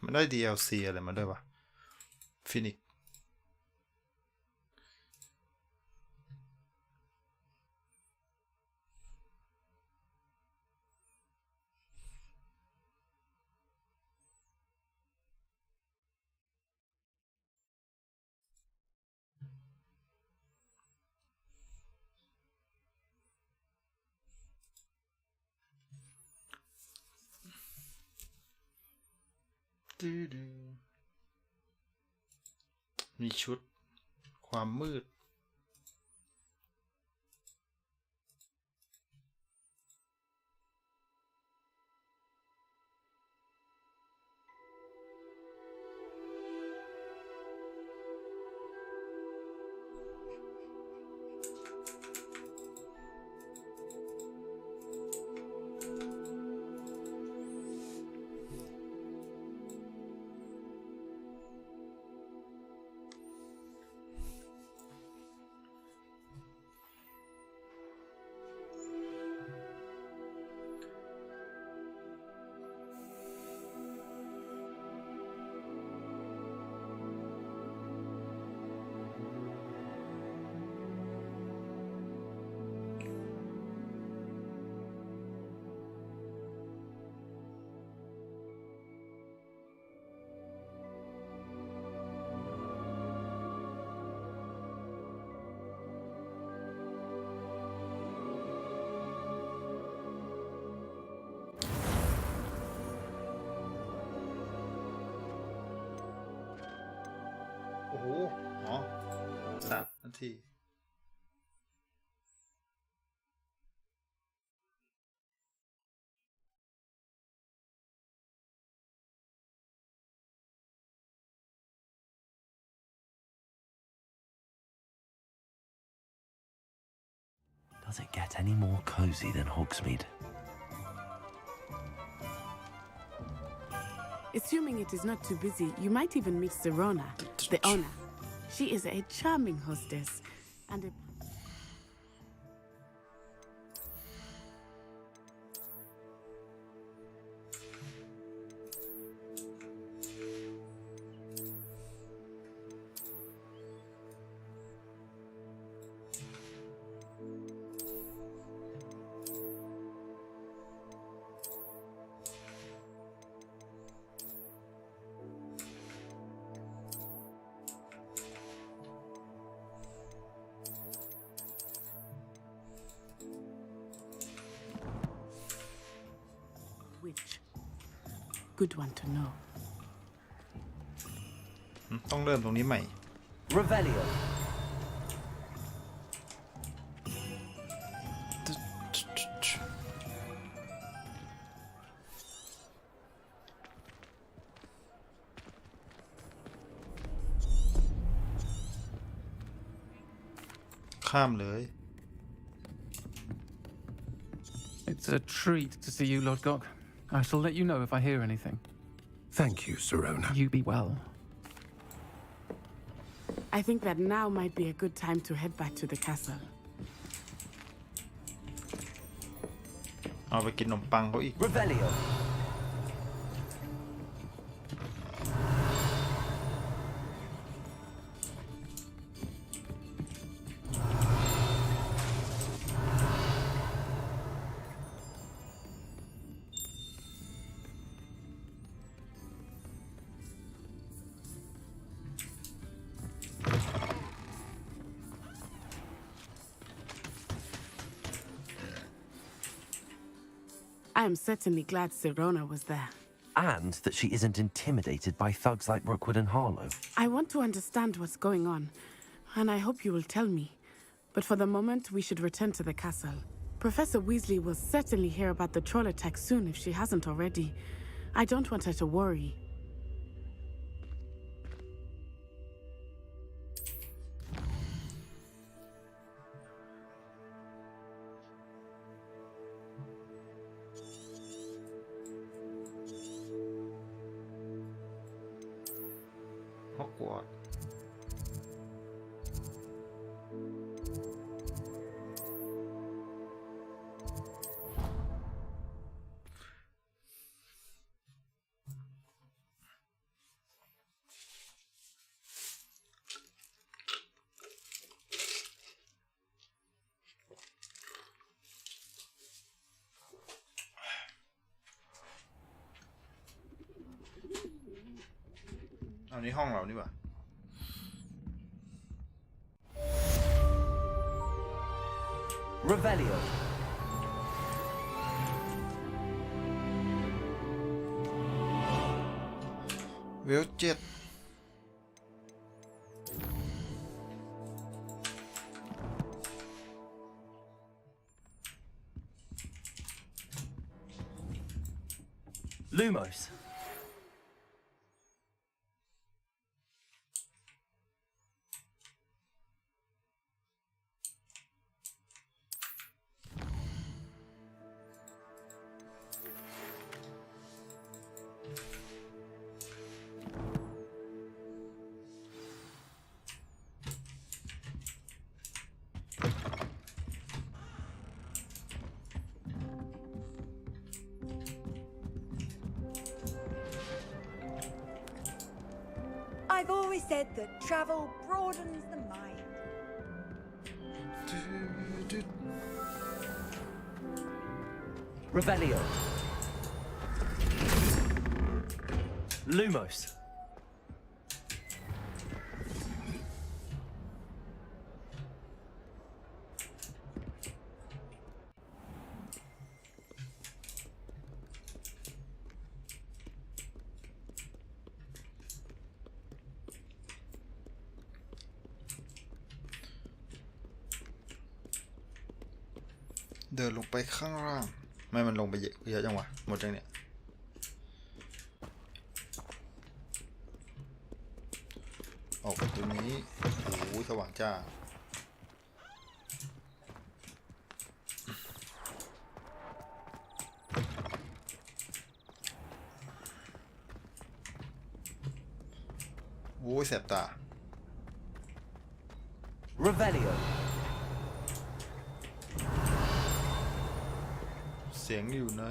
มันได้ DLC อะไรมาด้วยวะฟินิกมีชุดความมืดโอ้โห3 นาที Does it get any more cozy than Hogsmeade? Assuming it is not too busy, you might even meet Serona, the owner. She is a charming hostess and a... Good one to know. ต้องเริ่มตรงนี้ใหม่ Revelio. ข้ามเลย It's a treat to see you, Lord Gok. I shall let you know if I hear anything. Thank you, Serona. You be well. I think that now might be a good time to head back to the castle. เอาไปกินขนมปังเขาอีก Revelio. I am certainly glad Sirona was there. And that she isn't intimidated by thugs like Rookwood and Harlow. I want to understand what's going on, and I hope you will tell me. But for the moment, we should return to the castle. Professor Weasley will certainly hear about the troll attack soon if she hasn't already. I don't want her to worry. Hogwarts เอานี่ห้องเรานี่ป่ะ Revelio. Jet. Lumos. I've always said that travel broadens the mind. Revelio. Lumos.เดินลงไปข้างล่างไม่มันลงไปเยอะจังวะหมดจังเนี่ยออกประตูนี้โอ้ยสว่างจ้าโอ้ยแสบตา Revelio. เสียงอยู่ไหน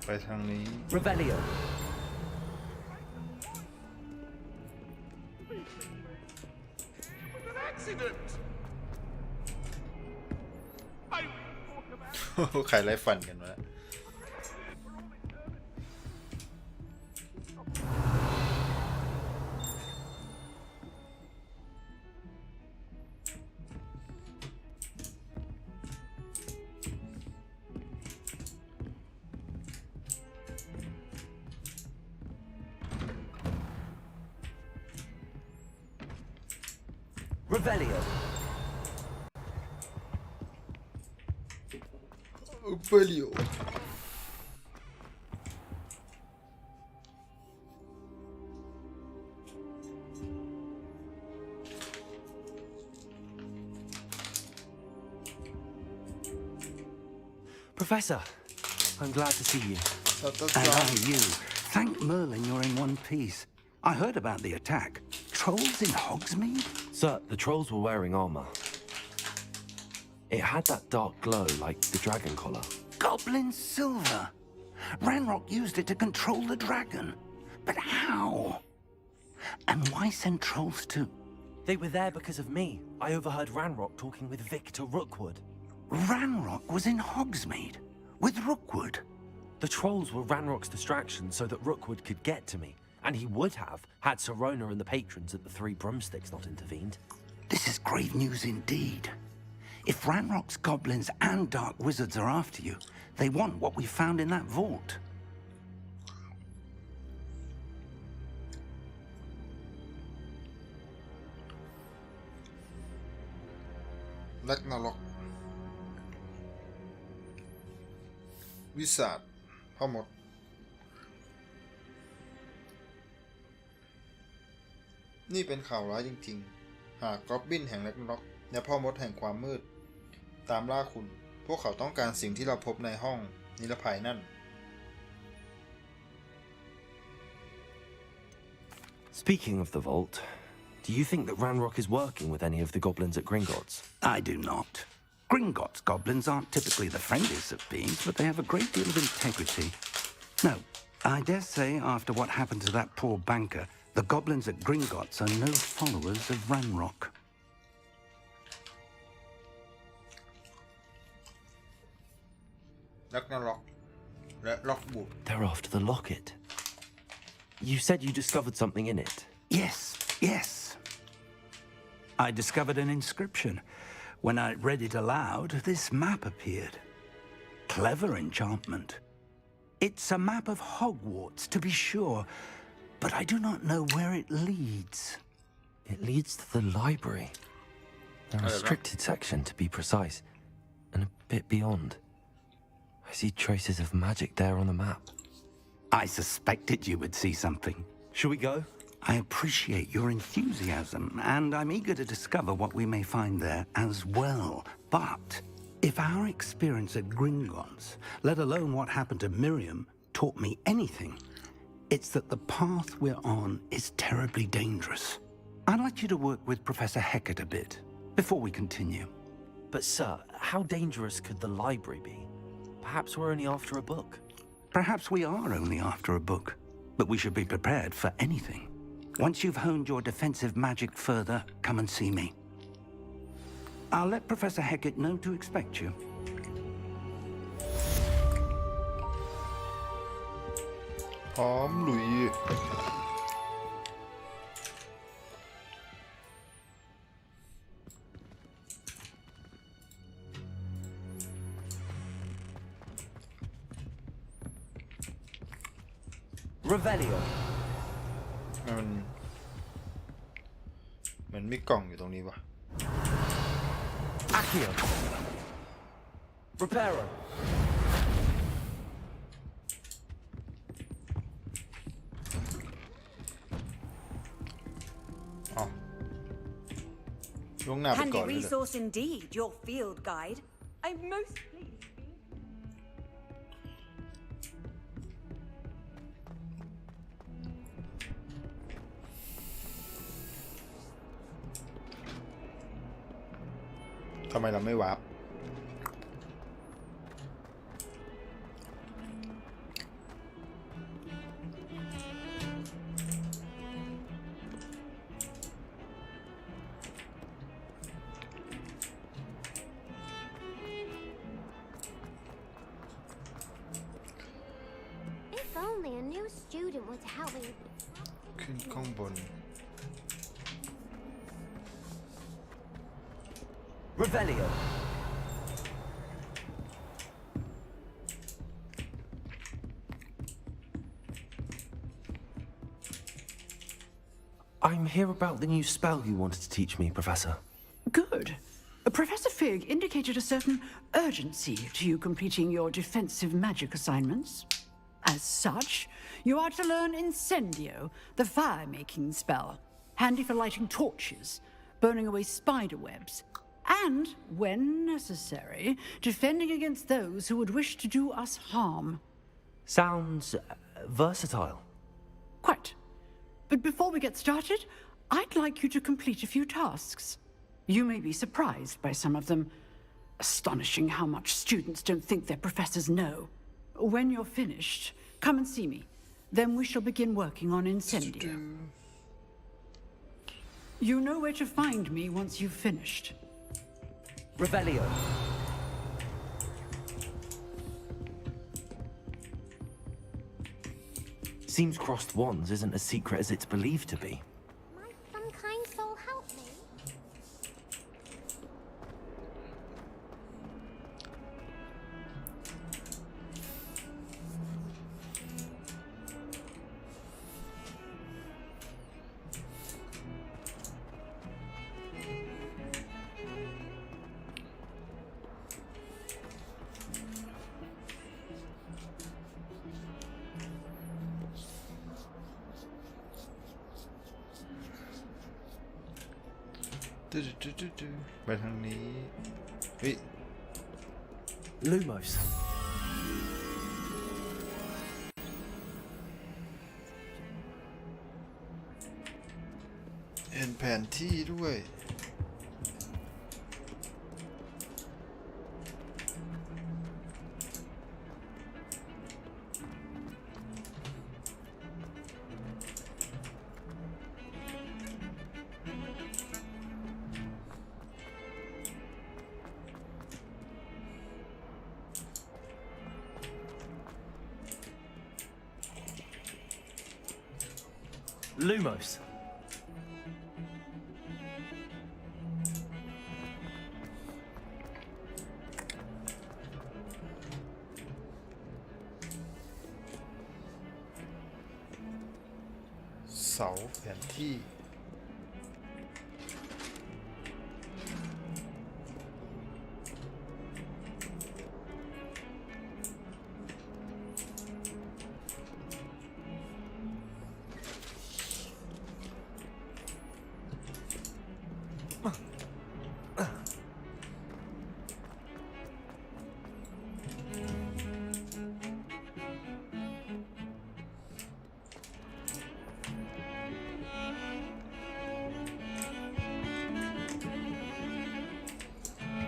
ไปทางนี้ Revelio. An accident. ใครไล่ฟันกันวะ Revelio. Revelio. Professor, I'm glad to see you. And are you? Thank Merlin you're in one piece. I heard about the attack. Trolls in Hogsmeade? Sir, the trolls were wearing armor. It had that dark glow like the dragon collar. Goblin silver. Ranrock used it to control the dragon. But how? And why send trolls to... They were there because of me. I overheard Ranrock talking with Victor Rookwood. Ranrock was in Hogsmeade? With Rookwood? The trolls were Ranrock's distraction so that Rookwood could get to me. And he would have, had Sirona and the patrons at the Three Broomsticks not intervened. This is grave news indeed. If Ranrock's goblins and dark wizards are after you, they want what we found in that vault. Ragnarok วิสาทพ่อมดนี่เป็นข่าวร้ายจริงๆหากกอบบินแห่งแร็กนาร็อกและพ่อมดแห่งความมืดตามล่าคุณพวกเขาต้องการสิ่งที่เราพบในห้องนิรภัยนั่น Speaking of the vault, do you think that Ranrock is working with any of the goblins at Gringotts? I do not. Gringotts goblins aren't typically the friendliest of beings, but they have a great deal of integrity. No, I dare say after what happened to that poor banker, the goblins at Gringotts are no followers of Ranrock. Ragnarok และ Lockwood. They're after the locket. You said you discovered something in it. Yes, yes. I discovered an inscription. When I read it aloud, this map appeared. Clever enchantment. It's a map of Hogwarts, to be sure, but I do not know where it leads. It leads to the library. A restricted section, to be precise, and a bit beyond. I see traces of magic there on the map. I suspected you would see something. Shall we go? I appreciate your enthusiasm, and I'm eager to discover what we may find there as well. But if our experience at Gringotts, let alone what happened to Miriam, taught me anything, it's that the path we're on is terribly dangerous. I'd like you to work with Professor Hecat a bit before we continue. But sir, how dangerous could the library be? Perhaps we're only after a book. Perhaps we are only after a book, but we should be prepared for anything. Once you've honed your defensive magic further, come and see me. I'll let Professor Hecat know to expect you. Revelio. มันมีกล่องอยู่ตรงนี้วะ Accio. Reparo. อ๋อลงหน้าไปก่อน Handy เลย resource indeed, your field guide. I'm most pleased. ทำไมเราไม่วาร์ป If only a new student was helping. ขึ้นข้างบน Revelio. I'm here about the new spell you wanted to teach me, Professor. Professor Fig indicated a certain urgency to you completing your defensive magic assignments. As such, you are to learn Incendio, the fire-making spell, handy for lighting torches, burning away spider webs, and, when necessary, defending against those who would wish to do us harm. Sounds versatile. Quite. But before we get started, I'd like you to complete a few tasks. You may be surprised by some of them. Astonishing how much students don't think their professors know. When you're finished, come and see me. Then we shall begin working on Incendio. You know where to find me once you've finished. Revelio. Seems crossed wands isn't as secret as it's believed to be. Might some kind soul help me? .ไปทางนี้เฮ้ย Lumos. เห็นแผนที่ด้วย Lumos. Sáu แผนที่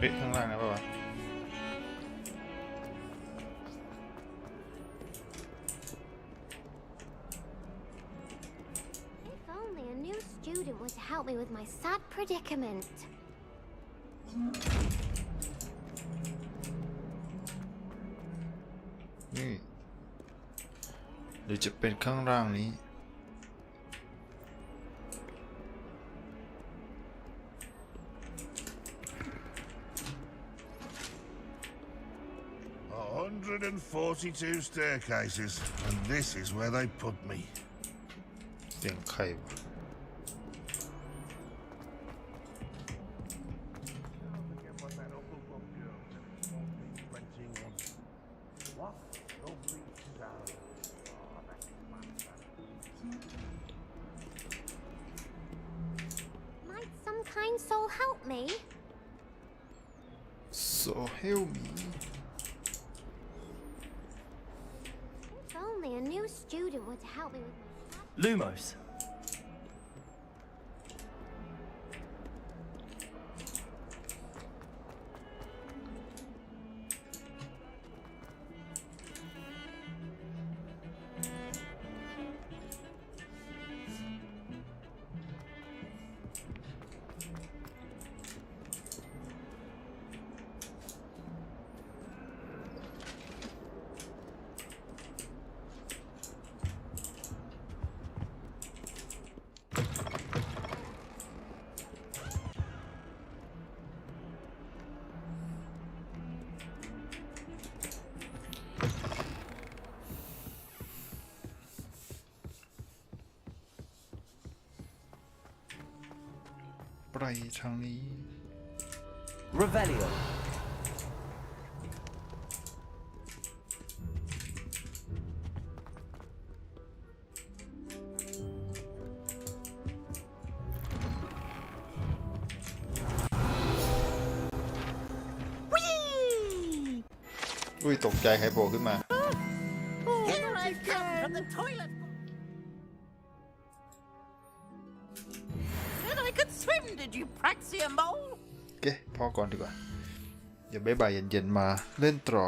เฮ้ยข้างล่างนะป่าวะ If only a new student would help me with my sad predicament. นี่หรือจะเป็นข้างล่างนี้ 142 staircases, and this is where they put me. เสียงใครวะ Might some kind soul help me? So help me. If only a new student would help me with my Lumos.ไปทางนี้ Revelio. อุ้ยตกใจใครโผล่ขึ้นมา Here I come from the toilet. And I could swim, did you, Praxia Mole? โอเคพอก่อนดีกว่า เดี๋ยวบ่ายๆเย็นๆมาเล่นต่อ